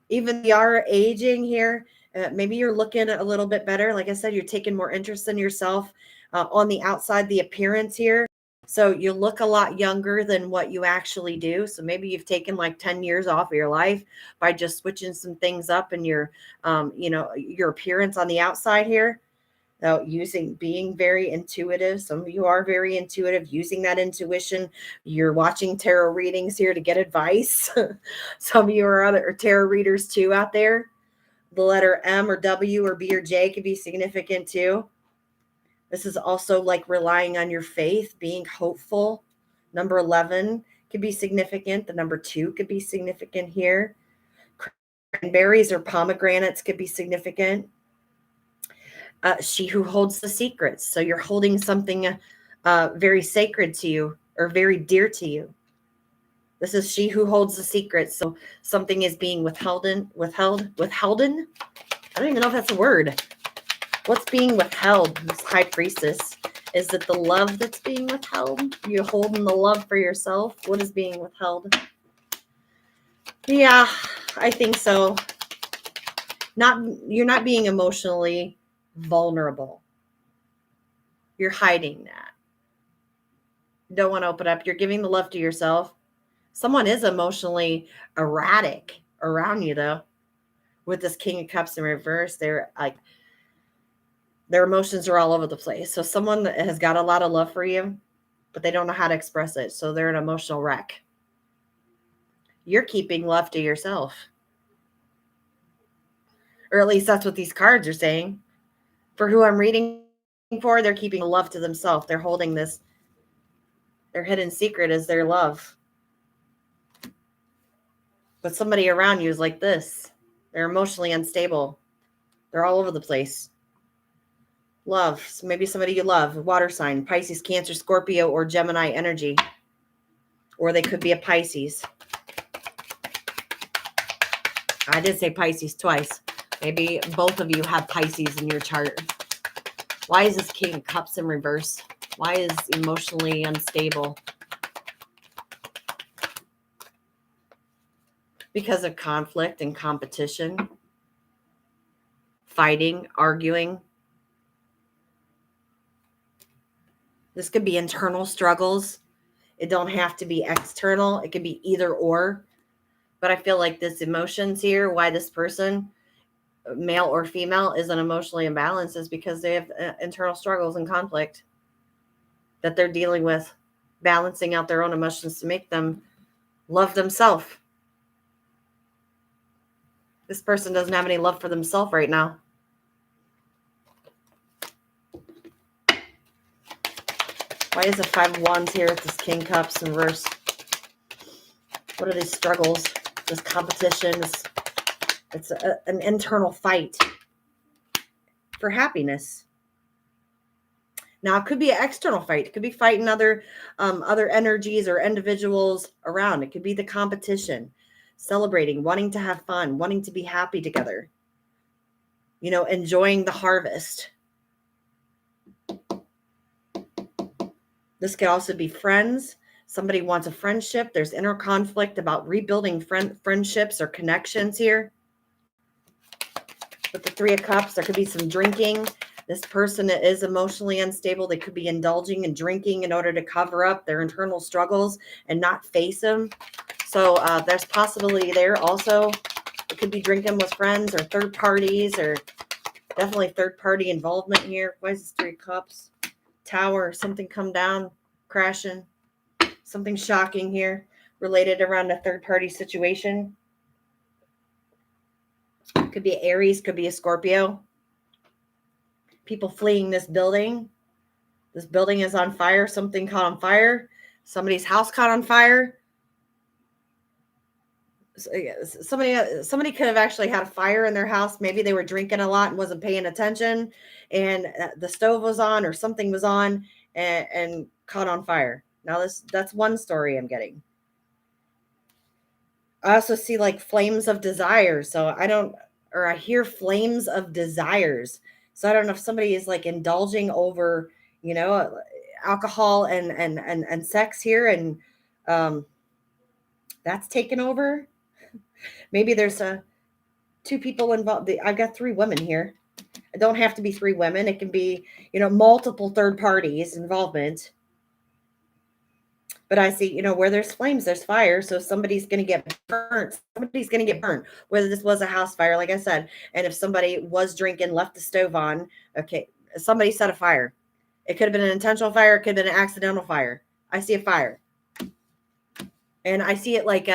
even we are aging here. Maybe you're looking a little bit better. Like I said, you're taking more interest in yourself on the outside, the appearance here. So you look a lot younger than what you actually do. So maybe you've taken like 10 years off of your life by just switching some things up in your, your appearance on the outside here. Being very intuitive. Some of you are very intuitive, using that intuition. You're watching tarot readings here to get advice. Some of you are other tarot readers too out there. The letter M or W or B or J could be significant too. This is also like relying on your faith, being hopeful. Number 11 could be significant. The number 2 could be significant here. Cranberries or pomegranates could be significant. She who holds the secrets. So you're holding something very sacred to you or very dear to you. This is she who holds the secrets. So something is being withholden. I don't even know if that's a word. What's being withheld? This High Priestess. Is it the love that's being withheld? You holding the love for yourself? What is being withheld? Yeah, I think so. You're not being emotionally vulnerable. You're hiding that. You don't want to open up. You're giving the love to yourself. Someone is emotionally erratic around you, though. With this King of Cups in reverse, they're like, their emotions are all over the place. So someone that has got a lot of love for you, but they don't know how to express it. So they're an emotional wreck. You're keeping love to yourself. Or at least that's what these cards are saying. For who I'm reading for, they're keeping love to themselves. They're holding this. Their hidden secret is their love. But somebody around you is like this. They're emotionally unstable. They're all over the place. Love. So maybe somebody you love, water sign, Pisces, Cancer, Scorpio, or Gemini energy. Or they could be a Pisces. I did say Pisces twice. Maybe both of you have Pisces in your chart. Why is this King of Cups in reverse? Why is emotionally unstable? Because of conflict and competition. Fighting, arguing. This could be internal struggles. It don't have to be external. It could be either or. But I feel like this emotions here, why this person, male or female, isn't emotionally imbalanced is because they have internal struggles and conflict that they're dealing with, balancing out their own emotions to make them love themselves. This person doesn't have any love for themselves right now. Why is the Five of Wands here with this King Cups in reverse? What are these struggles? This competition? It's an internal fight for happiness. Now, it could be an external fight. It could be fighting other energies or individuals around. It could be the competition, celebrating, wanting to have fun, wanting to be happy together, you know, enjoying the harvest. This could also be friends. Somebody wants a friendship. There's inner conflict about rebuilding friendships or connections here. With the Three of Cups, there could be some drinking. This person is emotionally unstable. They could be indulging in drinking in order to cover up their internal struggles and not face them. So there's possibility there also. It could be drinking with friends or third parties, or definitely third party involvement here. Why is this Three of Cups? Tower, something come down, crashing. Something shocking here related around a third party situation. Could be Aries, could be a Scorpio. People fleeing this building. This building is on fire. Something caught on fire. Somebody's house caught on fire. Somebody could have actually had a fire in their house. Maybe they were drinking a lot and wasn't paying attention, and the stove was on or something was on and caught on fire. Now that's one story I'm getting. I also see like flames of desire. So I hear flames of desires. So I don't know if somebody is like indulging over, you know, alcohol and sex here, and that's taken over. Maybe there's two people involved. I've got three women here. It don't have to be three women. It can be, you know, multiple third parties involvement. But I see, you know, where there's flames, there's fire. So somebody's going to get burnt. Somebody's going to get burnt, whether this was a house fire, like I said. And if somebody was drinking, left the stove on, okay, somebody set a fire. It could have been an intentional fire. It could have been an accidental fire. I see a fire. And I see it like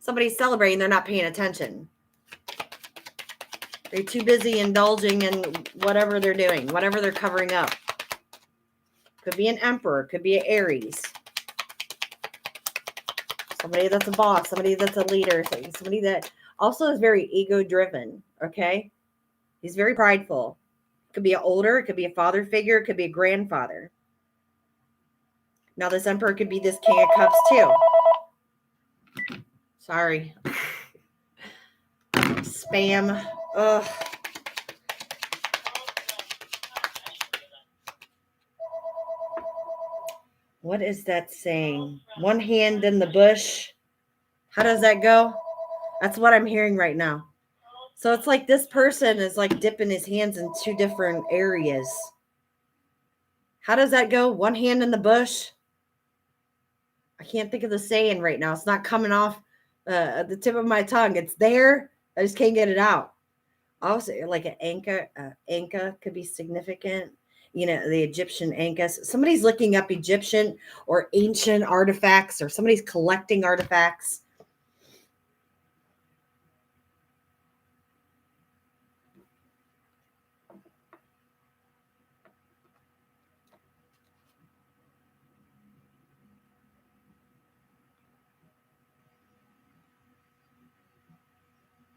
somebody's celebrating. They're not paying attention. They're too busy indulging in whatever they're doing, whatever they're covering up. Could be an Emperor. Could be an Aries. Somebody that's a boss, somebody that's a leader, somebody that also is very ego-driven, okay? He's very prideful. It could be an older, it could be a father figure, it could be a grandfather. Now, this Emperor could be this King of Cups, too. Sorry. Spam. Ugh. What is that saying? One hand in the bush. How does that go? That's what I'm hearing right now. So it's like this person is like dipping his hands in two different areas. How does that go? One hand in the bush. I can't think of the saying right now. It's not coming off the tip of my tongue. It's there. I just can't get it out. Also, like an Anka could be significant. You know, the Egyptian Ankas. Somebody's looking up Egyptian or ancient artifacts, or somebody's collecting artifacts.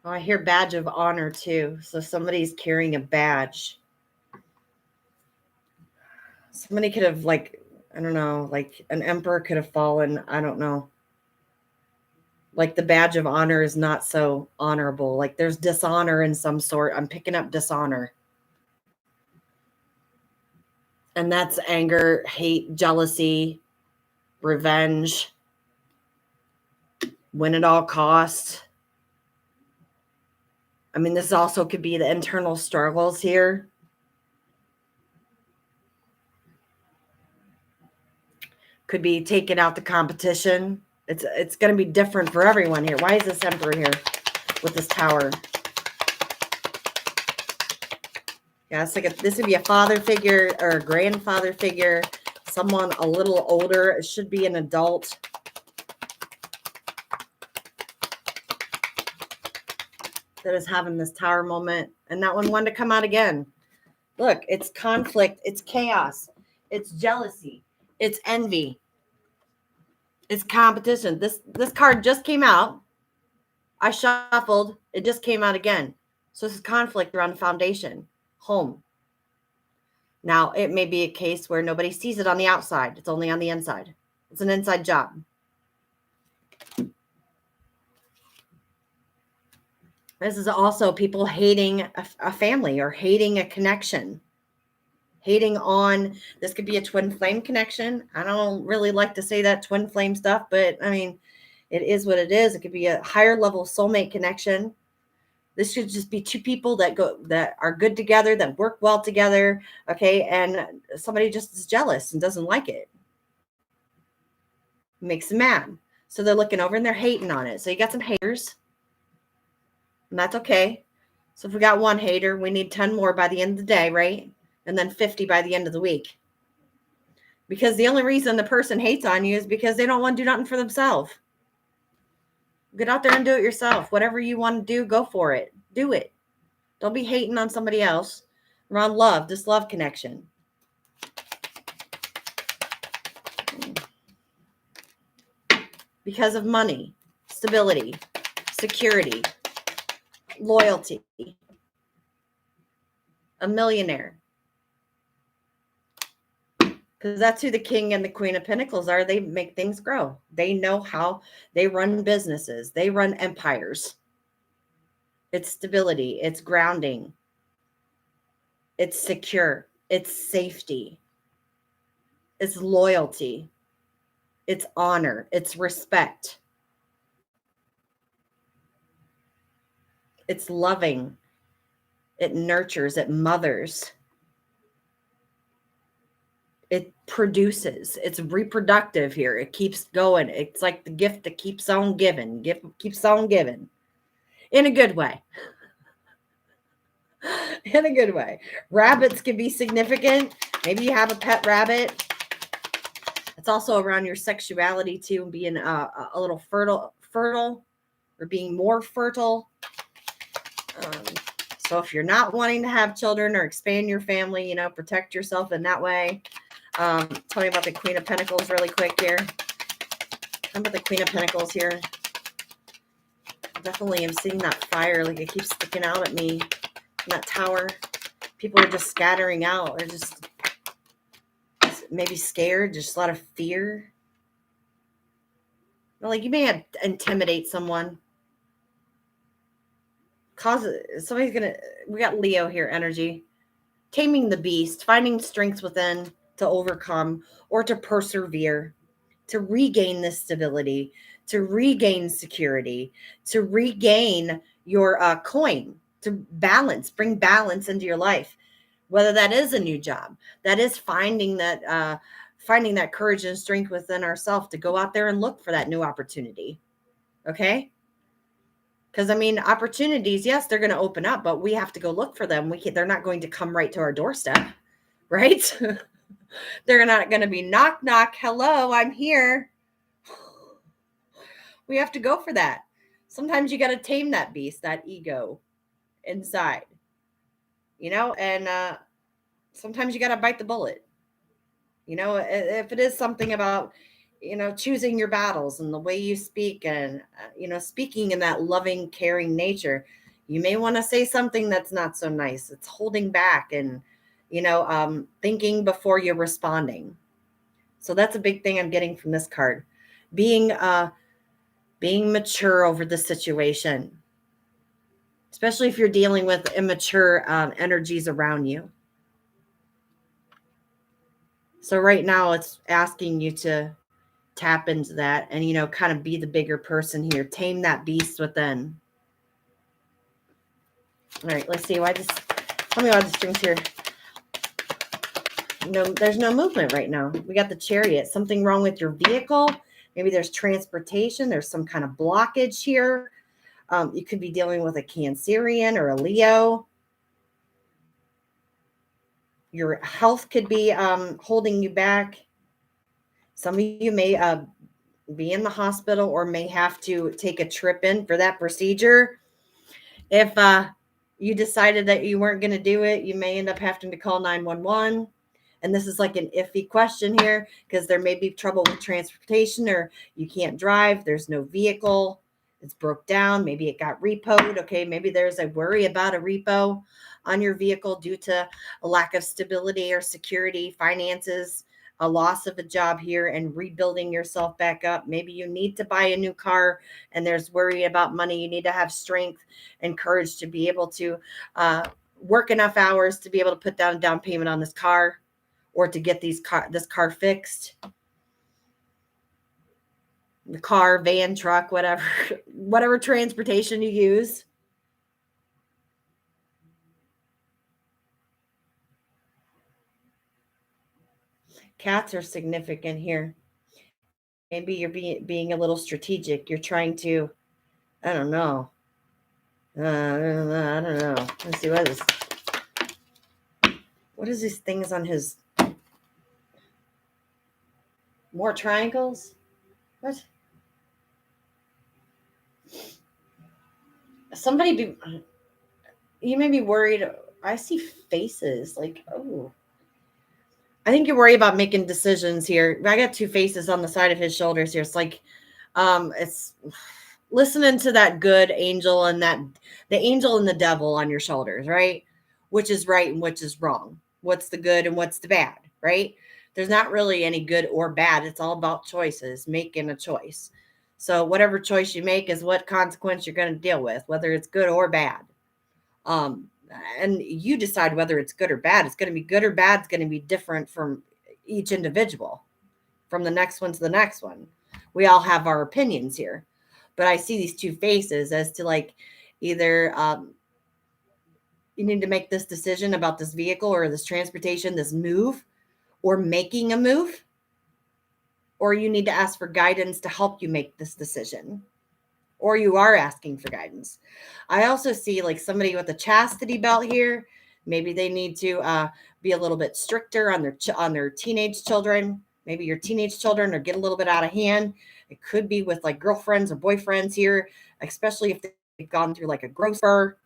Oh, I hear badge of honor too. So somebody's carrying a badge. Somebody could have, like, I don't know, like an emperor could have fallen. I don't know. Like the badge of honor is not so honorable. Like there's dishonor in some sort. I'm picking up dishonor. And that's anger, hate, jealousy, revenge, win at all costs. I mean, this also could be the internal struggles here. Could be taking out the competition. It's going to be different for everyone here. Why is this Emperor here with this Tower? Yeah, it's like this would be a father figure or a grandfather figure, someone a little older. It should be an adult. That is having this Tower moment. And that one wanted to come out again. Look, it's conflict. It's chaos. It's jealousy. It's envy. It's competition. This card just came out. I shuffled. It just came out again. So this is conflict around foundation, home. Now, it may be a case where nobody sees it on the outside. It's only on the inside. It's an inside job. This is also people hating a family or hating a connection. Hating on, this could be a twin flame connection. I don't really like to say that twin flame stuff, but I mean, it is what it is. It could be a higher level soulmate connection. This should just be two people that are good together, that work well together. Okay. And somebody just is jealous and doesn't like it. Makes them mad. So they're looking over and they're hating on it. So you got some haters, and that's okay. So if we got one hater, we need 10 more by the end of the day, right? And then 50 by the end of the week. Because the only reason the person hates on you is because they don't want to do nothing for themselves. Get out there and do it yourself. Whatever you want to do, go for it. Do it. Don't be hating on somebody else. Around love, this love connection. Because of money, stability, security, loyalty. A millionaire. Because that's who the King and the Queen of Pentacles are. They make things grow. They know how. They run businesses. They run empires. It's stability. It's grounding. It's secure. It's safety. It's loyalty. It's honor. It's respect. It's loving. It nurtures. It mothers. It produces. It's reproductive here. It keeps going. It's like the gift that keeps on giving. Keeps on giving. In a good way. In a good way. Rabbits can be significant. Maybe you have a pet rabbit. It's also around your sexuality too, and being a little fertile, or being more fertile. So if you're not wanting to have children or expand your family, protect yourself in that way. Tell me about the Queen of Pentacles really quick here. How about the Queen of Pentacles here? Definitely am seeing that fire, like it keeps sticking out at me. That tower. People are just scattering out. They're just maybe scared, just a lot of fear. Like you may have to intimidate someone. We got Leo here, energy. Taming the beast, finding strengths within to overcome or to persevere, to regain this stability, to regain security, to regain your coin, to bring balance into your life. Whether that is a new job, that is finding that courage and strength within ourselves to go out there and look for that new opportunity. Okay? Because opportunities, yes, they're going to open up, but we have to go look for them. They're not going to come right to our doorstep, right? They're not going to be knock, knock, hello, I'm here. We have to go for that. Sometimes you got to tame that beast, that ego inside, and sometimes you got to bite the bullet. If it is something about, choosing your battles and the way you speak and, speaking in that loving, caring nature, you may want to say something that's not so nice. It's holding back and, thinking before you're responding. So that's a big thing I'm getting from this card. Being mature over the situation, especially if you're dealing with immature energies around you. So right now it's asking you to tap into that and, kind of be the bigger person here. Tame that beast within. All right, let's see. Tell me why the strings here. No, there's no movement right now. We got the Chariot. Something wrong with your vehicle. Maybe there's transportation. There's some kind of blockage here. You could be dealing with a Cancerian or a Leo. Your health could be holding you back. Some of you may be in the hospital or may have to take a trip in for that procedure. If you decided that you weren't going to do it, you may end up having to call 911. And this is like an iffy question here because there may be trouble with transportation, or you can't drive. There's no vehicle. It's broke down. Maybe it got repoed. Okay. Maybe there's a worry about a repo on your vehicle due to a lack of stability or security, finances, a loss of a job here, and rebuilding yourself back up. Maybe you need to buy a new car and there's worry about money. You need to have strength and courage to be able to work enough hours to be able to put down a down payment on this car, or to get this car fixed. The car, van, truck, whatever transportation you use. Cats are significant here. Maybe you're being a little strategic. You're trying to, I don't know. I don't know. Let's see, what is these things on his, more triangles? What? You may be worried. I see faces like, oh. I think you're worried about making decisions here. I got two faces on the side of his shoulders here. It's like, it's listening to that good angel and the angel and the devil on your shoulders, right? Which is right and which is wrong. What's the good and what's the bad, right? There's not really any good or bad. It's all about choices, making a choice. So whatever choice you make is what consequence you're going to deal with, whether it's good or bad. And you decide whether it's good or bad. It's going to be good or bad. It's going to be different from each individual, from the next one to the next one. We all have our opinions here, but I see these two faces as to like either you need to make this decision about this vehicle or this transportation, this move, or making a move, or you need to ask for guidance to help you make this decision, or you are asking for guidance. I also see like somebody with a chastity belt here. Maybe they need to be a little bit stricter on their teenage children. Maybe your teenage children are getting a little bit out of hand. It could be with like girlfriends or boyfriends here, especially if they've gone through like a growth spur.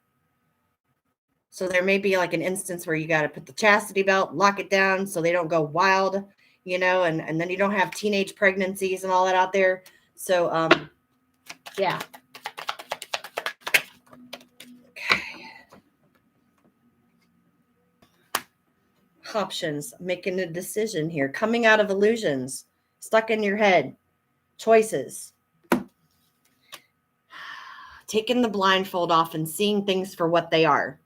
So there may be like an instance where you got to put the chastity belt, lock it down so they don't go wild, and then you don't have teenage pregnancies and all that out there. So, yeah. Okay. Options, making a decision here, coming out of illusions, stuck in your head, choices, taking the blindfold off and seeing things for what they are.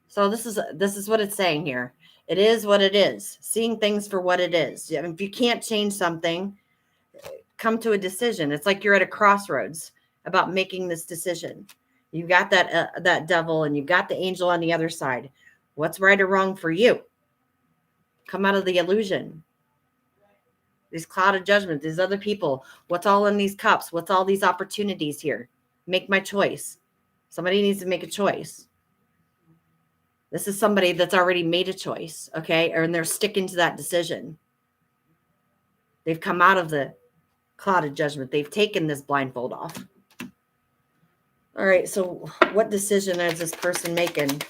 So this is what it's saying here. It is what it is. Seeing things for what it is. If you can't change something, come to a decision. It's like you're at a crossroads about making this decision. You've got that devil and you've got the angel on the other side. What's right or wrong for you? Come out of the illusion. These cloud of judgment, these other people. What's all in these cups? What's all these opportunities here? Make my choice. Somebody needs to make a choice. This is somebody that's already made a choice, okay? And they're sticking to that decision. They've come out of the cloud of judgment. They've taken this blindfold off. All right, so what decision is this person making?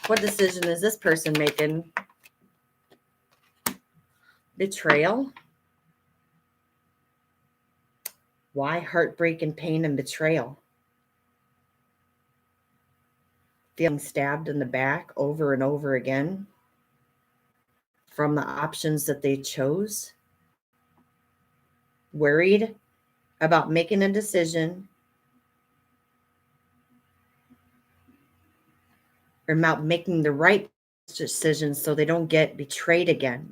What decision is this person making? Betrayal. Why heartbreak and pain and betrayal? Feeling stabbed in the back over and over again from the options that they chose. Worried about making a decision or about making the right decision so they don't get betrayed again.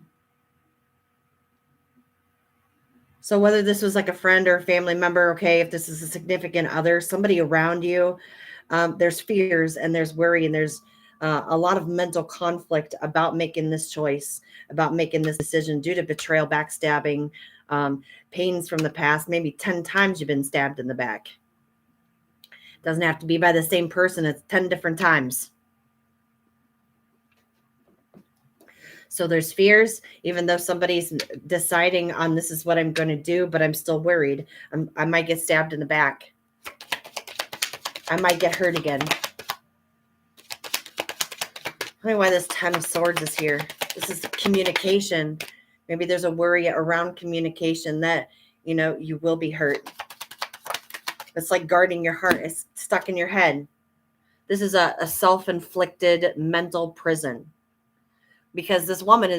So whether this was like a friend or a family member, okay, if this is a significant other, somebody around you, there's fears and there's worry and there's a lot of mental conflict about making this choice, about making this decision due to betrayal, backstabbing, pains from the past. Maybe 10 times you've been stabbed in the back. Doesn't have to be by the same person. It's 10 different times. So there's fears, even though somebody's deciding on this is what I'm going to do, but I'm still worried. I might get stabbed in the back. I might get hurt again. Tell me why this 10 of Swords is here. This is communication. Maybe there's a worry around communication that, you know, you will be hurt. It's like guarding your heart. It's stuck in your head. This is a self-inflicted mental prison. Because this woman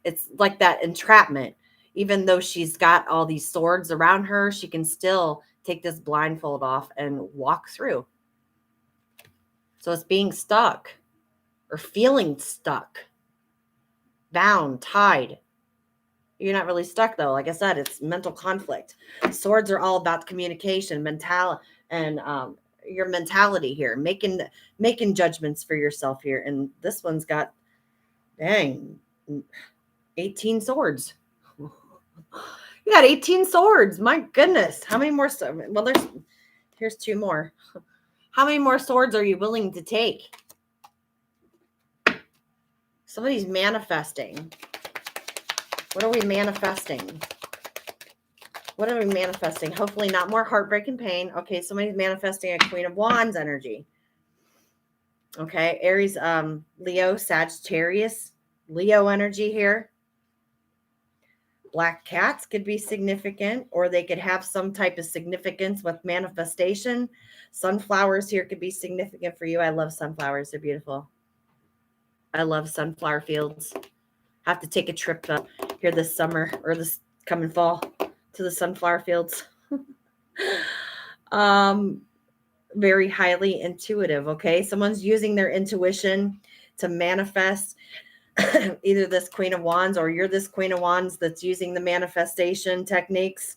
it's like that entrapment. Even though she's got all these swords around her, she can still take this blindfold off and walk through. So it's being stuck or feeling stuck, bound, tied. You're not really stuck though. Like I said, it's mental conflict. Swords are all about communication, and your mentality here, making judgments for yourself here. And this one's got, dang, 18 swords. You got 18 swords. My goodness. How many more? Well, here's 2 more. How many more swords are you willing to take? Somebody's manifesting. What are we manifesting? What are we manifesting? Hopefully not more heartbreak and pain. Okay, somebody's manifesting a Queen of Wands energy. Okay, Aries, Leo, Sagittarius, Leo energy here. Black cats could be significant, or they could have some type of significance with manifestation. Sunflowers here could be significant for you. I love sunflowers. They're beautiful. I love sunflower fields. Have to take a trip here this summer or this coming fall to the sunflower fields. Very highly intuitive. Okay. Someone's using their intuition to manifest either this Queen of Wands, or you're this Queen of Wands that's using the manifestation techniques.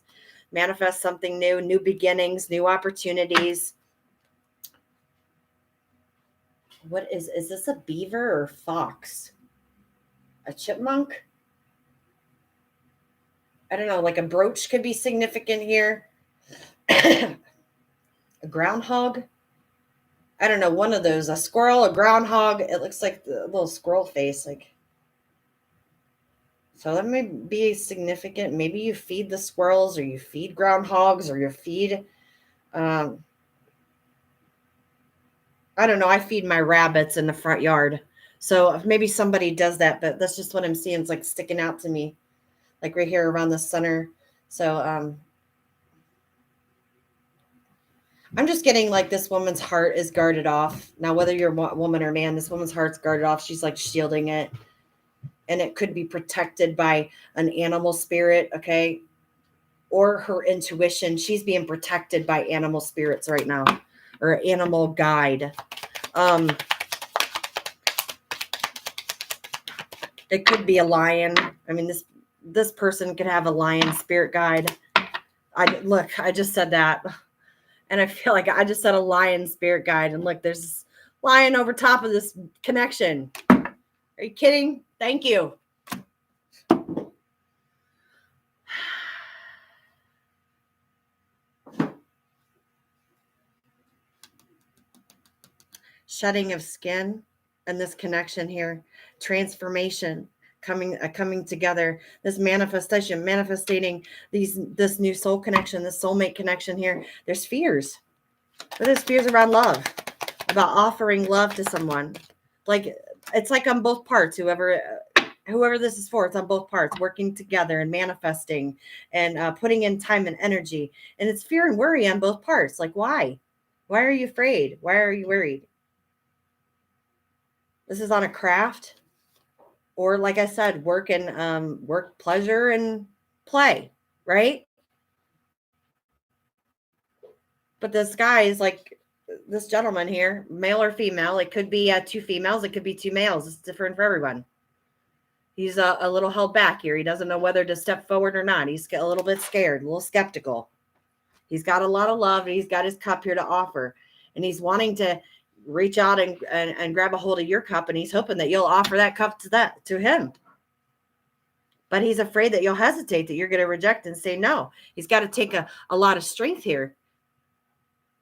Manifest something new, new beginnings, new opportunities. What is this a beaver or fox? A chipmunk? I don't know, like a brooch could be significant here. A groundhog? I don't know, one of those. A squirrel, a groundhog. It looks like the little squirrel face. So that may be significant. Maybe you feed the squirrels, or you feed groundhogs, or you feed... I don't know. I feed my rabbits in the front yard. So maybe somebody does that, but that's just what I'm seeing. It's like sticking out to me, like right here around the center. So I'm just getting like this woman's heart is guarded off. Now, whether you're a woman or man, this woman's heart's guarded off. She's like shielding it. And it could be protected by an animal spirit, okay? Or her intuition. She's being protected by animal spirits right now, or animal guide. It could be a lion. I mean, this person could have a lion spirit guide. I just said that. And I feel like I just said a lion spirit guide. And look, there's this lion over top of this connection. Are you kidding? Thank you. Shedding of skin and this connection here. Transformation. Coming together, this manifestation, manifesting this new soul connection, this soulmate connection here. There's fears. There's fears around love, about offering love to someone. Like it's like on both parts. Whoever this is for, it's on both parts, working together and manifesting and putting in time and energy. And it's fear and worry on both parts. Like why? Why are you afraid? Why are you worried? This is on a craft. Or like I said, work, pleasure, and play, right? But this guy is like this gentleman here, male or female. It could be 2 females. It could be 2 males. It's different for everyone. He's a little held back here. He doesn't know whether to step forward or not. He's a little bit scared, a little skeptical. He's got a lot of love, and he's got his cup here to offer. And he's wanting to reach out and grab a hold of your cup, and he's hoping that you'll offer that cup to him. But he's afraid that you'll hesitate, that you're going to reject and say no. He's got to take a lot of strength here.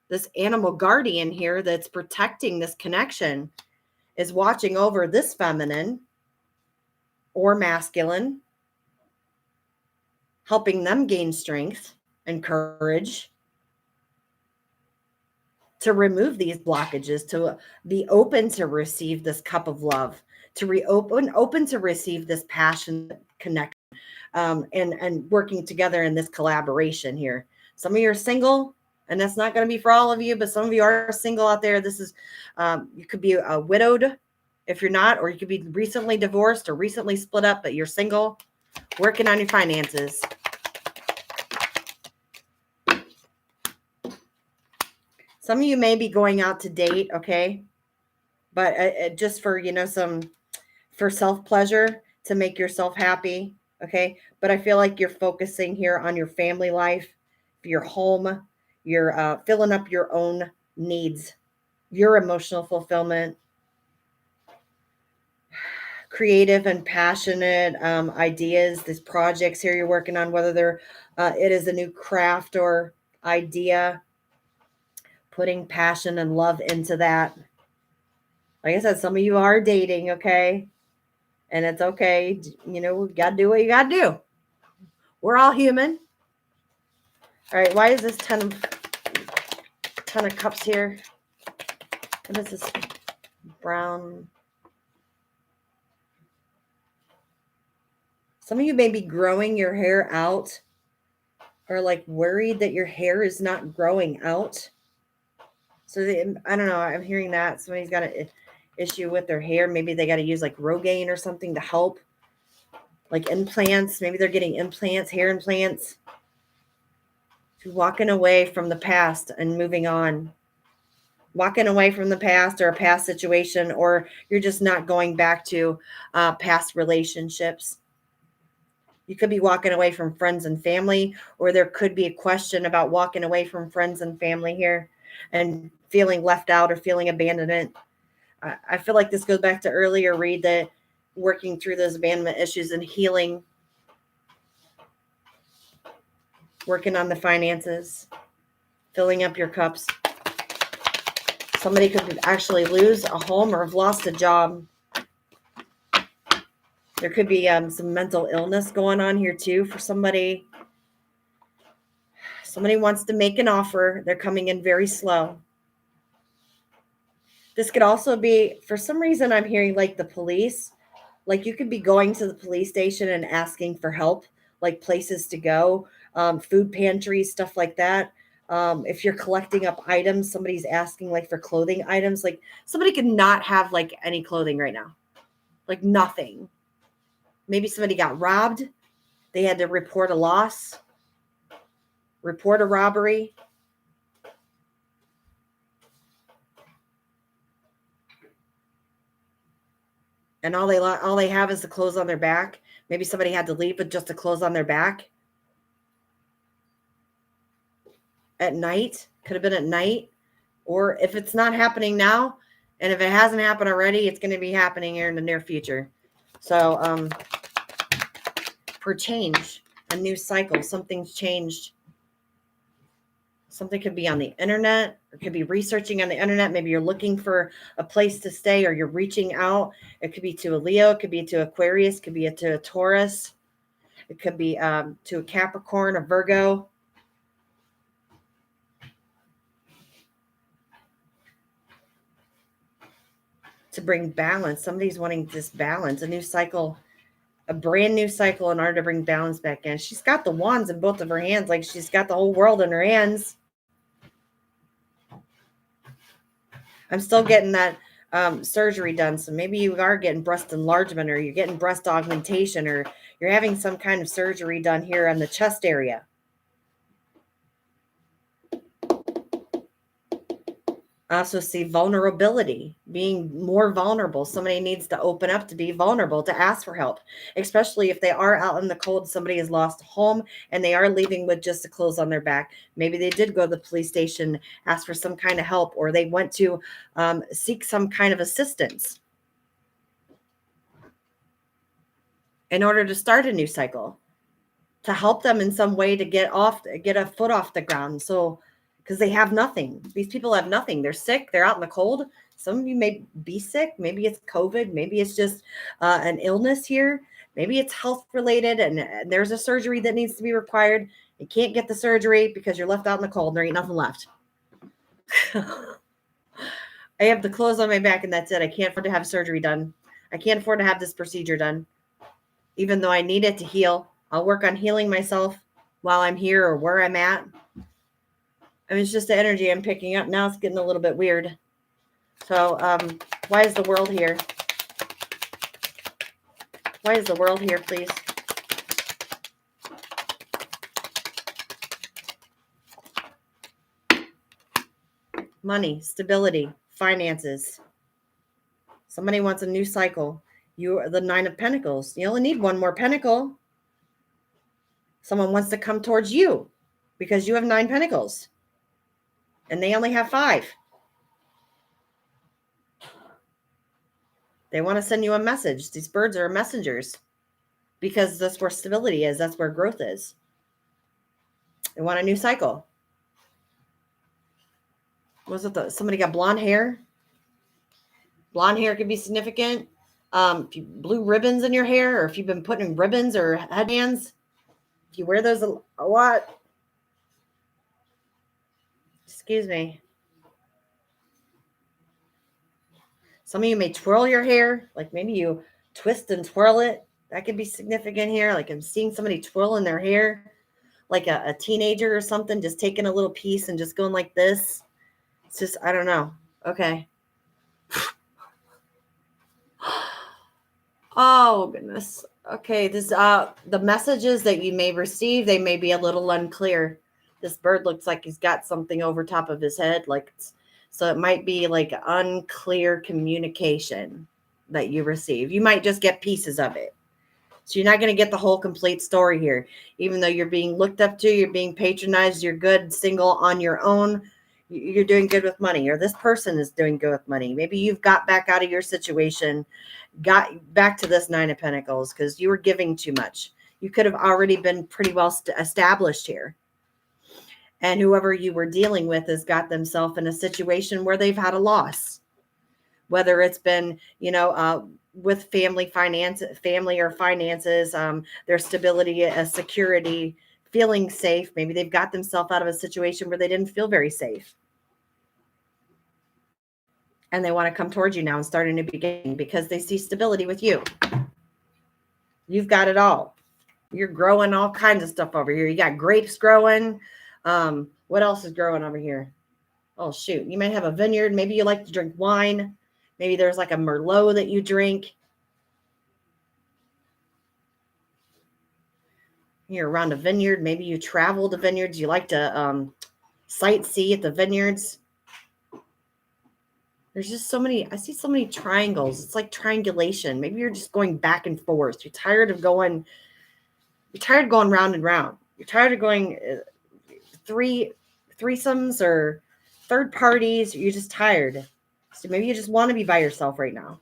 This animal guardian here that's protecting this connection is watching over this feminine or masculine, helping them gain strength and courage to remove these blockages, to be open to receive this cup of love, to reopen, open to receive this passion connection, and working together in this collaboration here. Some of you are single, and that's not going to be for all of you, but some of you are single out there. This is, you could be widowed if you're not, or you could be recently divorced or recently split up, but you're single, working on your finances. Some of you may be going out to date, okay? But just for, for self-pleasure, to make yourself happy, okay? But I feel like you're focusing here on your family life, your home, you're filling up your own needs, your emotional fulfillment, creative and passionate ideas, these projects here you're working on, whether they're it is a new craft or idea, putting passion and love into that. Like I said, some of you are dating, okay? And it's okay. You got to do what you got to do. We're all human. All right, why is this 10 of cups here? What is this? Brown. Some of you may be growing your hair out, or like worried that your hair is not growing out. So I don't know. I'm hearing that somebody's got an issue with their hair. Maybe they got to use like Rogaine or something to help. Like implants. Maybe they're getting implants, hair implants. Walking away from the past and moving on. Walking away from the past or a past situation, or you're just not going back to past relationships. You could be walking away from friends and family, or there could be a question about walking away from friends and family here and feeling left out or feeling abandonment. I feel like this goes back to earlier read, that working through those abandonment issues and healing, working on the finances, filling up your cups. Somebody could actually lose a home or have lost a job. There could be some mental illness going on here too for somebody. Somebody wants to make an offer. They're coming in very slow. This could also be, for some reason, I'm hearing like the police. Like you could be going to the police station and asking for help, like places to go, food pantries, stuff like that. If you're collecting up items, somebody's asking like for clothing items. Like somebody could not have like any clothing right now, like nothing. Maybe somebody got robbed. They had to report a loss, report a robbery. And all they have is the clothes on their back. Maybe somebody had to leave with just the clothes on their back. At night, could have been at night. Or if it's not happening now, and if it hasn't happened already, it's going to be happening here in the near future. So for change, a new cycle, something's changed. Something could be on the internet, or could be researching on the internet. Maybe you're looking for a place to stay, or you're reaching out. It could be to a Leo, it could be to Aquarius, it could be to a Taurus. It could be to a Capricorn, a Virgo. To bring balance. Somebody's wanting this balance, a new cycle, a brand new cycle in order to bring balance back in. She's got the wands in both of her hands, like she's got the whole world in her hands. I'm still getting that surgery done. So maybe you are getting breast enlargement, or you're getting breast augmentation, or you're having some kind of surgery done here on the chest area. I also see vulnerability, being more vulnerable. Somebody needs to open up to be vulnerable, to ask for help, especially if they are out in the cold. Somebody has lost home and they are leaving with just the clothes on their back. Maybe they did go to the police station, ask for some kind of help, or they went to seek some kind of assistance in order to start a new cycle, to help them in some way to get a foot off the ground. So, because they have nothing. These people have nothing. They're sick. They're out in the cold. Some of you may be sick. Maybe it's COVID. Maybe it's just an illness here. Maybe it's health related, and there's a surgery that needs to be required. You can't get the surgery because you're left out in the cold and there ain't nothing left. I have the clothes on my back and that's it. I can't afford to have surgery done. I can't afford to have this procedure done, even though I need it to heal. I'll work on healing myself while I'm here or where I'm at. I mean, it's just the energy I'm picking up. Now it's getting a little bit weird. So why is the world here? Why is the world here, please? Money, stability, finances. Somebody wants a new cycle. You are the Nine of Pentacles. You only need one more pentacle. Someone wants to come towards you because you have 9 pentacles and they only have 5. They want to send you a message. These birds are messengers because that's where stability is. That's where growth is. They want a new cycle. Was it somebody got blonde hair? Blonde hair could be significant. If you blue ribbons in your hair, or if you've been putting ribbons or headbands, if you wear those a lot, excuse me. Some of you may twirl your hair, like maybe you twist and twirl it. That could be significant here. Like I'm seeing somebody twirling their hair, like a teenager or something, just taking a little piece and just going like this. It's just, I don't know. Okay. Oh, goodness. Okay. This, the messages that you may receive, they may be a little unclear. This bird looks like he's got something over top of his head. So it might be like unclear communication that you receive. You might just get pieces of it. So you're not going to get the whole complete story here. Even though you're being looked up to, you're being patronized, you're good, single on your own, you're doing good with money, or this person is doing good with money. Maybe you've got back out of your situation, got back to this 9 of Pentacles because you were giving too much. You could have already been pretty well established here. And whoever you were dealing with has got themselves in a situation where they've had a loss, whether it's been, with family or finances, their stability, security, feeling safe. Maybe they've got themselves out of a situation where they didn't feel very safe. And they want to come towards you now and start a new beginning because they see stability with you. You've got it all. You're growing all kinds of stuff over here. You got grapes growing. What else is growing over here? Oh, shoot. You may have a vineyard. Maybe you like to drink wine. Maybe there's like a Merlot that you drink. You're around a vineyard. Maybe you travel to vineyards. You like to sightsee at the vineyards. There's just so many. I see so many triangles. It's like triangulation. Maybe you're just going back and forth. You're tired of going round and round. You're tired of going threesomes or third parties. You're just tired. So maybe you just want to be by yourself right now.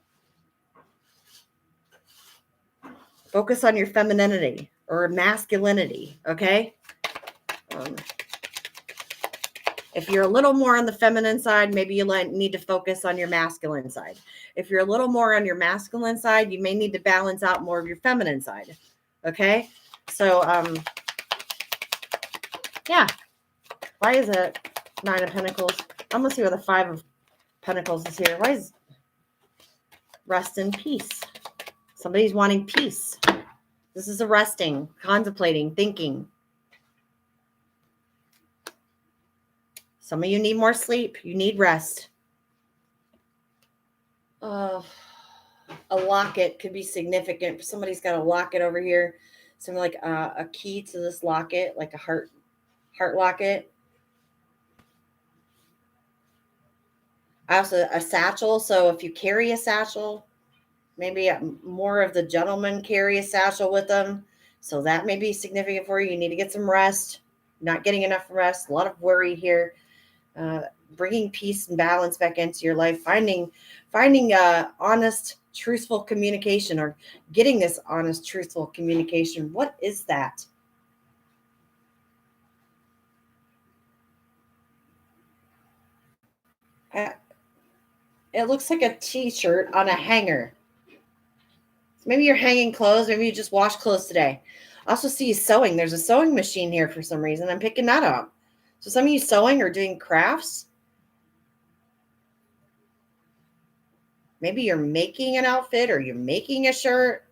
Focus on your femininity or masculinity, okay? If you're a little more on the feminine side, maybe you need to focus on your masculine side. If you're a little more on your masculine side, you may need to balance out more of your feminine side, okay? So, yeah. Why is it 9 of Pentacles? I'm going to see where the 5 of Pentacles is here. Why is rest in peace? Somebody's wanting peace. This is a resting, contemplating, thinking. Some of you need more sleep. You need rest. A locket could be significant. Somebody's got a locket over here. Something like a key to this locket, like a heart locket. Also a satchel. So if you carry a satchel, maybe more of the gentlemen carry a satchel with them. So that may be significant for you. You need to get some rest. Not getting enough rest. A lot of worry here. Bringing peace and balance back into your life. Finding honest, truthful communication, or getting this honest, truthful communication. What is that? It looks like a t-shirt on a hanger. Maybe you're hanging clothes. Maybe you just washed clothes today. I also see you sewing. There's a sewing machine here for some reason. I'm picking that up. So some of you sewing or doing crafts. Maybe you're making an outfit or you're making a shirt.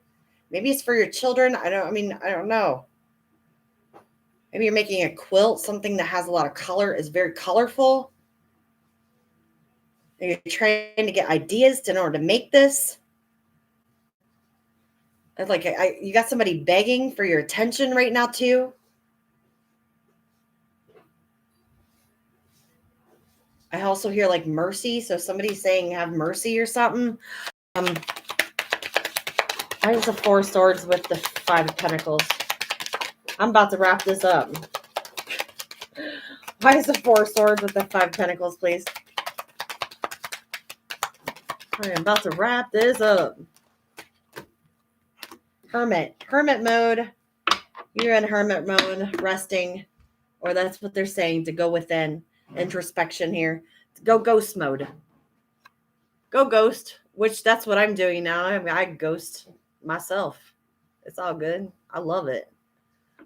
Maybe it's for your children. I don't know. Maybe you're making a quilt, something that has a lot of color, is very colorful. And you're trying to get ideas in order to make this. It's like you got somebody begging for your attention right now too. I also hear like mercy. So somebody's saying have mercy or something. Why is the Four of Swords with the Five of Pentacles? I'm about to wrap this up. Why is the Four of Swords with the Five of Pentacles, please? I am about to wrap this up. Hermit mode. You're in hermit mode, resting, or that's what they're saying, to go within. Introspection here. Go ghost mode. Go ghost, which that's what I'm doing now. I ghost myself. It's all good. I love it.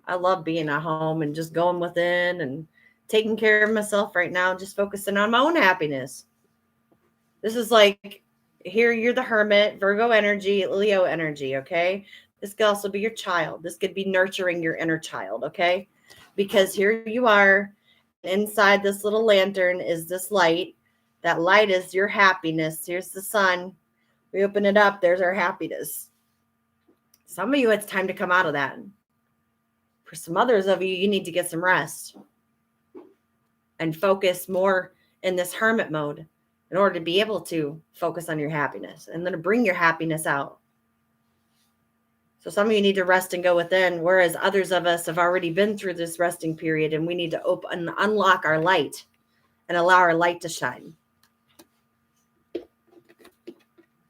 I love being at home and just going within and taking care of myself right now, just focusing on my own happiness. This is like, here you're the hermit, Virgo energy, Leo energy, okay? This could also be your child. This could be nurturing your inner child, okay? Because here you are, inside this little lantern is this light. That light is your happiness. Here's the sun. We open it up, there's our happiness. Some of you, it's time to come out of that. For some others of you, you need to get some rest and focus more in this hermit mode in order to be able to focus on your happiness and then to bring your happiness out. So some of you need to rest and go within, whereas others of us have already been through this resting period, and we need to open, unlock our light and allow our light to shine.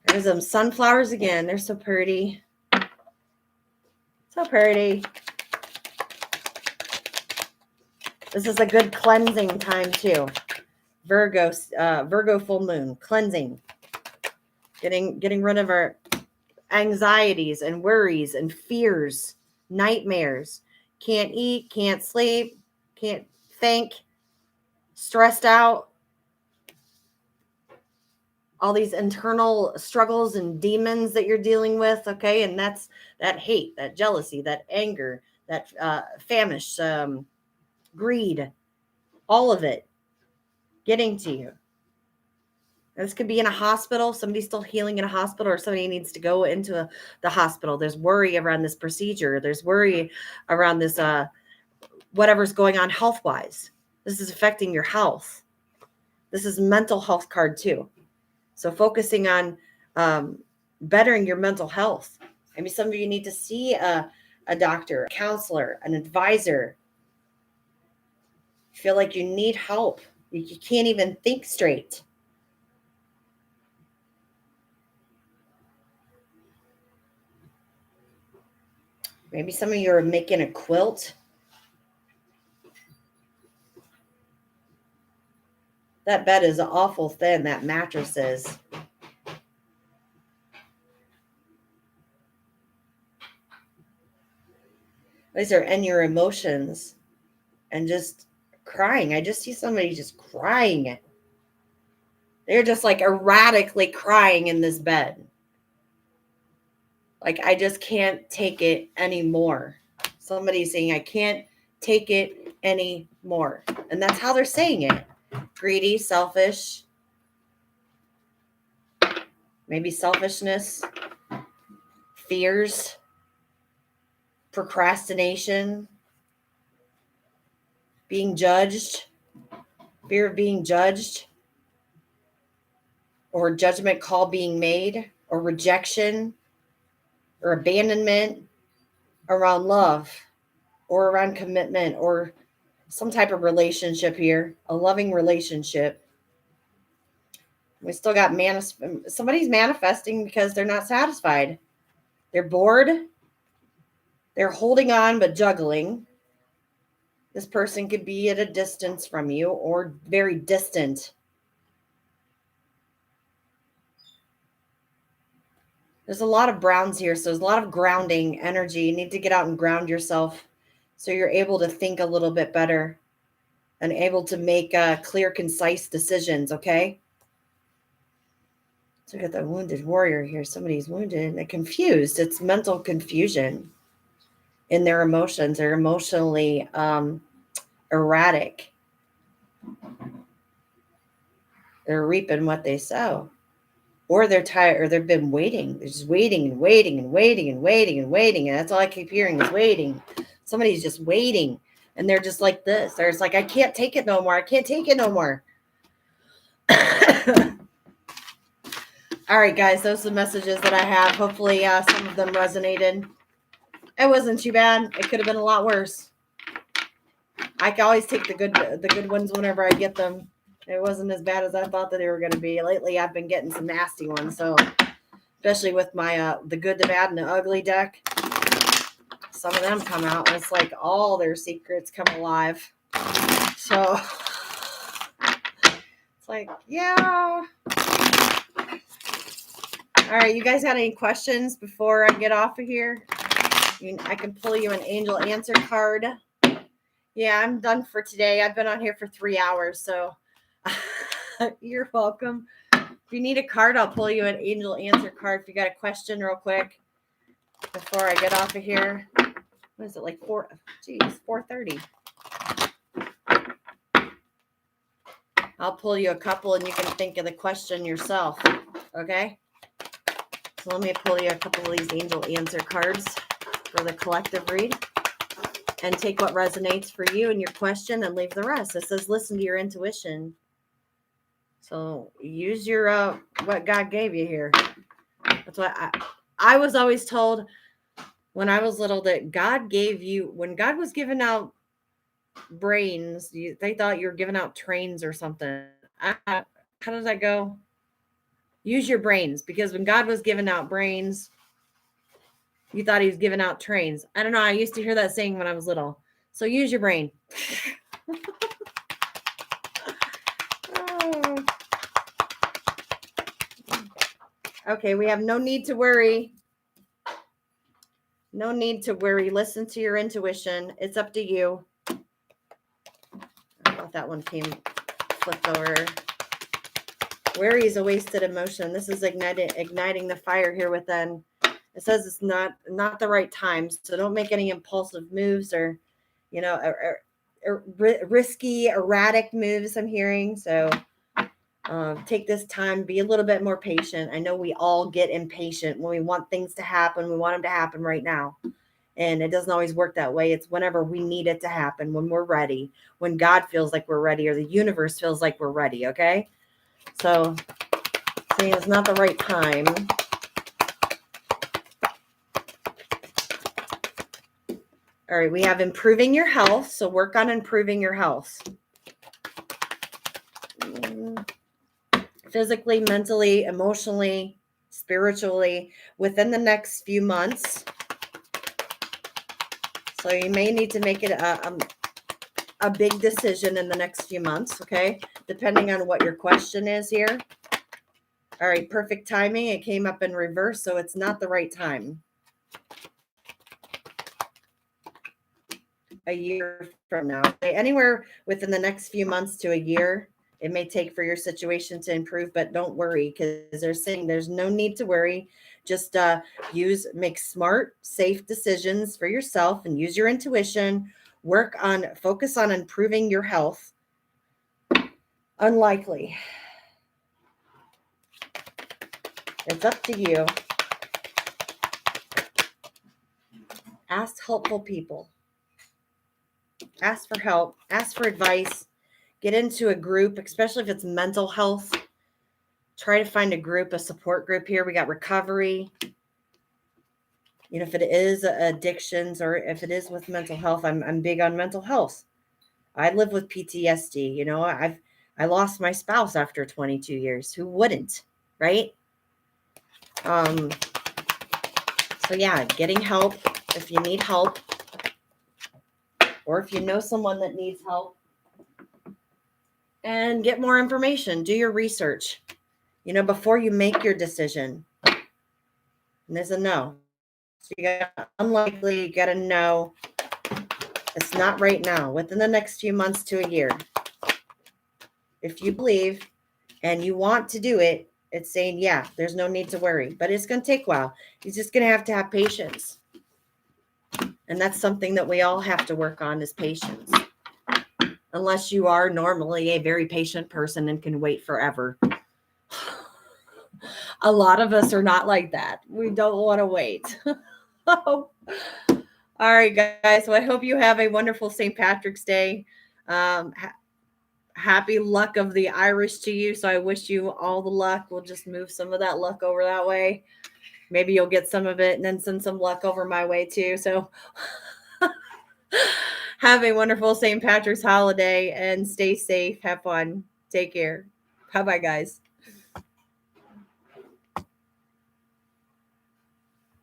There's some sunflowers again. They're so pretty. So pretty. This is a good cleansing time too. Virgo full moon, cleansing. Getting rid of our anxieties and worries and fears, nightmares. Can't eat, can't sleep, can't think, stressed out. All these internal struggles and demons that you're dealing with, okay? And that's that hate, that jealousy, that anger, that famish, greed, all of it getting to you. This could be in a hospital. Somebody's still healing in a hospital, or somebody needs to go into the hospital. There's worry around this procedure. There's worry around this, whatever's going on health-wise. This is affecting your health. This is mental health card too. So focusing on bettering your mental health. I mean, some of you need to see a doctor, a counselor, an advisor. You feel like you need help. You can't even think straight. Maybe some of you are making a quilt. That bed is awful thin, that mattress is. These are in your emotions and just crying. I just see somebody just crying. They're just like erratically crying in this bed. Like, I just can't take it anymore. Somebody's saying, I can't take it anymore. And that's how they're saying it. Greedy, selfish. Maybe selfishness. Fears. Procrastination. Being judged. Fear of being judged. Or judgment call being made. Or rejection. Or abandonment around love or around commitment or some type of relationship here, a loving relationship. We still got somebody's manifesting because they're not satisfied. They're bored. They're holding on but juggling. This person could be at a distance from you or very distant. There's a lot of browns here, so there's a lot of grounding energy. You need to get out and ground yourself so you're able to think a little bit better and able to make clear, concise decisions, okay? So we got the wounded warrior here. Somebody's wounded and they're confused. It's mental confusion in their emotions. They're emotionally erratic. They're reaping what they sow. Or they're tired, or they've been waiting. They're just waiting and waiting and waiting and waiting and waiting. And that's all I keep hearing is waiting. Somebody's just waiting. And they're just like this. They're just like, I can't take it no more. I can't take it no more. All right, guys, those are the messages that I have. Hopefully some of them resonated. It wasn't too bad. It could have been a lot worse. I can always take the good ones whenever I get them. It wasn't as bad as I thought that they were going to be. Lately, I've been getting some nasty ones. So, especially with my the good, the bad, and the ugly deck, some of them come out, and it's like all their secrets come alive. So, it's like, yeah. All right, you guys got any questions before I get off of here? I can pull you an angel answer card. Yeah, I'm done for today. I've been on here for 3 hours, so you're welcome. If you need a card, I'll pull you an angel answer card if you got a question real quick before I get off of here. What is it, like 4:30. I'll pull you a couple and you can think of the question yourself, okay? So let me pull you a couple of these angel answer cards for the collective read and take what resonates for you and your question and leave the rest. It says, listen to your intuition. So use your, what God gave you here. That's what I was always told when I was little that God gave you, when God was giving out brains, they thought you were giving out trains or something. How does that go? Use your brains, because when God was giving out brains, you thought he was giving out trains. I don't know. I used to hear that saying when I was little. So use your brain. Oh. Okay, we have no need to worry. No need to worry. Listen to your intuition. It's up to you. I thought that one came flipped over. Worry is a wasted emotion. This is igniting the fire here within. It says it's not the right time, so don't make any impulsive moves or, risky, erratic moves. I'm hearing. So take this time, be a little bit more patient. I know we all get impatient when we want things to happen. We want them to happen right now, and it doesn't always work that way. It's whenever we need it to happen, when we're ready, when God feels like we're ready, or the universe feels like we're ready. Okay, so saying it's not the right time. All right, we have improving your health. So work on improving your health. Physically, mentally, emotionally, spiritually, within the next few months. So you may need to make it a big decision in the next few months, okay? Depending on what your question is here. All right, perfect timing. It came up in reverse, so it's not the right time. A year from now, anywhere within the next few months to a year, it may take for your situation to improve, but don't worry, because they're saying there's no need to worry. Just make smart, safe decisions for yourself and use your intuition. Focus on improving your health. Unlikely. It's up to you. Ask helpful people. Ask for help. Ask for advice. Get into a group, especially if it's mental health. Try to find a group, a support group here. We got recovery. If it is addictions or if it is with mental health, I'm big on mental health. I live with PTSD. I lost my spouse after 22 years. Who wouldn't, right? So yeah, getting help if you need help, or if you know someone that needs help, and get more information. Do your research, before you make your decision. And there's a no. So you got unlikely, you got to know it's not right now, within the next few months to a year. If you believe and you want to do it, It's saying, yeah, there's no need to worry, but it's going to take a while. You're just going to have patience. And that's something that we all have to work on is patience. Unless you are normally a very patient person and can wait forever. A lot of us are not like that. We don't want to wait. All right, guys. So I hope you have a wonderful St. Patrick's Day. Happy luck of the Irish to you. So I wish you all the luck. We'll just move some of that luck over that way. Maybe you'll get some of it and then send some luck over my way too. So have a wonderful St. Patrick's holiday and stay safe. Have fun. Take care. Bye-bye, guys.